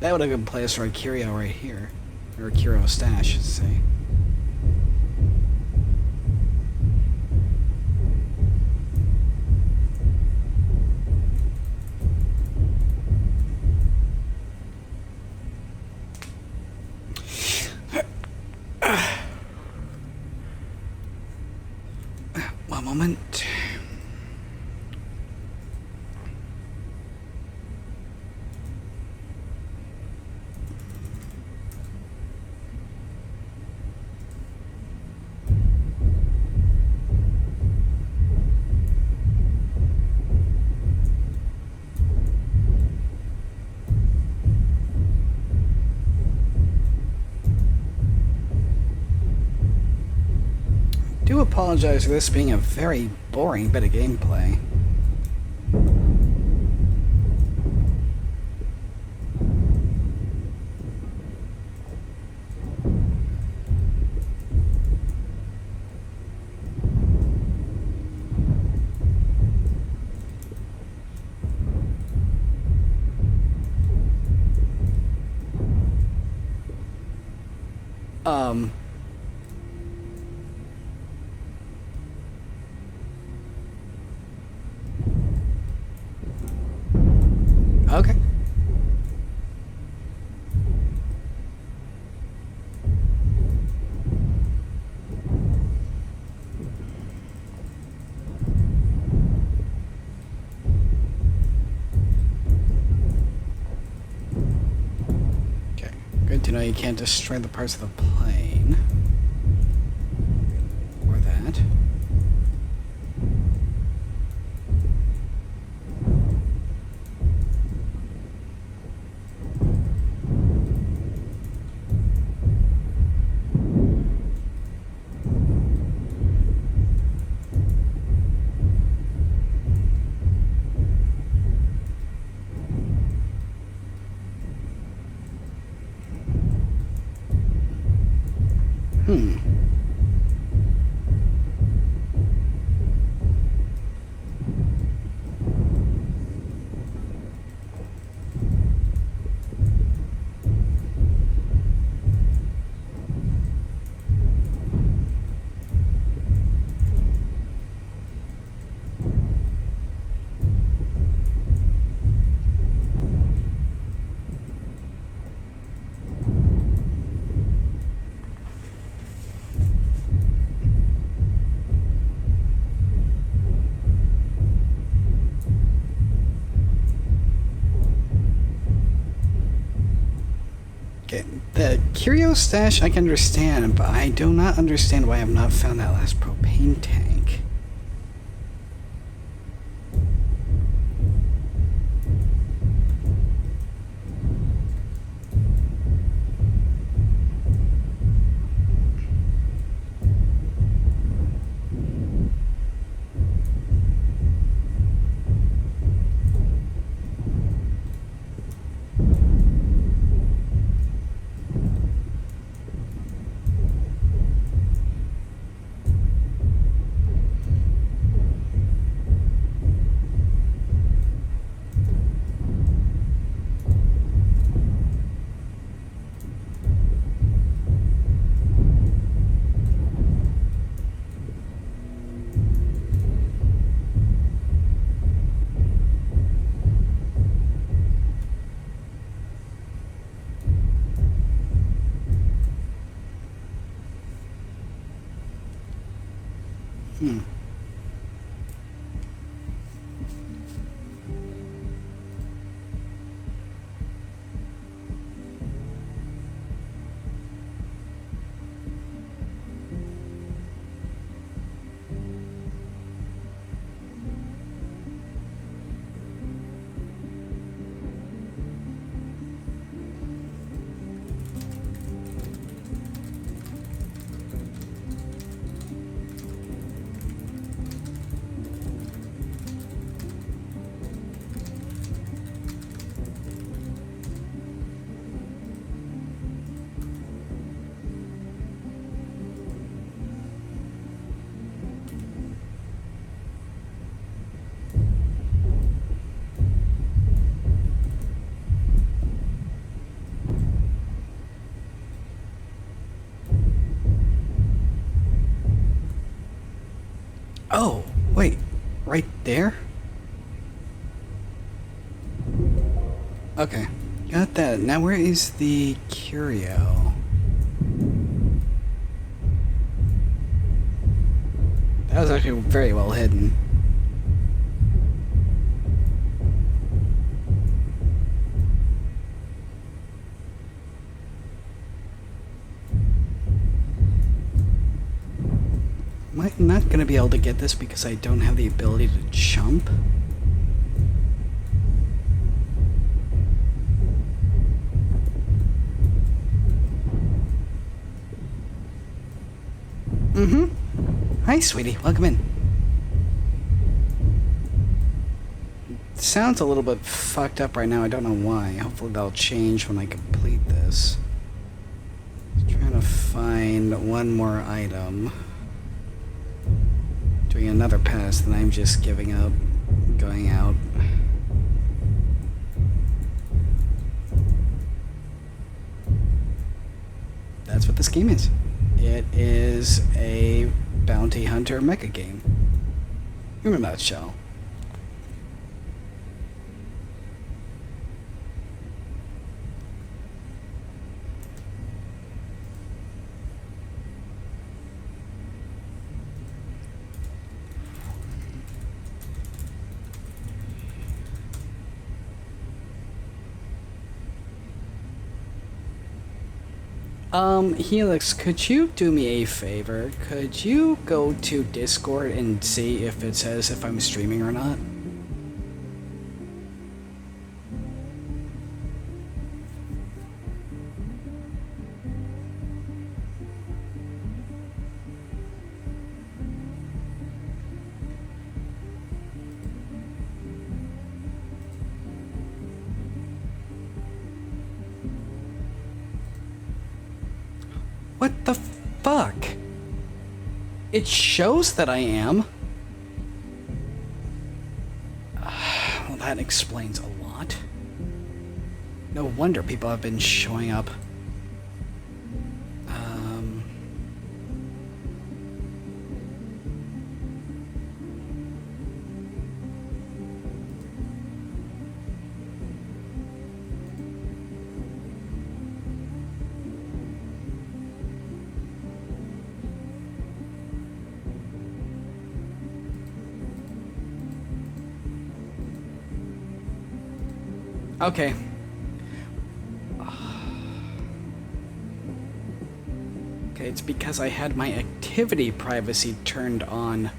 A: That would have been a place for a curio right here. Or a curio stash, I should say. One moment. I do apologize for this being a very boring bit of gameplay. Okay. Okay. Good to know you can't destroy the parts of the plane. Or that. Okay, the curio stash I can understand, but I do not understand why I have not found that last propane tank. Oh, wait, right there? Okay, got that. Now where is the curio? That was actually very well hidden. Am I not going to be able to get this because I don't have the ability to jump? Hi, sweetie. Welcome in. It sounds a little bit fucked up right now. I don't know why. Hopefully that'll change when I complete this. Just trying to find one more item. Doing another pass, then I'm just giving up, going out. That's what this game is. It is a bounty hunter mecha game. In a nutshell. Helix, could you do me a favor? Could you go to Discord and see if it says if I'm streaming or not? What the fuck? It shows that I am. Well, that explains a lot. No wonder people have been showing up. Okay. Okay, it's because I had my activity privacy turned on.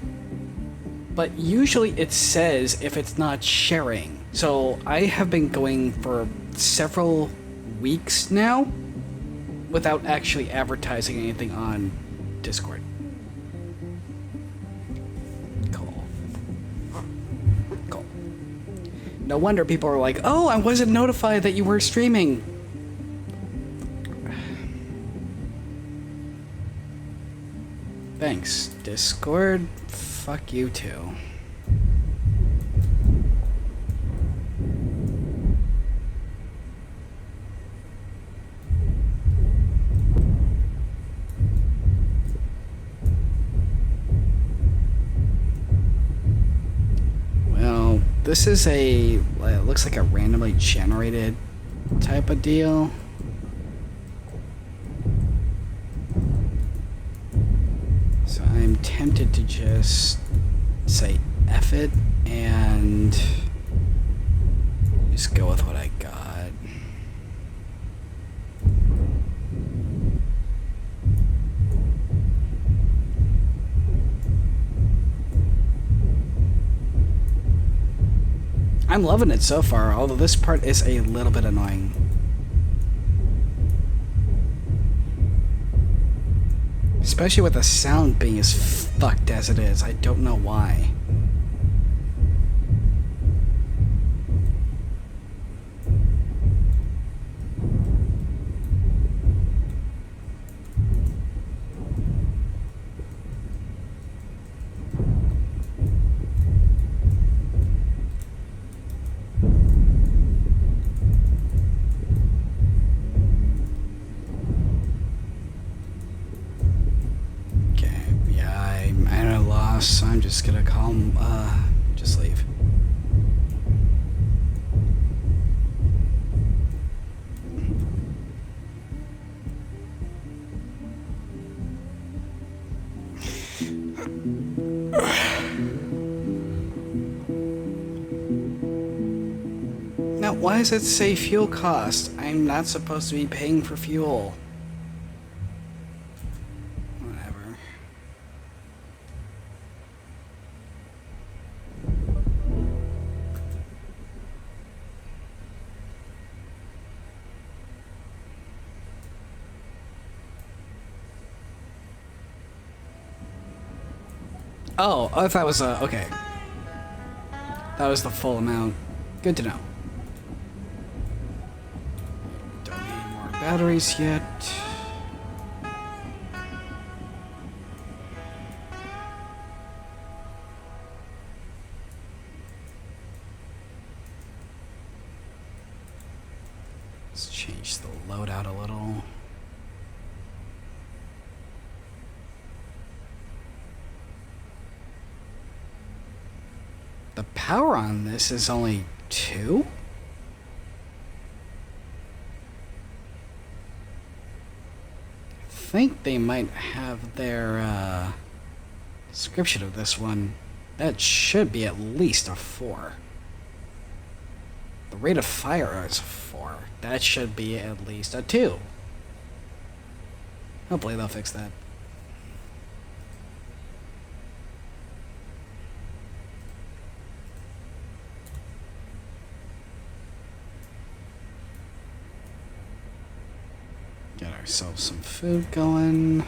A: But usually it says if it's not sharing. So I have been going for several weeks now without actually advertising anything on Discord. No wonder people are like, oh, I wasn't notified that you were streaming. Thanks, Discord. Fuck you too. This is it looks like a randomly generated type of deal. So I'm tempted to just say F it and just go with what I got. I'm loving it so far, although this part is a little bit annoying. Especially with the sound being as fucked as it is. I don't know why. So I'm just gonna call him, just leave. Now, why does it say fuel cost? I'm not supposed to be paying for fuel. Oh, I thought it was, okay. That was the full amount. Good to know. Don't need more batteries yet. Let's change the loadout a little. The power on this is only 2? I think they might have their description of this one. That should be at least a 4. The rate of fire is 4. That should be at least a 2. Hopefully they'll fix that. Get ourselves some food going.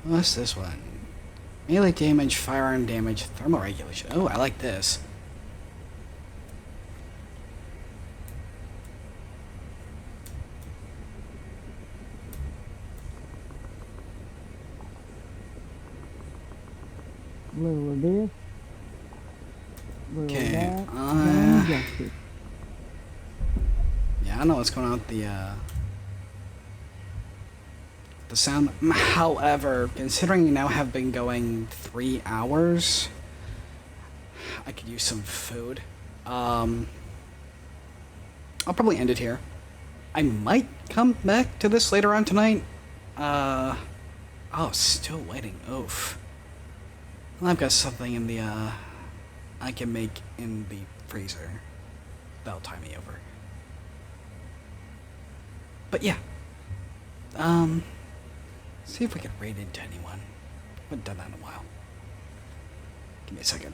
A: What's this one? Melee damage, firearm damage, thermal regulation. Oh, I like this.
F: Little of this.
A: Okay. Yeah, I don't know what's going on with the sound. However, considering we now have been going 3 hours, I could use some food. I'll probably end it here. I might come back to this later on tonight. Oh, still waiting. Oof. Well, I've got something in the, I can make in the freezer. That'll tie me over. But yeah. See if we can raid into anyone. Haven't done that in a while. Give me a second.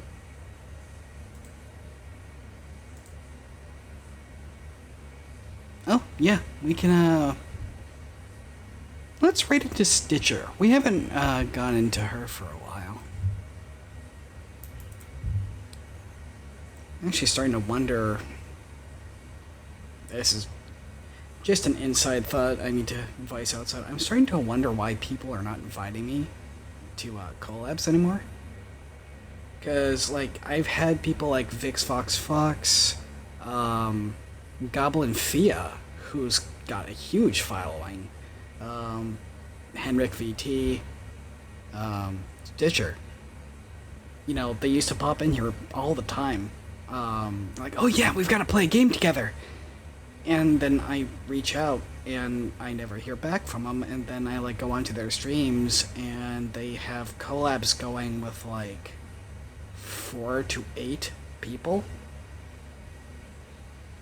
A: Oh, yeah, we can, let's raid into Stitcher. We haven't, gone into her for a while. I'm actually starting to wonder... This is just an inside thought I need to voice outside. I'm starting to wonder why people are not inviting me to, collabs anymore. Because, like, I've had people like Vix Fox Fox, Goblin Fia, who's got a huge following, Henrik VT, Stitcher. You know, they used to pop in here all the time. Like, oh yeah, we've got to play a game together. And then I reach out and I never hear back from them. And then I like go onto their streams and they have collabs going with like 4 to 8 people.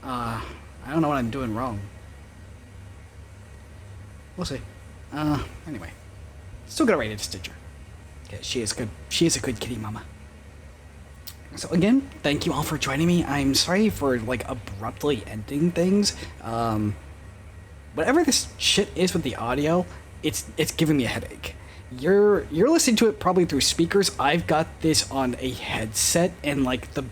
A: I don't know what I'm doing wrong. We'll see. Anyway. Still gonna rate it to Stitcher. Okay, she is good. She is a good kitty mama. So again, thank you all for joining me. I'm sorry for like abruptly ending things. Whatever this shit is with the audio, it's giving me a headache. You're listening to it probably through speakers. I've got this on a headset and like the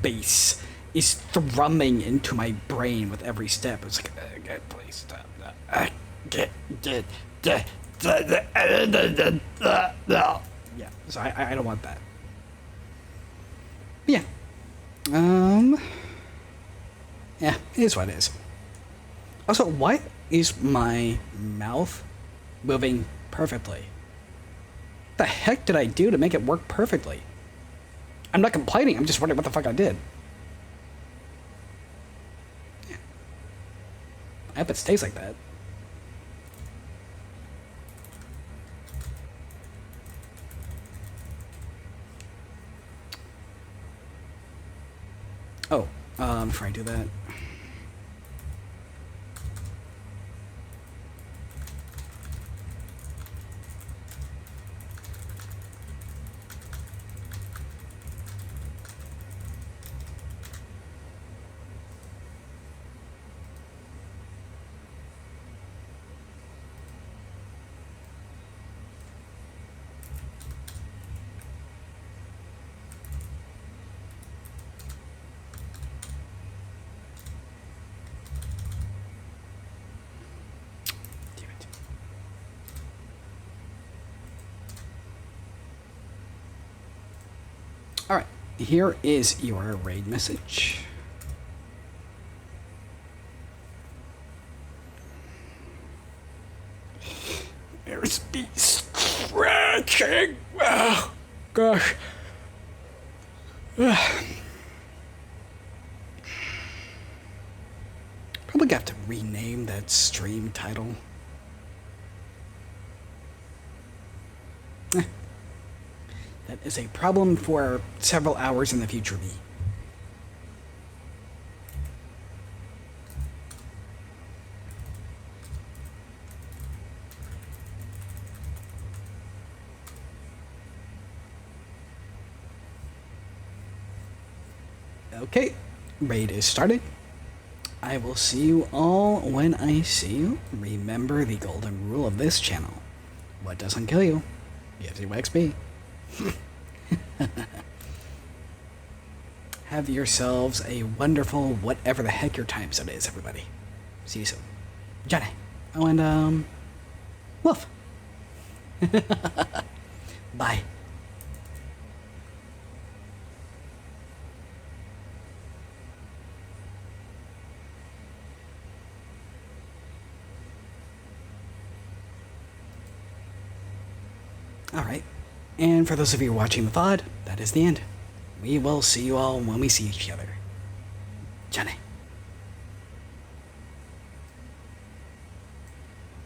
A: bass is thrumming into my brain with every step. It's like, please stop. Yeah, so I don't want that. Yeah. Yeah, it is what it is. Also, why is my mouth moving perfectly? What the heck did I do to make it work perfectly? I'm not complaining, I'm just wondering what the fuck I did. Yeah. I hope it stays like that. Oh, before I do that. Alright, here is your raid message. There's me scratching. Oh, gosh. Probably got to rename that stream title. That is a problem for several hours in the future, me. Okay, raid is started. I will see you all when I see you. Remember the golden rule of this channel. What doesn't kill you gives you XP. Have yourselves a wonderful whatever the heck your time zone is, everybody. See you soon. Johnny. Oh, and, Wolf. Bye. Alright, and for those of you watching the VOD, that is the end. We will see you all when we see each other. Johnny.